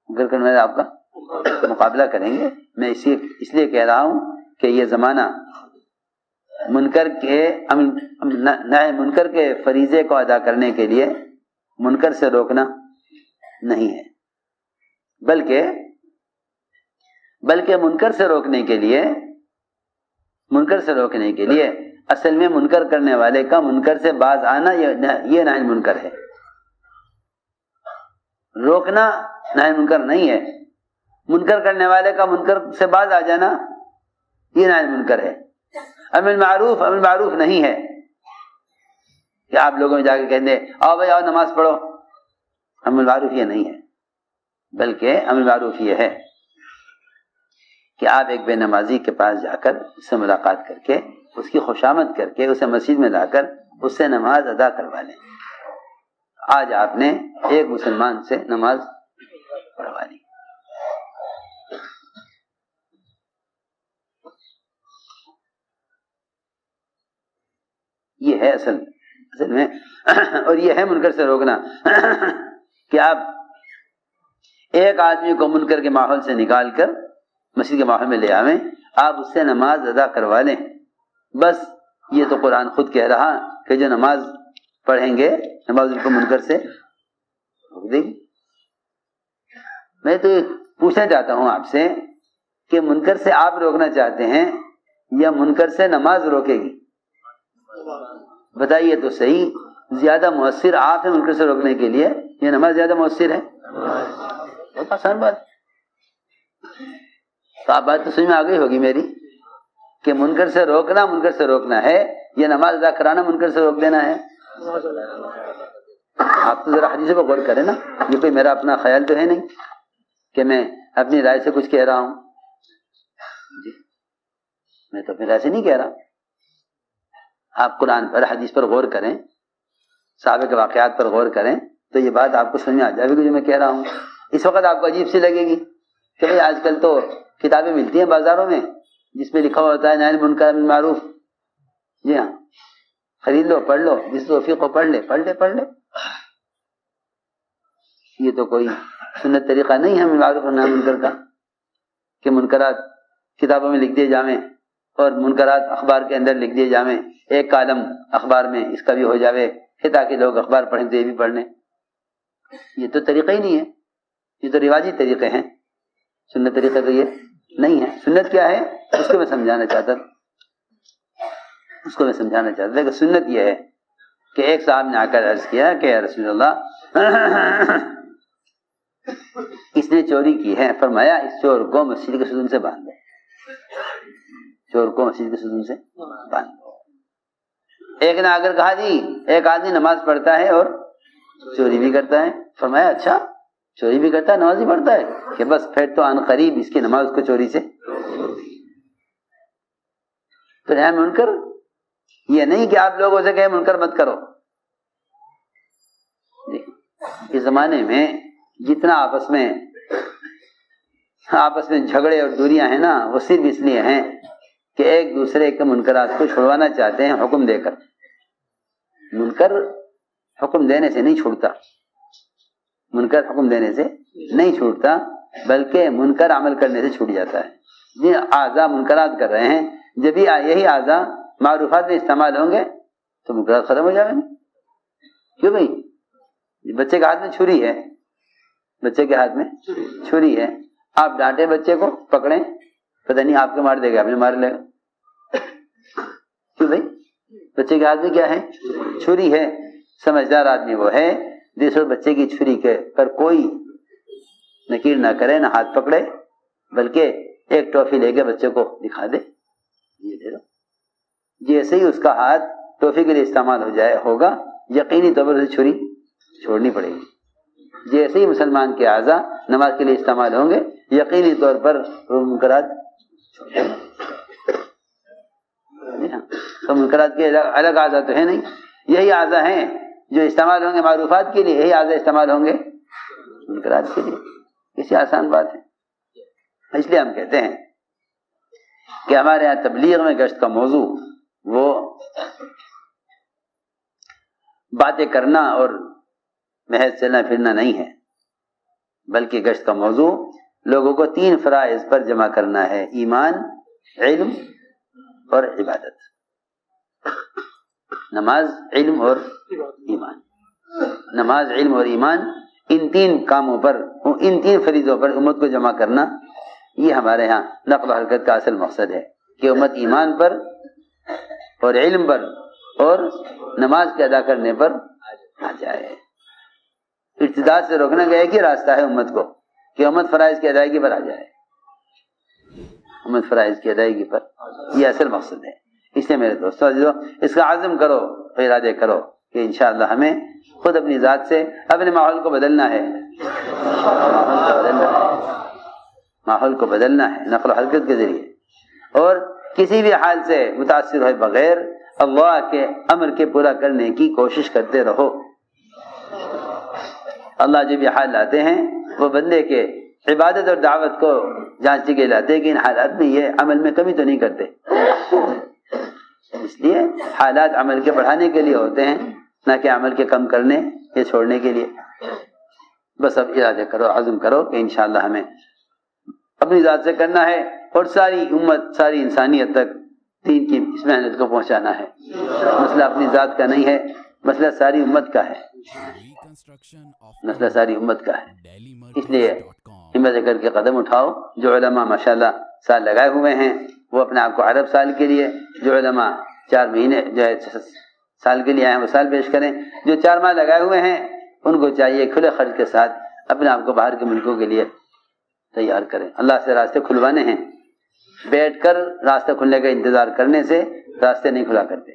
منکر کرنے والے آپ کا مقابلہ کریں گے۔ میں اس لیے کہہ رہا ہوں کہ یہ زمانہ منکر کے فریضے کو ادا کرنے کے لیے منکر سے روکنا نہیں ہے، بلکہ منکر سے روکنے کے لیے اصل میں منکر کرنے والے کا منکر سے باز آنا یہ نہی منکر ہے۔ روکنا نہی منکر نہیں ہے، منکر کرنے والے کا منکر سے باز آ جانا یہ نہی منکر ہے. امر معروف نہیں ہے کہ آپ لوگوں میں جا کے کہتے آؤ بھائی آؤ نماز پڑھو. امر معروف یہ نہیں ہے، بلکہ امر معروف یہ ہے کہ آپ ایک بے نمازی کے پاس جا کر اس سے ملاقات کر کے اس کی خوشامد کر کے اسے مسجد میں لا کر اس سے نماز ادا کروا لیں. آج آپ نے ایک مسلمان سے نماز پڑھوا لی. یہ ہے اصل میں اور یہ ہے منکر سے روکنا کہ آپ ایک آدمی کو منکر کے ماحول سے نکال کر مسجد کے ماحول میں لے آویں، آپ اس سے نماز ادا کروا لیں. بس یہ تو قرآن خود کہہ رہا کہ جو نماز پڑھیں گے نماز ان کو منکر سے روک دے گی. میں تو پوچھنا چاہتا ہوں آپ سے کہ منکر سے آپ روکنا چاہتے ہیں یا منکر سے نماز روکے گی؟ بتائیے تو صحیح، زیادہ مؤثر آپ ہیں منکر سے روکنے کے لیے یہ نماز زیادہ مؤثر ہے؟ بہت آسان بات. تو آپ بات تو سمجھ میں آ گئی ہوگی میری کہ منکر سے روکنا ہے یہ نماز ادا کرانا منکر سے روک دینا ہے. آپ تو ذرا حدیثوں پر غور کریں نا، یہ کوئی میرا اپنا خیال تو ہے نہیں کہ میں اپنی رائے سے کچھ کہہ رہا ہوں. جی میں تو اپنی رائے سے نہیں کہہ رہا. آپ قرآن پر حدیث پر غور کریں، صحابہ کے واقعات پر غور کریں تو یہ بات آپ کو سمجھ میں آ جائے گی جو میں کہہ رہا ہوں. اس وقت آپ کو عجیب سی لگے گی کہ بھئی آج کل تو کتابیں ملتی ہیں بازاروں میں جس میں لکھا ہوتا ہے نہی عن المنکر امر بالمعروف. جی ہاں، خرید لو، پڑھ لو، جس توفیق کو پڑھ لے. یہ تو کوئی سنت طریقہ نہیں ہے امر بالمعروف اور نہی عن المنکر کا کہ منکرات کتابوں میں لکھ دیے جاویں اور منکرات اخبار کے اندر لکھ دیے جاویں، ایک کالم اخبار میں اس کا بھی ہو جاوے کہ تاکہ لوگ اخبار پڑھیں تو یہ بھی پڑھ لیں. یہ تو طریقہ ہی نہیں ہے، یہ تو رواجی طریقے ہیں. سنت طریقہ تو یہ نہیں ہے. سنت کیا ہے اس کو میں سمجھانا چاہتا تھا کہ سنت یہ ہے کہ ایک صاحب نے آ کر عرض کیا کہ یا رسول اللہ اس نے چوری کی ہے. فرمایا اس چور کو مسجد کے ستون سے باندھ دو. ایک نے آ کر کہا جی ایک آدمی نماز پڑھتا ہے اور چوری بھی کرتا ہے. فرمایا اچھا چوری بھی کرتا ہے نماز بھی پڑھتا ہے کہ بس پھر تو عن قریب اس کی نماز کو چوری سے. تو نہی منکر یہ نہیں کہ آپ لوگوں سے کہیں منکر مت کرو. اس زمانے میں جتنا آپس میں جھگڑے اور دوریاں ہیں نا وہ صرف اس لیے ہیں کہ ایک دوسرے کے منکرات کو چھڑوانا چاہتے ہیں حکم دے کر. منکر حکم دینے سے نہیں چھوٹتا بلکہ منکر عمل کرنے سے چھوٹ جاتا ہے. یہ اعضاء منکرات کر رہے ہیں، جب یہی اعضاء معروفات میں استعمال ہوں گے تو منکرات ختم ہو جائیں گے. کیوں بھائی بچے کے ہاتھ میں چھری ہے، آپ ڈانٹے بچے کو پکڑیں پتہ نہیں آپ کو مار دے گا آپ نے مار لے گا. کیوں بھائی بچے کے ہاتھ میں کیا ہے؟ چھری ہے. سمجھدار آدمی وہ ہے جس وقت بچے کی چھری کے پر کوئی نکیر نہ کرے، نہ ہاتھ پکڑے، بلکہ ایک ٹافی لے کے بچے کو دکھا دے یہ دے دو. جیسے ہی اس کا ہاتھ ٹافی کے لیے استعمال ہوگا یقینی طور پر اسے چھری چھوڑنی پڑے گی. جیسے ہی مسلمان کے اعضاء نماز کے لیے استعمال ہوں گے یقینی طور پر وہ منکرات تو منکرات کے الگ اعضاء تو ہے نہیں، یہی اعضاء ہیں جو استعمال ہوں گے معروفات کے لیے، یہی اعضاء استعمال ہوں گے منکرات کے لیے. کسی آسان بات ہے. اس لیے ہم کہتے ہیں کہ ہمارے یہاں تبلیغ میں گشت کا موضوع وہ باتیں کرنا اور محض چلنا پھرنا نہیں ہے، بلکہ گشت کا موضوع لوگوں کو 3 فرائض پر جمع کرنا ہے: ایمان، علم اور عبادت. نماز، علم اور ایمان، ان 3 کاموں پر، ان 3 فریضوں پر امت کو جمع کرنا، یہ ہمارے ہاں نقل و حرکت کا اصل مقصد ہے کہ امت ایمان پر اور علم پر اور نماز کے ادا کرنے پر آ جائے. ارتداد سے روکنا گیا کہ راستہ ہے امت کو کہ امت فرائض کی ادائیگی پر آ جائے، امت فرائض کی ادائیگی پر، یہ اصل مقصد ہے۔ اس لیے میرے دوستو عزیزو، اس کا عزم کرو، ارادے کرو کہ انشاءاللہ ہمیں خود اپنی ذات سے اپنے ماحول کو بدلنا ہے، ماحول کو بدلنا ہے نقل و حرکت کے ذریعے، اور کسی بھی حال سے متاثر ہوئے بغیر اللہ کے امر کے پورا کرنے کی کوشش کرتے رہو۔ اللہ جو بھی حال لاتے ہیں وہ بندے کے عبادت اور دعوت کو جانچنے کے لاتے ہیں کہ ان حالات میں یہ عمل میں کمی تو نہیں کرتے، اس لیے حالات عمل کے بڑھانے کے لیے ہوتے ہیں، نہ کہ عمل کے کم کرنے یا چھوڑنے کے لیے۔ بس اب ارادے کرو، عزم کرو کہ انشاءاللہ ہمیں اپنی ذات سے کرنا ہے اور ساری امت، ساری انسانیت تک دین کی اس محنت کو پہنچانا ہے۔ مسئلہ اپنی ذات کا نہیں ہے، مسئلہ ساری امت کا ہے، Reconstruction of مسئلہ ساری امت کا ہے۔ اس لیے DailyMarkers.com. ہمت کر کے قدم اٹھاؤ۔ جو علماء ماشاءاللہ سال لگائے ہوئے ہیں وہ اپنے آپ کو عرب سال کے لیے، جو علماء 4 مہینے جو ہے سال کے لیے آئے ہیں وہ سال پیش کریں، جو 4 ماہ لگائے ہوئے ہیں ان کو چاہیے کھلے خرچ کے ساتھ اپنے آپ کو باہر کے ملکوں کے لیے تیار کریں۔ اللہ سے راستے کھلوانے ہیں، بیٹھ کر راستہ کھلنے کا انتظار کرنے سے راستے نہیں کھلا کرتے۔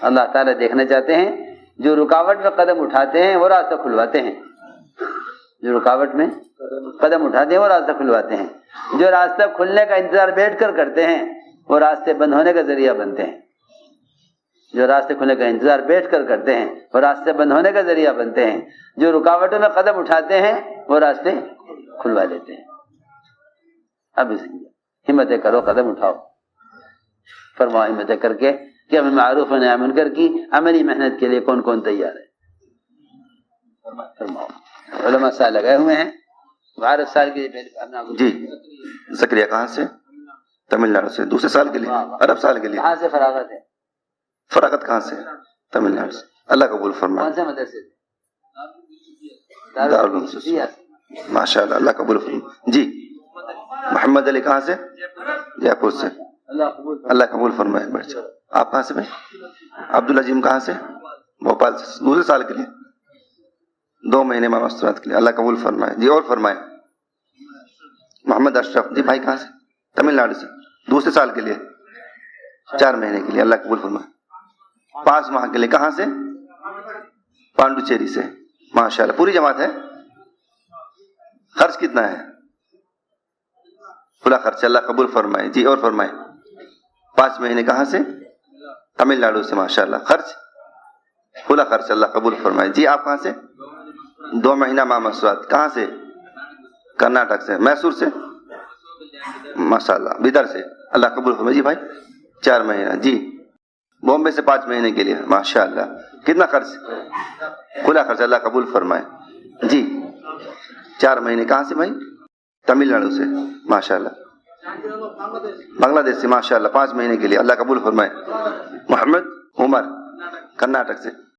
اللہ تعالیٰ دیکھنا چاہتے ہیں جو رکاوٹ میں قدم اٹھاتے ہیں وہ راستہ کھلواتے ہیں، جو رکاوٹ میں قدم اٹھاتے ہیں وہ راستہ کھلواتے ہیں، جو راستہ کھلنے کا انتظار بیٹھ کر کرتے ہیں وہ راستے بند ہونے کا ذریعہ بنتے ہیں، جو راستے کھلنے کا انتظار بیٹھ کر کرتے ہیں وہ راستے بند ہونے کا ذریعہ بنتے ہیں، جو رکاوٹوں میں قدم اٹھاتے ہیں وہ راستے کھلوا لیتے ہیں۔ اب اس لیے ہمتیں کرو، قدم اٹھاؤ، فرماؤ ہمتیں کر کے کہ ہمیں معروف و نہی عن منکر کی عملی محنت کے لیے کون کون تیار ہے، فرماؤ۔ علماء سال لگائے ہوئے ہیں، 12 سال کے لیے اپنا جی زکریا کہاں سے؟ تمل ناڈو سے، دوسرے سال کے لیے، عرب سال کے لیے۔ کہاں سے فراغت ہے؟ فراغت کہاں سے؟ تمل ناڈو سے۔ اللہ قبول کون فرمائے۔ سے مدرسے سے؟ دارالعلوم سے۔ ماشاء اللہ، اللہ قبول فرمائے۔ جی محمد علی کہاں سے؟ جے پور سے۔ اللہ قبول اللہ قبول فرمائے۔ بیٹھ جاؤ۔ آپ کہاں سے بھائی؟ عبدالعظیم کہاں سے؟ بھوپال سے، دوسرے سال کے لیے، 2 مہینے میں مستورات کے لیے۔ اللہ قبول فرمائے۔ جی اور فرمائے۔ محمد اشرف جی بھائی کہاں سے؟ تمل ناڈو سے، دوسرے سال کے لیے، 4 مہینے کے لیے۔ اللہ قبول فرمائے۔ 5 ماہ کے لیے کہاں سے؟ پانڈوچیری سے۔ ماشاء اللہ، پوری جماعت ہے۔ خرچ کتنا ہے؟ کھلا خرچ، اللہ قبول فرمائے۔ جی اور فرمائے۔ 5 مہینے کہاں سے؟ تمل ناڈو سے۔ ماشاء اللہ، خرچ کھلا خرچ، اللہ قبول فرمائے۔ جی آپ کہاں سے؟ 2 مہینہ ماہ مصروفات۔ کہاں سے؟ کرناٹک سے، میسور سے، ماشاء اللہ، بیدر سے۔ اللہ قبول فرمائے۔ جی بھائی 4 مہینہ۔ جی بامبے سے 5 مہینے کے لیے۔ ماشاء اللہ، کتنا خرچ؟ کھلا خرچ، اللہ قبول فرمائے۔ جی 4 مہینے کہاں سے بھائی؟ تمل ناڈو سے۔ ماشاء اللہ، بنگلہ دیش سے۔ ماشاء اللہ، 5 مہینے کے لیے۔ اللہ قبول فرمائے۔ محمد عمر کرناٹک سے۔